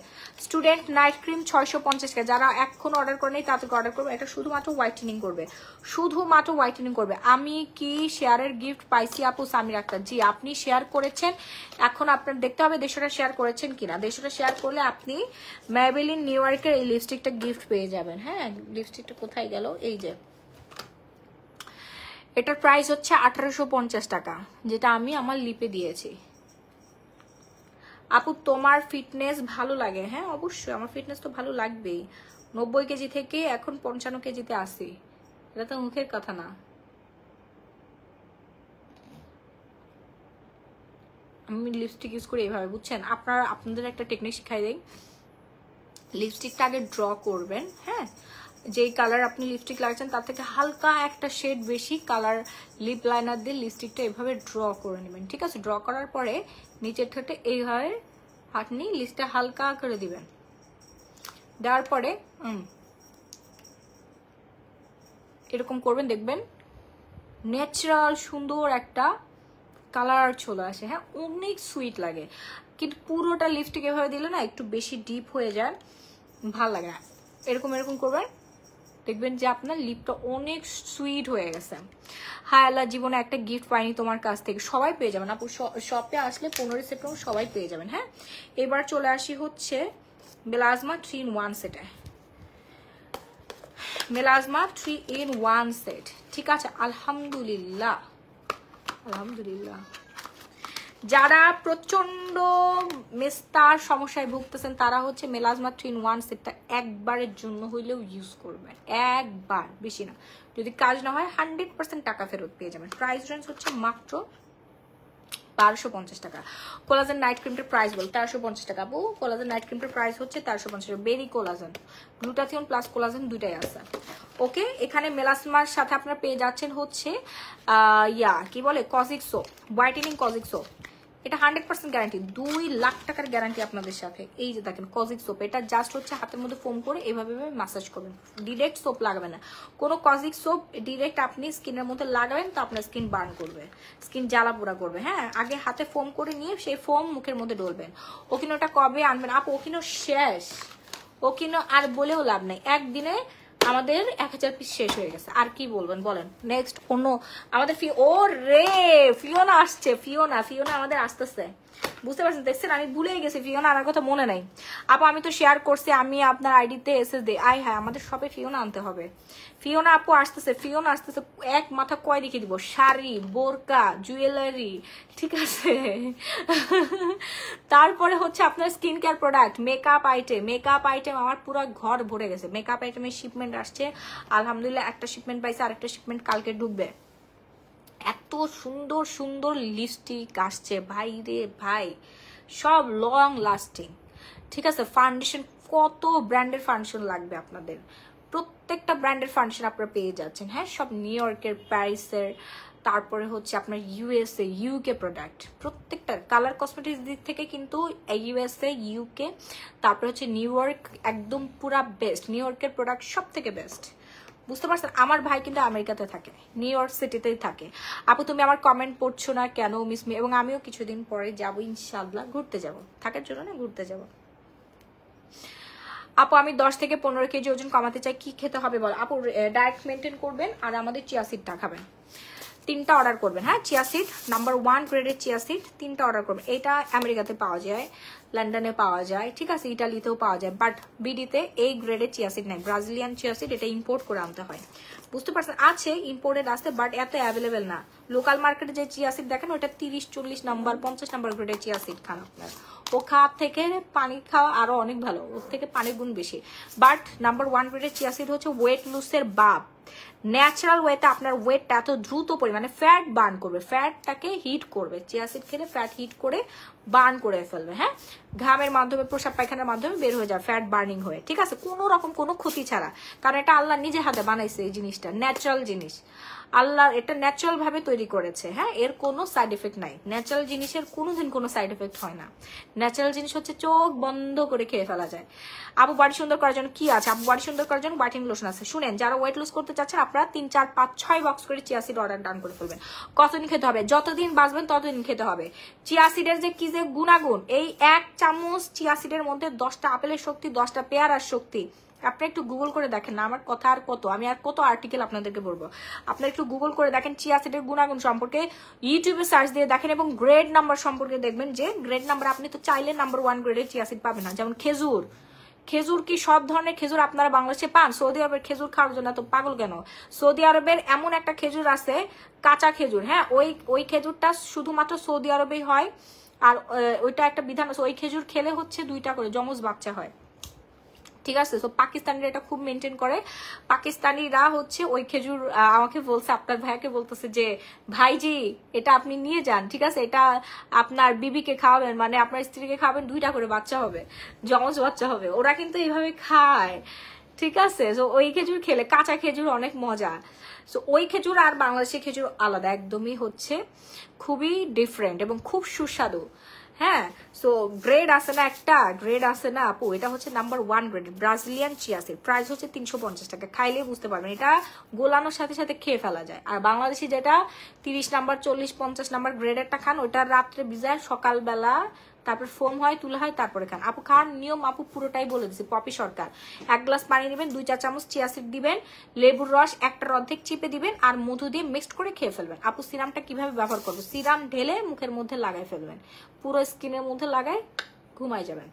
স্টুডেন্ট নাইট ক্রিম 650 টাকা। যারা এখন অর্ডার করে নেই তাদেরকে অর্ডার করবে। এটা শুধুমাত্র হোয়াইটেনিং করবে, শুধুমাত্র হোয়াইটেনিং করবে। আমি কি শেয়ারের গিফট পাইছি আপু সামির আক্তার? জি, আপনি শেয়ার করেছেন। এখন আপনার দেখতে হবে 150টা শেয়ার করেছেন কিনা। 150টা শেয়ার করলে আপনি ম্যাবেলিন নিউ ইয়র্কের এই লিপস্টিকটা গিফট পেয়ে যাবেন। হ্যাঁ, লিপস্টিকটা কোথায় গেল? এই যে, এটার প্রাইস হচ্ছে 1850 টাকা, যেটা আমি আমার লিপে দিয়েছি। আপু তোমার ফিটনেস ভালো লাগে? হ্যাঁ অবশ্যই, আমার ফিটনেস তো ভালো লাগবেই। 90 কেজি থেকে এখন 55 কেজিতে আসি, এটা তো মুখের কথা না। আমি লিপস্টিক ইউজ করি এইভাবে, বুঝছেন? আপনাদের একটা টেকনিক শিখাই দেই। লিপস্টিকটা আগে ড্র করবেন, হ্যাঁ, যেই কালার আপনি লিপস্টিক লাগাচ্ছেন তার থেকে হালকা একটা শেড বেশি কালার লিপ লাইনার দিয়ে লিপস্টিকটা এইভাবে ড্র করে নেবেন, ঠিক আছে? ড্র করার পরে নিচের ঠোঁটে এইভাবে আপনি লিপস্টিকটা হালকা করে দিবেন। দেওয়ার পরে এরকম করবেন, দেখবেন ন্যাচারাল সুন্দর একটা কালার চলে আসে। হ্যাঁ, অনেক সুইট লাগে, কিন্তু পুরোটা লিপস্টিক এভাবে দিলে না একটু বেশি ডিপ হয়ে যায়, ভাল লাগে না। এরকম এরকম করবেন, দেখবেন যে আপনার লিপটা অনেক সুইট হয়ে গেছে। হায় আল্লাহ, জীবনে একটা গিফট পাইনি তোমার কাছ থেকে। সবাই পেয়ে যাবেন আপু, শপে আসলে 15 সেপ্টেম্বর সবাই পেয়ে যাবেন। হ্যাঁ, এবার চলে আসি হচ্ছে মেলাজমা 3-in-1 সেটে। মেলাজমা 3-in-1 সেট, ঠিক আছে? আলহামদুলিল্লাহ, আলহামদুলিল্লাহ। যারা প্রচন্ড মেস্তার সমস্যায় ভুগতেছেন তারা হচ্ছে মেলাজমা 3-in-1 সেটটা একবারের জন্য হইলেও ইউজ করবেন, একবার, বেশি না। যদি কাজ না হয় 100% টাকা ফেরত পেয়ে যাবেন। প্রাইস রেঞ্জ হচ্ছে মাত্র 1250 টাকা। কোলাজেন নাইট ক্রিমটার প্রাইস বল, 1350 টাকা। আপু কোলাজেন নাইট ক্রিমটার প্রাইস হচ্ছে 1350 টাকা। বেরি কোলাজেন, গ্লুটাথিয়ন প্লাস কোলাজেন দুইটাই আছে। ওকে, এখানে মেলাজমার সাথে আপনারা পেয়ে যাচ্ছেন হচ্ছে কি বলে, kojic soap, whitening kojic soap. এটা 100% গ্যারান্টি, 2 লাখ টাকার গ্যারান্টি আপনাদের সাথে। এই যে দেখেন কজিক সোপ, এটা জাস্ট হচ্ছে হাতের মধ্যে ফোম করে এভাবে মাসাজ করবেন, ডিরেক্ট সোপ লাগাবেন না। কোনো কজিক সোপ ডিরেক্ট আপনি স্কিনের মধ্যে লাগাবেন তো আপনার স্কিন বার্ন করবে, স্কিন জ্বালা পোড়া করবে। হ্যাঁ, আগে হাতে ফোম করে নিয়ে সেই ফোম মুখের মধ্যে ডলবেন। ওকিনোটা কবে আনবেন আপু? ওকিনো শেষ, ওকিনো আর বলেও লাভ নেই। একদিনে আমাদের 1000 পিস শেষ হয়ে গেছে, আর কি বলবেন বলেন? নেক্সট অন্য আমাদের ও রে ফিওনা আসছে, ফিওনা আমাদের আসতেছে, বুঝতে পারছেন? দেখছেন, আমি ভুলেই গেছি, ফিওনা আমার কথা মনে নাই। আপু আমি তো শেয়ার করছি, আমি আপনার আইডিতে এসএস দিই। হ্যাঁ, আমাদের সবে ফিওনা আনতে হবে। ফিওনা আপু আসতেছে, ফিওনা আসতেছে। এক মাথা কয় দেখিয়ে দিব, শাড়ি, বোরকা, জুয়েলারি, ঠিক আছে? তারপরে হচ্ছে আপনার skin care product, makeup item আমার পুরো ঘর ভরে গেছে। মেকআপ আইটেমের শিপমেন্ট আসছে আলহামদুলিল্লাহ, একটা শিপমেন্ট পাইছে, আরেকটা শিপমেন্ট কালকে ঢুকবে। এত সুন্দর সুন্দর লিপস্টিক আসছে ভাই রে ভাই, সব লং লাস্টিং, ঠিক আছে? ফাউন্ডেশন, কত ব্র্যান্ডের ফাউন্ডেশন লাগবে আপনাদের, প্রত্যেকটা ব্র্যান্ডের ফাউন্ডেশন আপনারা পেয়ে যাচ্ছেন। হ্যাঁ, সব নিউ ইয়র্কের, প্যারিসের, তারপরে হচ্ছে আপনার ইউএসএ, ইউকে প্রোডাক্ট। প্রত্যেকটার কালার কসমেটিক্স দিক থেকে কিন্তু ইউএসএ, ইউকে, তারপরে হচ্ছে নিউ ইয়র্ক একদম পুরা বেস্ট। নিউ ইয়র্কের প্রোডাক্ট সব থেকে বেস্ট, বুঝতে পারছেন? আমার ভাই কিন্তু আমেরিকাতে থাকে, নিউ ইয়র্ক সিটিতেই থাকে। আপু তুমি আমার কমেন্ট পড়ছো না কেন মিস মি? এবং আমিও কিছুদিন পরে যাবো ইনশাআল্লাহ, ঘুরতে যাব, থাকার জন্য না, ঘুরতে যাব। আপু আমি 10 থেকে 15 কেজি ওজন কমাতে চাই, কি খেতে হবে বল? আপু ডায়েট মেনটেন করবেন আর আমাদের চিয়া সিডটা খাবেন। 3টা অর্ডার করবেন। হ্যাঁ, চিয়া সিড নাম্বার 1 গ্রেডের চিয়া সিড 3টা অর্ডার করবেন। এটা আমেরিকাতে পাওয়া যায়, লন্ডনে পাওয়া যায়, ঠিক আছে, ইটালিতেও পাওয়া যায়, বাট বিডিতে এই গ্রেডের চিয়া সিড নাই, ব্রাজিলিয়ান চিয়া সিড, এটা ইম্পোর্ট করে আনতে হয়, বুঝতে পারছেন? আছে ইম্পোর্টেড আছে, বাট এত অ্যাভেলেবেল না। লোকাল মার্কেটে যে চিয়া সিড দেখেন ওটা 30-40 নাম্বার 50 নাম্বার গ্রেডের চিয়া সিড খান আপনার। ও খাওয়ার থেকে পানি খাওয়া আরো অনেক ভালো, ওর থেকে পানির গুণ বেশি। বাট নাম্বার 1 গ্রেডের চিয়া সিড হচ্ছে ওয়েট লুসের বাপ। ন্যাচারাল ওয়েতে আপনার ওয়েটটা এত দ্রুত পরিমাণে ফ্যাট বার্ন করবে, ফ্যাটটাকে হিট করবে। চিয়া সিড খেলে ফ্যাট হিট করে বার্ন করে ফেলবে। হ্যাঁ, ঘামের মাধ্যমে, প্রসাব পায়খানার মাধ্যমে বের হয়ে যায় ফ্যাট বার্নিং হয়ে, ঠিক আছে? কোনো রকম কোনো ক্ষতি ছাড়া, কারণ এটা আল্লাহ নিজে হাতে বানাইছে এই জিনিসটা, ন্যাচারাল জিনিস, আল্লাহ এটা ন্যাচারাল ভাবে তৈরি করেছে। হ্যাঁ, এর কোনো সাইড এফেক্ট নাই। ন্যাচারাল জিনিসের কোনোদিন কোনো সাইড এফেক্ট হয় না। ন্যাচারাল জিনিস হচ্ছে চোখ বন্ধ করে খেয়ে ফেলা যায়। আপু বডি সুন্দর করার জন্য কি আছে? আপু বডি সুন্দর করার জন্য হোয়াইটেনিং লোশন আছে। শুনেন, যারা ওয়েট লুজ করতে করতে চাচ্ছেন আপনারা 3 4 5 6 বক্স করে চিয়া সিড অর্ডার ডান করে ফেলবেন। কতদিন খেতে হবে? যতদিন বাঁচবেন ততদিন খেতে হবে। চিয়া সিডের যে কি যে গুণাগুণ, এই 1 চামচ চিয়া সিডের মধ্যে 10টা আপেলের শক্তি, 10টা পেয়ারার শক্তি। আপনি একটু গুগল করে দেখেন না, আমার কথা আর কত, আমি আর কত আর্টিকেল আপনাদেরকে বলবো। আপনি একটু গুগল করে দেখেন চিয়া সিডের গুণাগুণ সম্পর্কে, ইউটিউবে সার্চ দিয়ে দেখেন এবং গ্রেড নাম্বার সম্পর্কে দেখবেন যে গ্রেড নাম্বার আপনি তো চাইলে নাম্বার 1 গ্রেডের চিয়া সিড পাবেন না। যেমন খেজুর, খেজুর কি সব ধরনের খেজুর আপনারা বাংলাদেশে পান? সৌদি আরবের খেজুর খাওয়ার জন্য তো পাগল কেন? সৌদি আরবের এমন একটা খেজুর আছে কাঁচা খেজুর, হ্যাঁ, ওই খেজুরটা শুধুমাত্র সৌদি আরবেই হয়। আর ওইটা একটা বিধান আছে, ওই খেজুর খেলে হচ্ছে 2টা করে যমজ বাচ্চা হয়, ঠিক আছে? তো পাকিস্তানিরা এটা খুব মেনটেন করে। পাকিস্তানিরা হচ্ছে ওই খেজুর আমাকে বলছে, আপনার ভাইয়াকে বলতেছে যে ভাইজি এটা আপনি নিয়ে যান, ঠিক আছে, এটা আপনার বিবিকে খাওয়াবেন, মানে আপনার স্ত্রীকে খাওয়াবেন, 2টা করে বাচ্চা হবে, যমজ বাচ্চা হবে। ওরা কিন্তু এইভাবে খায়, ঠিক আছে? তো ওই খেজুর খেলে, কাঁচা খেজুর অনেক মজা। সো ওই খেজুর আর বাংলাদেশের খেজুর আলাদা, একদমই হচ্ছে খুবই ডিফারেন্ট এবং খুব সুস্বাদু। হ্যাঁ, সো গ্রেড আছে না, একটা গ্রেড আছে না আপু, এটা হচ্ছে number 1 grade Brazilian chia seed. Price হচ্ছে 350 টাকা। খাইলে বুঝতে পারবেন, এটা গোলানোর সাথে সাথে খেয়ে ফেলা যায়। আর বাংলাদেশি যেটা 30 নাম্বার 40 50 নাম্বার গ্রেডেরটা খান, ওইটা রাত্রে ভিজায় সকালবেলা তারপর ফোম হয়, তুলা হয়, তারপরে খান। আপু খাওয়ার নিয়ম আপু পুরোটাই বলে দিচ্ছি, পপি সরকার। 1 গ্লাস পানি নেবেন, 2 চা চামচ চিয়া সিড দিবেন, লেবুর রস 1টার অর্ধেক চিপে দিবেন, আর মধু দিয়ে মিক্সড করে খেয়ে ফেলবেন। আপু সিরামটা কিভাবে ব্যবহার করবো? সিরাম ঢেলে মুখের মধ্যে লাগাই ফেলবেন, পুরো স্কিনের মধ্যে লাগাই ঘুমাই যাবেন।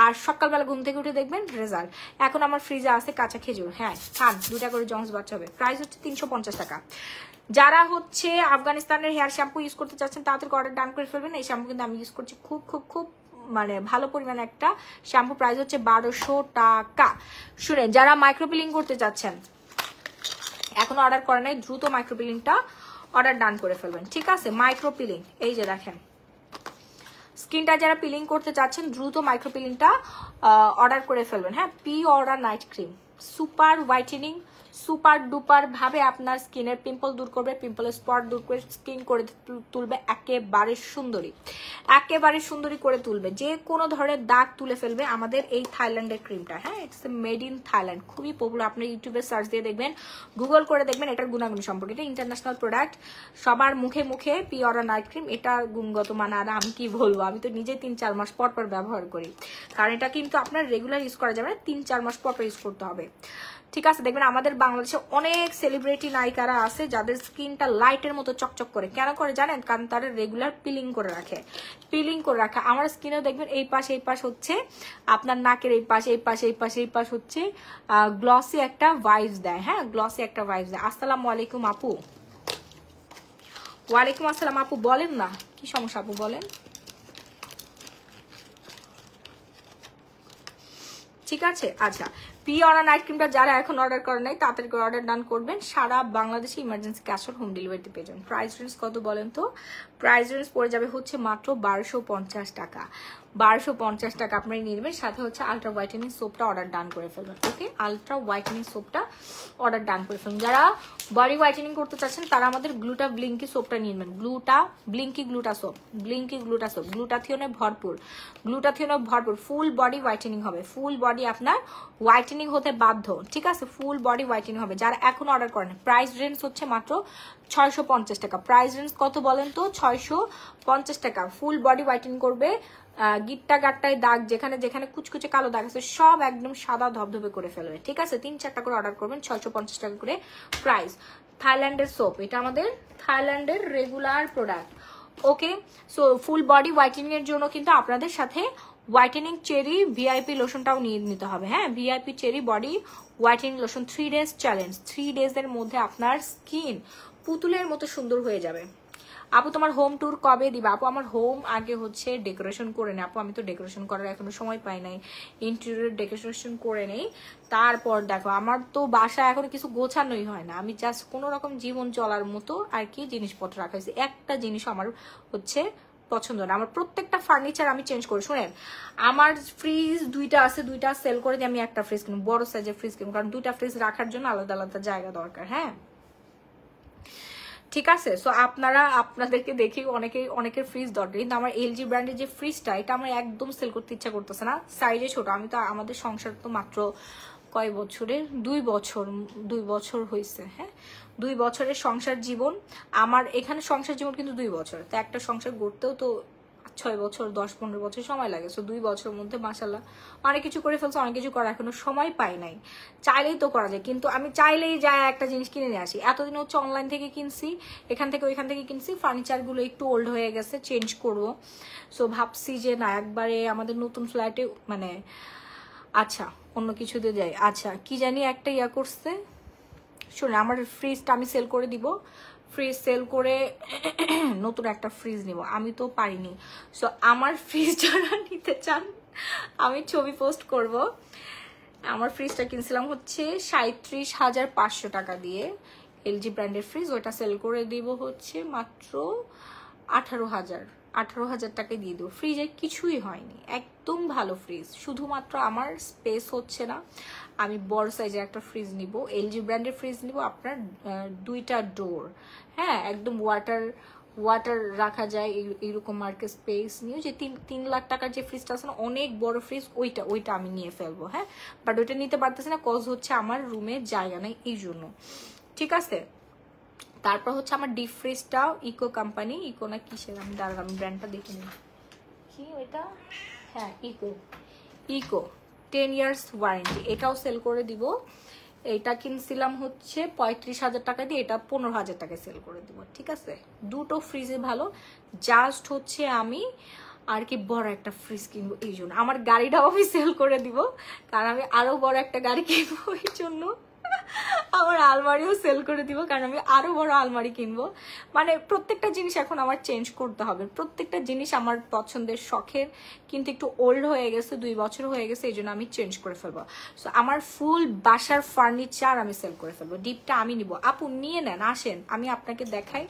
আর সকালবেলা ঘুম থেকে উঠে দেখবেন রেজাল্ট। এখন আমার ফ্রিজে আছে কাঁচা খেজুর, হ্যাঁ খান, 2টা করে জমস বাচ্চা হবে। প্রাইস হচ্ছে 350 টাকা। যারা হচ্ছে আফগানিস্তানের হেয়ার শ্যাম্পু ইউজ করতে চাচ্ছেন তাড়াতাড়ি অর্ডার ডান করে ফেলবেন। এই শ্যাম্পু কিন্তু আমি ইউজ করছি, খুব খুব খুব মানে ভালো পরিমাণে একটা শ্যাম্পু। প্রাইস হচ্ছে 1200 টাকা। শুনেন, যারা মাইক্রোপিলিং করতে চাচ্ছেন এখনো অর্ডার করে নাই, দ্রুত মাইক্রোপিলিংটা অর্ডার ডান করে ফেলবেন, ঠিক আছে? মাইক্রোপিলিং, এই যে দেখেন, স্কিনটা যারা পিলিং করতে চাচ্ছেন দ্রুত মাইক্রোপিলিংটা অর্ডার করে ফেলবেন। হ্যাঁ, P order night cream super whitening, super duper ভাবে আপনার স্কিনের পিম্পল দূর করবে, পিম্পলের স্পট দূর করে স্কিন করে তুলবে একেবারে সুন্দরী, একেবারে সুন্দরী করে তুলবে, যে কোনো ধরনের দাগ তুলে ফেলবে আমাদের এই থাইল্যান্ডের ক্রিমটা। হ্যাঁ, ইটস মেড ইন থাইল্যান্ড, খুবই পপুলার। আপনি ইউটিউবে সার্চ দিয়ে দেখবেন, গুগল করে দেখবেন এটার গুণাগুণ সম্পর্কে। এটা ইন্টারন্যাশনাল প্রোডাক্ট, সবার মুখে মুখে পি অর্ডার নাইট ক্রিম। এটার গুণগত মান আর আমি কি বলবো, আমি তো নিজে 3 4 মাস পর পর ব্যবহার করি, কারণ এটা কিন্তু আপনার রেগুলার ইউজ করা যাবে না, 3 4 মাস পর পর ইউজ করতে হবে, ঠিক আছে? দেখবেন আমাদের বাংলাদেশে অনেক সেলিব্রিটি নায়িকারা আছে যাদের স্কিনটা লাইটের মতো চকচক করে। কেন করে জানেন? কারণ তারা রেগুলার পিলিং করে রাখে, পিলিং করে রাখে। আমার স্কিনেও দেখবেন এই পাশ এই পাশ হচ্ছে আপনার নাকের এই পাশ, এই পাশ এই পাশ এই পাশ হচ্ছে গ্লসি একটা ভাইবস দেয়। হ্যাঁ, গ্লসি একটা ভাইবস দেয়। আসসালামু আলাইকুম আপু। ওয়ালাইকুম আসসালাম আপু, বলেন না কি সমস্যা আপু, বলেন। ঠিক আছে, আচ্ছা, পি অর্ডার নাইট ক্রিমটা যারা এখন অর্ডার করেন নাই তাড়াতাড়ি করে অর্ডার ডান করবেন। সারা বাংলাদেশে ইমার্জেন্সি ক্যাশ অন হোম ডেলিভারিতে পেয়ে যাবেন। প্রাইস রেঞ্জ কত বলেন তো? প্রাইস রেঞ্জ পড়ে যাবে হচ্ছে মাত্র 1250 টাকা। 1250 টাকা আপনারা নিয়ে নেবেন। সাথে হচ্ছে আলট্রা হোয়াইটেনিং সোপটা অর্ডার ডান করে ফেলবেন। ওকে, আলট্রা হোয়াইটেনিং সোপটা অর্ডার ডান করে ফেলবেন। যারা বডি হোয়াইটেনিং করতে চাচ্ছেন তারা আমাদের গ্লুটা ব্লিঙ্কি সোপটা নিয়ে নেবেন। ব্লিঙ্কি গ্লুটা সোপ, ব্লিঙ্কি গ্লুটা সোপ, গ্লুটাথিওনে ভরপুর, গ্লুটাথিওনে ভরপুর, ফুল বডি হোয়াইটেনিং হবে, ফুল বডি আপনার হোয়াইটেনিং হতে বাধ্য, ঠিক আছে? ফুল বডি হোয়াইটেনিং হবে। যারা এখন অর্ডার করেন, প্রাইস রেঞ্জ হচ্ছে মাত্র 650 টাকা। প্রাইস রেঞ্জ কত বলেন তো? 650 টাকা। ফুল বডি হোয়াইটেনিং করবে, গিট্টা গাট্টায় দাগ যেখানে যেখানে কুচকুচে কালো দাগ আছে সব একদম সাদা ধবধবে করে ফেলবে, ঠিক আছে? 3 4টা করে অর্ডার করবেন, 650 টাকা করে প্রাইস। থাইল্যান্ডের সোপ, এটা আমাদের থাইল্যান্ডের রেগুলার প্রোডাক্ট। ওকে, সো ফুল বডি হোয়াইটেনিং এর জন্য কিন্তু আপনাদের সাথে হোয়াইটেনিং চেরি ভিআইপি লোশনটাও নিয়ে নিতে হবে। হ্যাঁ, VIP cherry body whitening lotion 3 days challenge. 3 ডেজের মধ্যে আপনার স্কিন পুতুলের মতো সুন্দর হয়ে যাবে। আপু তোমার হোম ট্যুর কবে দিবা? আপু আমার হোম আগে হচ্ছে ডেকোরেশন করে নেই আপু, আমি তো ডেকোরেশন করার এখনো সময় পাই নাই, ইন্টেরিয়র ডেকোরেশন করে নেই। তারপর দেখো, আমার তো বাসা এখন কিছু গোছানোই হয় না, আমি জাস্ট কোনো রকম জীবন চলার মতো আর কি জিনিসপত্র রাখা হয়েছে। একটা জিনিস আমার হচ্ছে পছন্দ না, আমার প্রত্যেকটা ফার্নিচার আমি চেঞ্জ করি। শুনেন, আমার ফ্রিজ 2টা আছে, 2টা সেল করে দিয়ে আমি একটা ফ্রিজ কিনবো, বড় সাইজের ফ্রিজ কিনবো, কারণ 2টা ফ্রিজ রাখার জন্য আলাদা আলাদা জায়গা দরকার। হ্যাঁ, ঠিক আছে? সো আপনাদেরকে দেখি অনেকের ফ্রিজ দরকার, কিন্তু আমার এলজি ব্র্যান্ডের যে ফ্রিজটা এটা আমার একদম সেল করতে ইচ্ছা করতেছে না, সাইজে ছোট। আমি তো আমাদের সংসার তো মাত্র কয় বছরের 2 বছর হয়েছে। হ্যাঁ 2 বছরের সংসার জীবন আমার, এখানে সংসার জীবন কিন্তু 2 বছর, তো একটা সংসার গড়তেও তো 6 বছর 10-15 বছর সময় লাগে। সো 2 বছরের মধ্যে মাশাল্লাহ অনেক কিছু করে ফেলছে, অনেক কিছু করার এখনো সময় পাই নাই। চাইলেই তো করা যায়, কিন্তু আমি চাইলেই যাই একটা জিনিস কিনে নিয়ে আসি। এতদিন হচ্ছে অনলাইন থেকে কিনছি, এখান থেকে ওইখান থেকে কিনছি, ফার্নিচারগুলো একটু ওল্ড হয়ে গেছে, চেঞ্জ করব। সো ভাবছি যে না একবারে আমাদের নতুন ফ্ল্যাটে মানে আচ্ছা অন্য কিছুতে যাই। আচ্ছা কি জানি একটা ইয়া করছে, শুনে আমার ফ্রিজটা আমি সেল করে দিব, ফ্রিজ সেল করে নতুন একটা ফ্রিজ নিব। আমি তো পারিনি, সো আমার ফ্রিজ যারা নিতে চান আমি ছবি পোস্ট করব। আমার ফ্রিজটা কিনছিলাম হচ্ছে 37,500 টাকা দিয়ে, এলজি ব্র্যান্ডের ফ্রিজ, ওইটা সেল করে দিব হচ্ছে মাত্র 18,000 টাকায় দিয়ে দেবো। ফ্রিজে কিছুই হয়নি, একদম ভালো ফ্রিজ, শুধুমাত্র আমার স্পেস হচ্ছে না। আমি বড় সাইজের একটা ফ্রিজ নিব, এলজি ব্র্যান্ডের ফ্রিজ নিব, আপনার 2টা ডোর, হ্যাঁ একদম ওয়াটার রাখা যায় এইরকম মার্কেট স্পেস নিয়ে, যে 3 লাখ টাকার যে ফ্রিজটা আছে না অনেক বড় ফ্রিজ, ওইটা আমি নিয়ে ফেলবো। হ্যাঁ বাট ওইটা নিতে পারতেছি না, কজ হচ্ছে আমার রুমে জায়গা নেই এই জন্য। ঠিক আছে, তারপর হচ্ছে আমার ডিপ ফ্রিজটাও ইকো কোম্পানি, ইকো না কিসের আমি দাঁড়ালাম ব্র্যান্ডটা দেখে নিই কি ওইটা, হ্যাঁ ইকো 10 ইয়ার্স ওয়ারেন্টি, এটাও সেল করে দিব। এটা কিনছিলাম হচ্ছে 35,000 টাকা দিয়ে, এটা 15,000 টাকায় সেল করে দিব। ঠিক আছে, দুটো ফ্রিজে ভালো, জাস্ট হচ্ছে আমি আর কি বড় একটা ফ্রিজ কিনবো এই জন্য। আমার গাড়িটাও আমি সেল করে দিব, কারণ আমি আরো বড় একটা গাড়ি কিনবো এই জন্য। আমার আলমারিও সেল করে দিব, কারণ আমি আরো বড় আলমারি কিনবো। মানে প্রত্যেকটা জিনিস এখন আমার চেঞ্জ করতে হবে, প্রত্যেকটা জিনিস আমার পছন্দের শখের, কিন্তু একটু ওল্ড হয়ে গেছে, 2 বছর হয়ে গেছে, এই জন্য আমি চেঞ্জ করে ফেলবো। সো আমার ফুল বাসার ফার্নিচার আমি সেল করে ফেলবো। ডিপটা আমি নিব, আপু নিয়ে নেন, আসেন আমি আপনাকে দেখাই।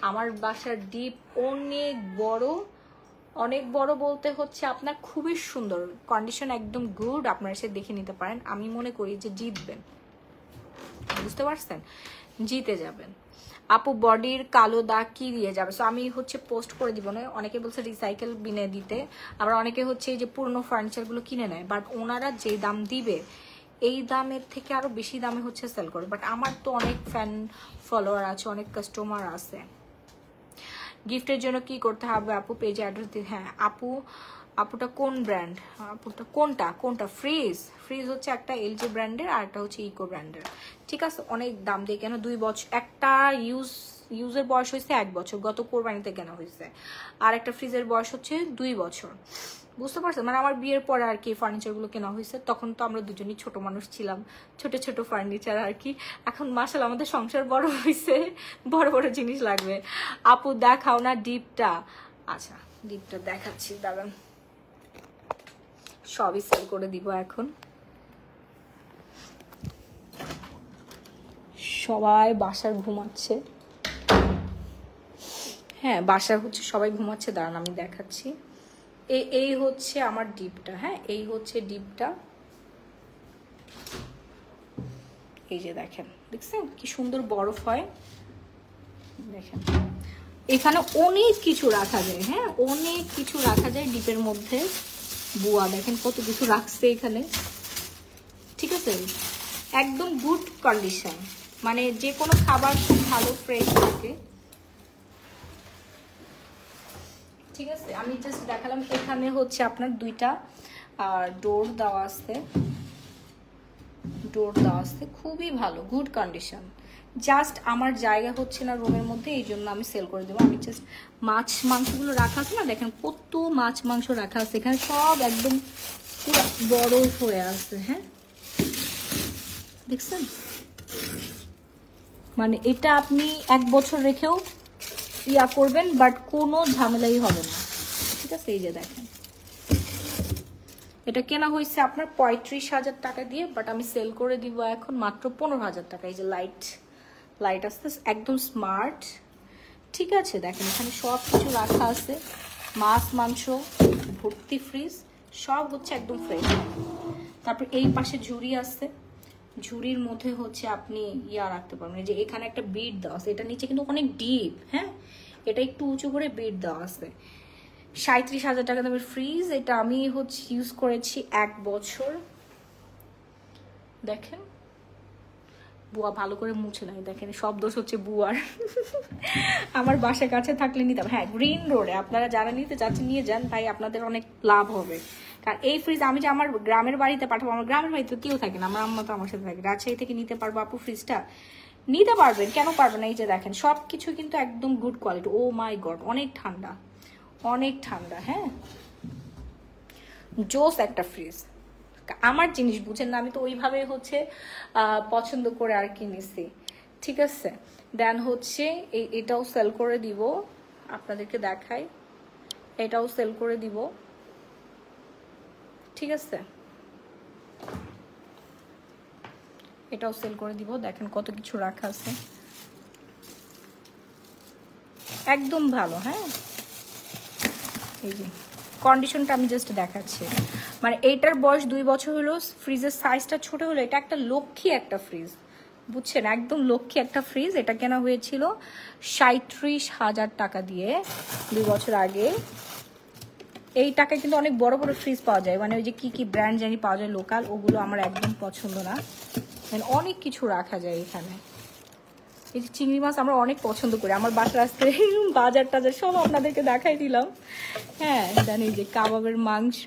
আমার বাসার ডিপ অনেক বড় বলতে হচ্ছে আপনার খুবই সুন্দর, কন্ডিশন একদম গুড, আপনারা এসে দেখে নিতে পারেন। আমি মনে করি যে জিতবেন, বুঝতে পারছেন, জিতে যাবেন। আপু বডির কালো দাগ কি দিয়ে যাবে? সো আমি হচ্ছে পোস্ট করে দিব না, অনেকে বলছে রিসাইকেল বিনে দিতে, আবার অনেকে হচ্ছে এই যে পুরনো ফার্নিচারগুলো কিনে নেয়, বাট ওনারা যে দাম দিবে এই দামের থেকে আরো বেশি দামে হচ্ছে সেল করে। বাট আমার তো অনেক ফ্যান ফলোয়ার আছে, অনেক কাস্টমার আছে। গিফটের জন্য কি করতে হবে আপু? পেজে অ্যাড্রেস দিন। হ্যাঁ আপুটা কোন ব্র্যান্ড? আপুটা কোনটা? ফ্রিজ হচ্ছে একটা এলজি ব্র্যান্ডের, আর একটা হচ্ছে ইকো ব্র্যান্ডের। ঠিক আছে, অনেক দাম দিয়ে কেন, 2 বছর, একটা ইউজের বয়স হয়েছে 1 বছর, গত কোরবানিতে কেনা হয়েছে, আর একটা ফ্রিজের বয়স হচ্ছে 2 বছর। বুঝতে পারছেন, মানে আমার বিয়ের পরে আর কি ফার্নিচারগুলো কেনা হয়েছে, তখন তো আমরা দুজনই ছোট মানুষ ছিলাম, ছোট ফার্নিচার আর কি। এখন মাশাআল্লাহ আমাদের সংসার বড় হয়েছে, বড় জিনিস লাগবে। আপু দেখাও না ডিপটা। আচ্ছা ডিপটা দেখাচ্ছি, দাঁড়ান, সবই সেল করে দিব এখন। সবাই বাসার ঘুমাচ্ছে, হ্যাঁ বাসার হচ্ছে সবাই ঘুমাচ্ছে, দাঁড়ান আমি দেখাচ্ছি। এই হচ্ছে আমার ডিপটা, হ্যাঁ এই হচ্ছে ডিপটা, এই যে দেখছেন কি সুন্দর বরফ হয়, দেখেন এখানে অনেক কিছু রাখা যায়, হ্যাঁ অনেক কিছু রাখা যায় ডিপের মধ্যে। বুয়া দেখেন কত কিছু রাখছে এখানে। ঠিক আছে, একদম গুড কন্ডিশন, মানে যে কোনো খাবার খুব ভালো ফ্রেশ থাকে। ঠিক আছে, আমি জাস্ট দেখালাম। এখানে হচ্ছে আপনার 2টা ডোর দেওয়া আছে, খুবই ভালো, গুড কন্ডিশন। জাস্ট আমার জায়গা হচ্ছে না রুমের মধ্যে, এই জন্য আমি সেল করে দেবো। আমি জাস্ট মাছ মাংসগুলো রাখা আছে না, দেখেন কত মাছ মাংস রাখা আছে এখানে, সব একদম পুরো বরফ হয়ে আছে। হ্যাঁ দেখছেন, মানে এটা আপনি 1 বছর রেখেও ইয়া করবেন, বাট কোনো ঝামেলাই হবে না। ঠিক আছে, এই যে দেখেন এটা কেনা হয়েছে আপনার 35,000 টাকা দিয়ে, বাট আমি সেল করে দিব এখন মাত্র 15,000 টাকা। এই যে লাইট আসতে একদম স্মার্ট। ঠিক আছে, দেখেন এখানে সব কিছু রাখা আছে, মাছ মাংস ভর্তি, ফ্রিজ সব হচ্ছে একদম ফ্রেশ। তারপর এই পাশে ঝুড়ি আছে, ঝুড়ির মধ্যে হচ্ছে আপনি ইয়া রাখতে পারবেন, যে এখানে একটা বিট দেওয়া আছে, এটা নিচে কিন্তু অনেক ডিপ, হ্যাঁ এটা একটু উঁচু করে বিট দেওয়া আছে। 37,000 টাকা দামের ফ্রিজ, এটা আমি হচ্ছে ইউজ করেছি 1 বছর। দেখেন বুয়া ভালো করে মুছে নাই, দেখেন সব দোষ হচ্ছে বুয়ার। আমার বাসার কাছে থাকলে নিতাম। হ্যাঁ, গ্রিন রোডে আপনারা যারা নিতে চাচ্ছেন নিয়ে যান ভাই, আপনাদের অনেক লাভ হবে। কারণ এই ফ্রিজ আমি যে আমার গ্রামের বাড়িতে পাঠাবো, আমার গ্রামের বাড়িতে কেউ থাকে না, আমার আম্মা তো আমার সাথে থাকে, রাজশাহী থেকে নিতে পারবো আপু ফ্রিজটা, নিতে পারবেন, কেন পারবেন না। এই যে দেখেন সব কিছু কিন্তু একদম গুড কোয়ালিটি। ও মাই গড, অনেক ঠান্ডা, অনেক ঠান্ডা। হ্যাঁ, জোস একটা ফ্রিজ। আমার জিনিস বুঝেন না, আমি তো ওইভাবে হচ্ছে পছন্দ করে আর কি নিছি, ঠিক আছে। দেন হচ্ছে এটাও সেল করে দিব, আপনাদেরকে দেখাই, এটাও সেল করে দিব, ঠিক আছে, এটাও সেল করে দিব। দেখেন কত কিছু রাখা আছে, একদম ভালো। হ্যাঁ, এই যে কন্ডিশনটা আমি জাস্ট দেখাচ্ছি, মানে এইটার বয়স 2 বছর হলো, ফ্রিজের সাইজটা ছোট হলো, এটা একটা লক্ষ্মী একটা ফ্রিজ, বুঝছেন, একদম লক্ষ্মী একটা ফ্রিজ। এটা কেনা হয়েছিল 37,000 টাকা দিয়ে 2 বছর আগে। এই টাকায় কিন্তু অনেক বড় বড় ফ্রিজ পাওয়া যায়, মানে ওই যে কি ব্র্যান্ড জানি পাওয়া যায় লোকাল, ওগুলো আমার একদম পছন্দ না। অনেক কিছু রাখা যায় এখানে। এই যে চিংড়ি মাছ আমরা অনেক পছন্দ করি, আমার বাসার আসতে বাজার টাজার সব আপনাদেরকে দেখাই দিলাম। হ্যাঁ, জানি যে কাবাবের মাংস,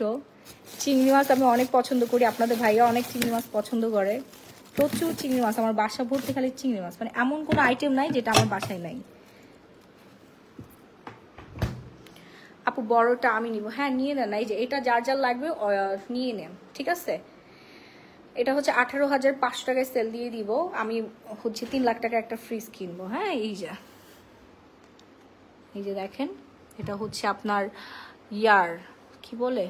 চিংড়ি মাছ আমি অনেক পছন্দ করি, আপনাদের ভাইয়া অনেক চিংড়ি মাছ পছন্দ করে, প্রচুর চিংড়ি মাছ, আমার বাসা ভর্তি খালি চিংড়ি মাছ, মানে এমন কোনো আইটেম নাই যেটা আমার বাসায় নাই। আপু বড়টা আমি নিব, হ্যাঁ নিয়ে নেন, এই যে এটা যার যার লাগবে নিয়ে নেন, ঠিক আছে। এটা হচ্ছে 18,500 টাকায় সেল দিয়ে দিব, আমি হচ্ছে 3 লাখ টাকা একটা ফ্রিজ কিনবো। হ্যাঁ, এই যে দেখেন, এটা হচ্ছে আপনার ইয়ার কি বলে,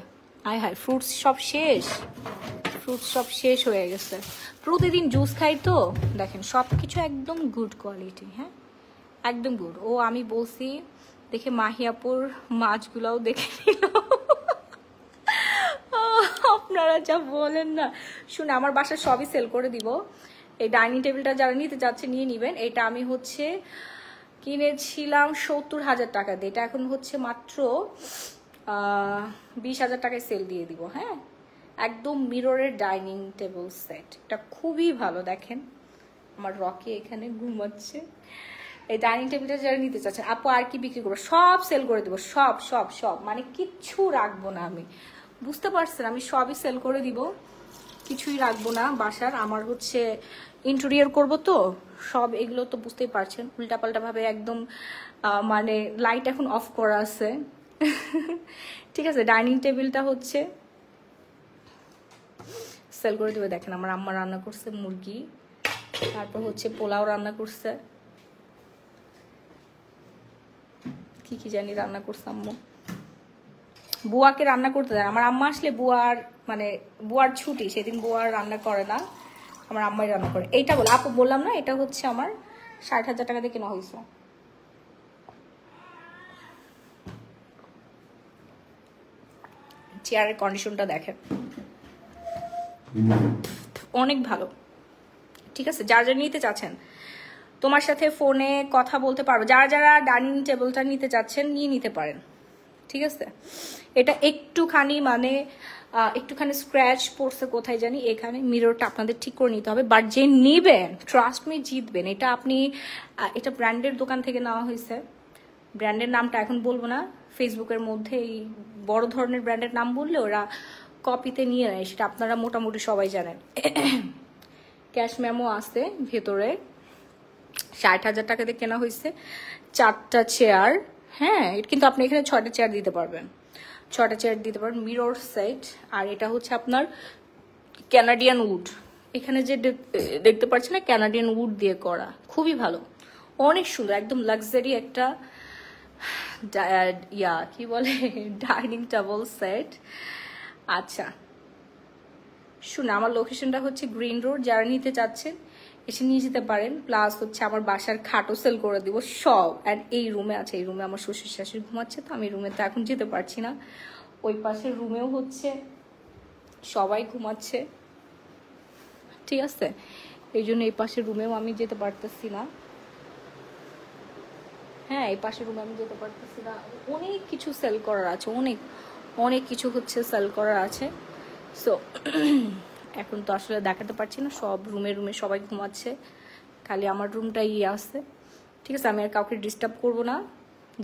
আয় হায়, ফ্রুটস সব শেষ হয়ে গেছে, প্রতিদিন জুস খাই তো, দেখেন সব কিছু একদম গুড কোয়ালিটি। হ্যাঁ, একদম গুড। ও আমি বলছি দেখে মাহিয়াপুর মাছগুলাও দেখে নিল। আপনারা যা বলেন না, শুনে আমার বাসায় সবই সেল করে দিব। এই ডাইনিং টেবিলটা যারা নিতে চাচ্ছে নিয়ে নিবেন। এটা আমি হচ্ছে কিনেছিলাম 70,000 টাকা দিয়ে, এটা এখন হচ্ছে মাত্র 20,000 টাকায় সেল দিয়ে দিব। হ্যাঁ, একদম মিররের ডাইনিং টেবিল সেট, এটা খুবই ভালো। দেখেন আমার রকি এখানে ঘুমাচ্ছে। এই ডাইনিং টেবিলটা যারা নিতে চাচ্ছেন, আপু আর কি বিক্রি করবো, সব সেল করে দেবো, সব সব সব, মানে কিচ্ছু রাখবো না আমি, বুঝতে পারছেন, আমি সবই সেল করে দিব, কিছুই রাখবো না বাসার। আমার হচ্ছে ইন্টেরিয়র করব তো, সব এগুলো তো বুঝতেই পারছেন, উল্টাপাল্টা ভাবে একদম, মানে লাইট এখন অফ করা আছে। ঠিক আছে, ডাইনিং টেবিলটা হচ্ছে সেল করে দেবে। দেখেন আমার আম্মা রান্না করছে মুরগি, তারপর হচ্ছে পোলাও রান্না করছে, কি জানি রান্না করছে আম্মু, বুয়াকে রান্না করতে দেয়। আমার আম্মা আসলে বুয়ার ছুটি, সেদিন বুয়ার রান্না করে না, আমার আম্মাই রান্না করে। এইটা বলে আপু বললাম না, এটা হচ্ছে আমার 60,000 টাকা দিয়ে কেনা হয়েছে। চেয়ারের কন্ডিশনটা দেখেন, অনেক ভালো, ঠিক আছে। যারা যারা নিতে চাচ্ছেন তোমার সাথে ফোনে কথা বলতে পারবো, যারা যারা ডাইনিং টেবিলটা নিতে চাচ্ছেন নিয়ে নিতে পারেন, ঠিক আছে। এটা একটুখানি স্ক্র্যাচ পড়ছে কোথায় জানি, এখানে মিররটা আপনাদের ঠিক করে নিতে হবে, বাট যে নিবেন ট্রাস্ট মি জিতবেন। এটা ব্র্যান্ডের দোকান থেকে নেওয়া হয়েছে, ব্র্যান্ডের নামটা এখন বলবো না, ফেসবুকের মধ্যে এই বড় ধরনের ব্র্যান্ডের নাম বললে ওরা কপিতে নিয়ে নেয়, সেটা আপনারা মোটামুটি সবাই জানেন। ক্যাশ মেমো আছে ভেতরে, 60,000 টাকা দিয়ে কেনা হয়েছে, 4টা চেয়ার। হ্যাঁ, কিন্তু আপনি এখানে 6টা চেয়ার দিতে পারবেন, 6টা চেয়ার দিতে পারবেন, মিরর সেট। আর এটা হচ্ছে আপনার ক্যানাডিয়ান উড, এখানে যে দেখতে পাচ্ছেন না, ক্যানাডিয়ান উড দিয়ে করা, খুবই ভালো, অনেক সুন্দর, একদম লাক্সারি একটা কি বলে ডাইনিং টেবিল সেট। আচ্ছা শুনে, আমার লোকেশনটা হচ্ছে গ্রিন রোড, যারা নিতে চাচ্ছেন এসে নিয়ে যেতে পারেন। প্লাস হচ্ছে আমার বাসার খাটও সেল করে দিব সব। অ্যান্ড এই রুমে আছে, এই রুমে আমার শ্বশুর শাশুড়ি ঘুমাচ্ছে, তো আমি রুমে তো এখন যেতে পারছি না, ওই পাশের রুমেও হচ্ছে সবাই ঘুমাচ্ছে, ঠিক আছে, এই জন্য এই পাশের রুমেও আমি যেতে পারতেছি না। হ্যাঁ, এই পাশের রুমে আমি যেতে পারতেছি না, অনেক কিছু সেল করার আছে, অনেক কিছু হচ্ছে সেল করার আছে। সো এখন তো আসলে দেখাতে পারছি না, সব রুমে রুমে সবাই ঘুমাচ্ছে, খালি আমার রুমটাই আছে। ঠিক আছে, আমি আর কাউকে ডিস্টার্ব করব না।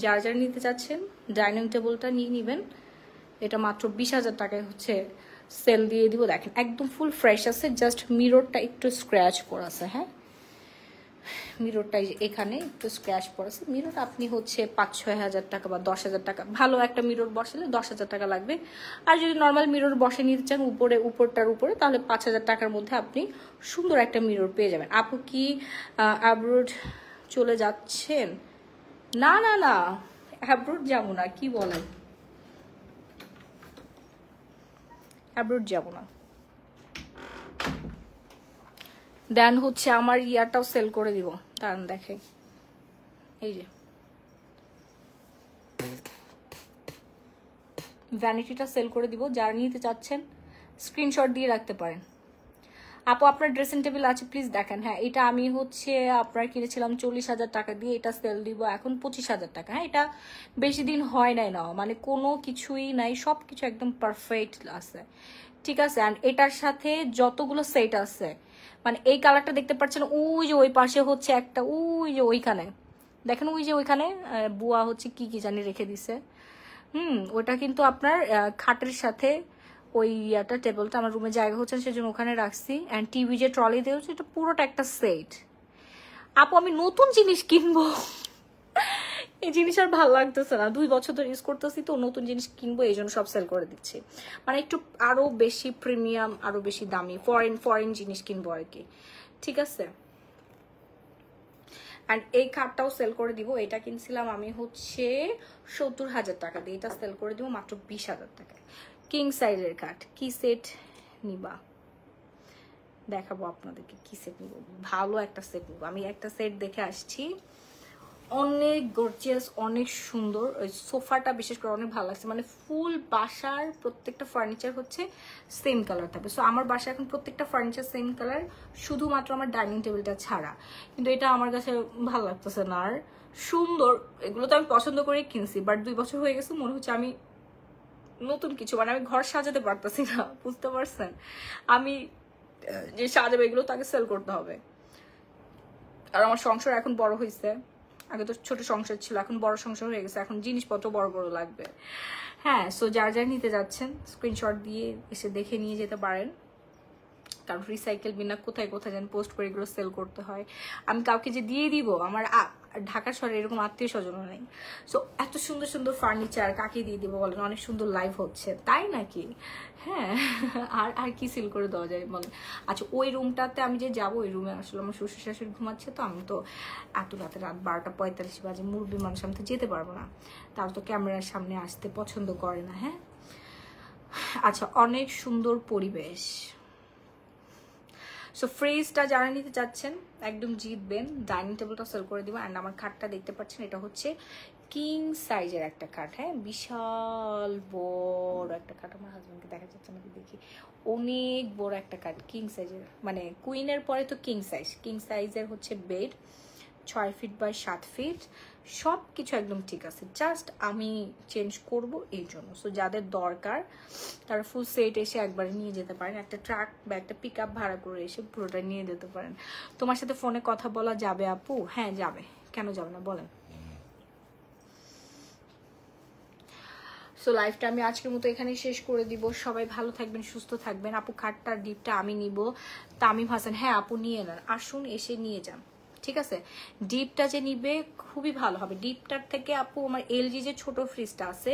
যার যারা নিতে চাচ্ছেন ডাইনিং টেবিলটা নিয়ে নেবেন। এটা মাত্র 20,000 টাকায় হচ্ছে সেল দিয়ে দিব। দেখেন একদম ফুল ফ্রেশ আছে, জাস্ট মিররটা একটু স্ক্র্যাচ করা আছে। হ্যাঁ, মিররটা এখানে একটু স্ক্র্যাচ পড়েছে। মিরর আপনি হচ্ছে 5-6 হাজার টাকা বা 10,000 টাকা, ভালো একটা মিরর বসালে 10,000 টাকা লাগবে। আর যদি নর্মাল মিরর বসে নিতে চান উপরটার উপরে, তাহলে 5,000 টাকার মধ্যে আপনি সুন্দর একটা মিরর পেয়ে যাবেন। আপু কি অ্যাব্রোড চলে যাচ্ছেন? না না না, অ্যাব্রোড যাবো না, কি বলেন, অ্যাব্রোড যাবো না। দেন হচ্ছে আমার ইয়ারটাও সেল করে দিব, দাঁড়ান দেখে, এই যে ভ্যানিটিটা সেল করে দিব। যারা নিতে চাচ্ছেন স্ক্রিনশট দিয়ে রাখতে পারেন। আপু আপনার ড্রেসিং টেবিল আছে প্লিজ দেখেন। হ্যাঁ, এটা আমি হচ্ছে আপনার কিনেছিলাম 40,000 টাকা দিয়ে, এটা সেল দিব এখন 25,000 টাকা। হ্যাঁ, এটা বেশি দিন হয় নাই না, মানে কোনো কিছুই নাই, সব কিছু একদম পারফেক্ট আছে। ঠিক আছে, অ্যান্ড এটার সাথে যতগুলো সেট আছে, মানে এই কালারটা দেখতে পাচ্ছেন, ওই যে ওই পাশে হচ্ছে একটা, ওই যে ওইখানে দেখেন, ওই যে ওইখানে বুয়া হচ্ছে কি কি জানি রেখে দিছে। ওটা কিন্তু আপনার খাটের সাথে ওই ইয়াটা টেবিলটা আমার রুমে জায়গা হচ্ছে না, সেজন্য ওখানে রাখছি। অ্যান্ড টিভি যে ট্রলি দিয়ে হচ্ছে, এটা পুরোটা একটা সেট। আপু আমি নতুন জিনিস কিনবো, এই জিনিস আর ভালো লাগতেছে না, 2 বছর ধরে ইউজ করতেছি তো, নতুন জিনিস কিনবো, এই জন্য সব সেল করে দিচ্ছি। মানে একটু আরো বেশি প্রিমিয়াম, আরো বেশি দামি ফরেন জিনিস কিনবো আর কি। ঠিক আছে, অ্যান্ড এই খাটটাও সেল করে দিব। এটা কিনছিলাম আমি হচ্ছে 70,000 টাকা দিয়ে, এটা সেল করে দিব মাত্র 20,000 টাকায়। কিং সাইজের খাট। কি সেট নিবা দেখাবো আপনাদেরকে, কি সেট নিব, ভালো একটা সেট নিব। আমি একটা সেট দেখে আসছি, অনেক গর্জিয়াস, অনেক সুন্দর। ওই সোফাটা বিশেষ করে অনেক ভালো লাগছে, মানে ফুল বাসার প্রত্যেকটা ফার্নিচার হচ্ছে সেম কালার থাকবে। সো আমার বাসা এখন প্রত্যেকটা ফার্নিচার সেম কালার, শুধুমাত্র আমার ডাইনিং টেবিলটা ছাড়া। কিন্তু এটা আমার কাছে ভালো লাগতেছে না আর। সুন্দর, এগুলো তো আমি পছন্দ করেই কিনছি, বাট 2 বছর হয়ে গেছে, মনে হচ্ছে আমি নতুন কিছু, মানে আমি ঘর সাজাতে পারতেছি না, বুঝতে পারছেন? আমি যে সাজাবে এগুলো তাকে সেল করতে হবে। আর আমার সংসার এখন বড় হয়েছে, আগে তো ছোট সংসার ছিল, এখন বড় সংসার হয়ে গেছে, এখন জিনিসপত্র বড় বড় লাগবে। হ্যাঁ, সো যার যার নিতে যাচ্ছেন স্ক্রিনশট দিয়ে এসে দেখে নিয়ে যেতে পারেন। কারণ রিসাইকেল বিনা কোথায় কোথায় যেন পোস্ট করে এগুলো সেল করতে হয়। আমি কাউকে যে দিয়ে দিব, আমার ঢাকা শহরে এরকম আত্মীয় স্বজনও নেই। সো এত সুন্দর সুন্দর ফার্নিচার কাকে দিয়ে দিব বলেন? অনেক সুন্দর লাইভ হচ্ছে, তাই নাকি? হ্যাঁ, আর আর কি সেল করে দেওয়া যায় বলেন? আচ্ছা, ওই রুমটাতে আমি যে যাবো, ওই রুমে আসলে আমার শ্বশুর শাশুড়ি ঘুমাচ্ছে, তো আমি তো এত রাতে, রাত 12:45 বাজে, মুরব্বী মানুষ, আমি তো যেতে পারবো না, তারা তো ক্যামেরার সামনে আসতে পছন্দ করে না। হ্যাঁ, আচ্ছা, অনেক সুন্দর পরিবেশ। সো ফ্রিজটা যারা নিতে চাচ্ছেন একদম জিতবেন। ডাইনিং টেবিলটা সেল করে দিব। অ্যান্ড আমার খাটটা দেখতে পাচ্ছেন, এটা হচ্ছে কিং সাইজের একটা খাট। হ্যাঁ, বিশাল বড় একটা খাট, আমার হাজব্যান্ডকে দেখা যাচ্ছে নাকি দেখি, অনেক বড় একটা খাট, কিং সাইজের, মানে কুইনের পরে তো কিং সাইজ। কিং সাইজের হচ্ছে বেড, 6 ফিট বাই 7 ফিট, সব কিছু একদম ঠিক আছে, জাস্ট আমি চেঞ্জ করব এই জন্য। সো যাদের দরকার তারা ফুল সেট এসে একবারে নিয়ে যেতে পারেন, একটা ট্রাক বা একটা পিক আপ ভাড়া করে এসে পুরোটা নিয়ে যেতে পারেন। তোমার সাথে ফোনে কথা বলা যাবে আপু? হ্যাঁ যাবে, কেন যাবে না বলেন? সো লাইফটা আমি আজকের মতো এখানেই শেষ করে দিব। সবাই ভালো থাকবেন, সুস্থ থাকবেন। আপু খাটটার ডিপটা আমি নিব, তামিম হাসান। হ্যাঁ আপু নিয়ে নেন, আসুন এসে নিয়ে যান। ঠিক আছে, ডিপটা যে নিবে খুবই ভালো হবে। ডিপটার থেকে আপু আমার এলজি যে ছোট ফ্রিজটা আছে,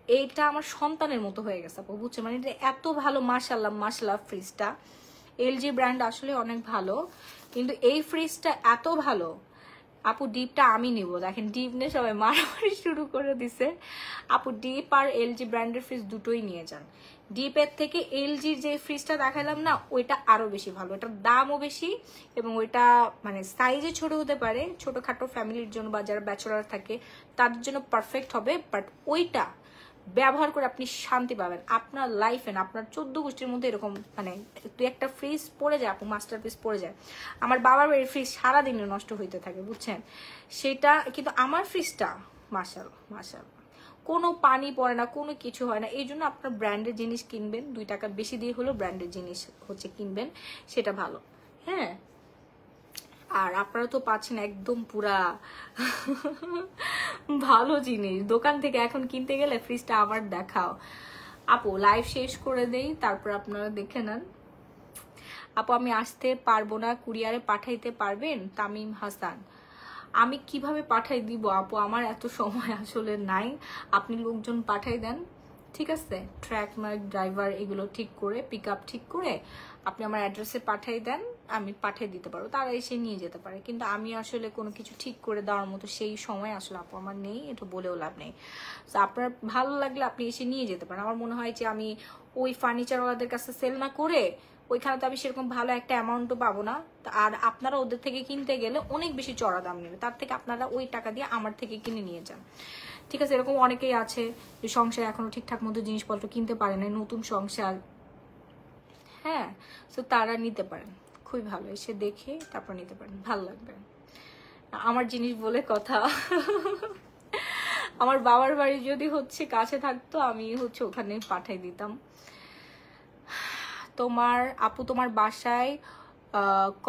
এইটা আমার সন্তানের মতো হয়ে গেছে আপু, বুঝছে? মানে এটা এত ভালো, মাশাল্লাহ মাশাল্লাহ। ফ্রিজটা এলজি ব্র্যান্ড আসলে অনেক ভালো, কিন্তু এই ফ্রিজটা এত ভালো। আপু ডিপটা আমি নিব। দেখেন ডিপ নিয়ে সবাই মারামারি শুরু করে দিছে। আপু ডিপ আর এলজি ব্র্যান্ডের ফ্রিজ দুটোই নিয়ে যান। ডিপের থেকে এলজির যে ফ্রিজটা দেখালাম না, ওইটা আরো বেশি ভালো, এটার দামও বেশি, এবং ওইটা মানে সাইজে ছোট হতে পারে, ছোটখাটো ফ্যামিলির জন্য বা যারা ব্যাচেলার থাকে তাদের জন্য পারফেক্ট হবে। বাট ওইটা ব্যবহার করে আপনি শান্তি পাবেন আপনার লাইফে না। আপনার 14 গোষ্ঠীর মধ্যে এরকম মানে তুই একটা ফ্রিজ পড়ে যায় আপু, মাস্টার পিস পড়ে যায়। আমার বাবার বাড়ির ফ্রিজ সারাদিনে নষ্ট হইতে থাকে, বুঝছেন? সেটা কিন্তু আমার ফ্রিজটা মাশাআল্লাহ মাশাআল্লাহ, কোনো পানি পড়ে না, কোনো কিছু হয় না। এই জন্য আপনার ব্র্যান্ডের জিনিস কিনবেন, 2 টাকা বেশি দিয়ে হলেও ব্র্যান্ডের জিনিস হচ্ছে কিনবেন, সেটা ভালো। হ্যাঁ, আর আপনারা তো পাচ্ছেন একদম পুরা ভালো জিনিস দোকান থেকে। এখন কিনতে গেলে ফ্রিজটা আবার দেখাও। আপু লাইভ শেষ করে দেই, তারপর আপনারা দেখে নেন। আপু আমি আসতে পারবো না, কুরিয়ারে পাঠাইতে পারবেন? তামিম হাসান। আমি কিভাবে পাঠাই দিব আপু, আমার এত সময় আসলে নাই। আপনি লোকজন পাঠাই দেন, ঠিক আছে? ট্র্যাক মার্ক, ড্রাইভার এগুলো ঠিক করে, পিক আপ ঠিক করে আপনি আমার অ্যাড্রেসে পাঠাই দেন, আমি পাঠিয়ে দিতে পারবো, তারা এসে নিয়ে যেতে পারে। কিন্তু আমি আসলে কোনো কিছু ঠিক করে দেওয়ার মতো সেই সময় আসলে আপু আমার নেই, এটা বলেও লাভ নেই। তো আপনার ভালো লাগলে আপনি এসে নিয়ে যেতে পারেন। আমার মনে হয় যে আমি ওই ফার্নিচারওয়ালাদের কাছে সেল না করে ওইখানে তো আমি সেরকম ভালো একটা অ্যামাউন্টও পাবো না, আর আপনারা ওদের থেকে কিনতে গেলে অনেক বেশি চড়া দাম নেবে, তার থেকে আপনারা ওই টাকা দিয়ে আমার থেকে কিনে নিয়ে যান, ঠিক আছে? এরকম অনেকেই আছে যে সংসার এখনো ঠিকঠাক মতো জিনিসপত্র কিনতে পারে না, নতুন সংসার, হ্যাঁ, তো তারা নিতে পারেন, খুবই ভালো, এসে দেখে তারপর নিতে পারেন, ভালো লাগবে। আমার জিনিস বলে কথা। আমার বাবার বাড়ি যদি হচ্ছে কাছে থাকতো আমি হচ্ছে ওখানে পাঠাই দিতাম। আপু তোমার বাসায়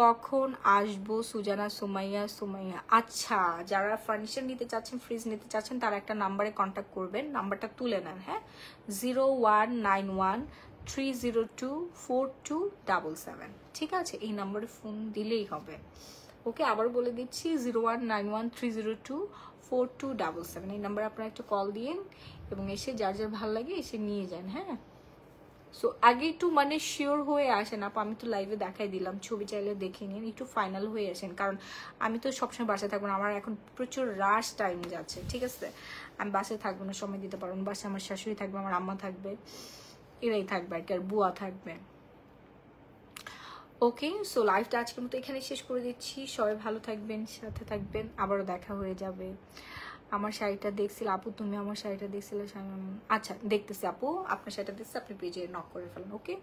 কখন আসবো? সুজানা সুমাইয়া। আচ্ছা, যারা ফার্নিচার নিতে চাচ্ছেন, ফ্রিজ নিতে চাচ্ছেন, তারা একটা নাম্বারে কন্ট্যাক্ট করবেন, নাম্বারটা তুলে নেন, হ্যাঁ, 0191302427, ঠিক আছে? এই নাম্বারে ফোন দিলেই হবে। ওকে, আবার বলে দিচ্ছি, 0191302427, এই নাম্বারে আপনারা একটা কল দিন এবং এসে যার যার ভালো লাগে এসে নিয়ে যান, হ্যাঁ। সো আগে একটু মানে শিওর হয়ে আসেন আপু, আমি তো লাইভে দেখাই দিলাম, ছবি চাইলে দেখে নিন, একটু ফাইনাল হয়ে আসেন, কারণ আমি তো সবসময় বাসায় থাকবো না, আমার এখন প্রচুর রাশ টাইম যাচ্ছে, ঠিক আছে? আমি বাসায় থাকবো না, সময় দিতে পারবো না। বাসায় আমার শাশুড়ি থাকবে, আমার আম্মা থাকবে, এরাই থাকবে আর কি, আর বুয়া থাকবে। ওকে, সো লাইভটা আজকের মতো এখানে শেষ করে দিচ্ছি। সবাই ভালো থাকবেন, সাথে থাকবেন, আবারও দেখা হয়ে যাবে। আমার শাড়িটা দেখছিল আপু, তুমি আমার শাড়িটা দেখছিলে? আচ্ছা, দেখতেছি আপু, আপনার শাড়িটা দেখছি, আপনি পেজে নক করে ফেলেন। ওকে,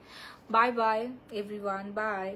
বাই বাই এভরিওয়ান, বাই।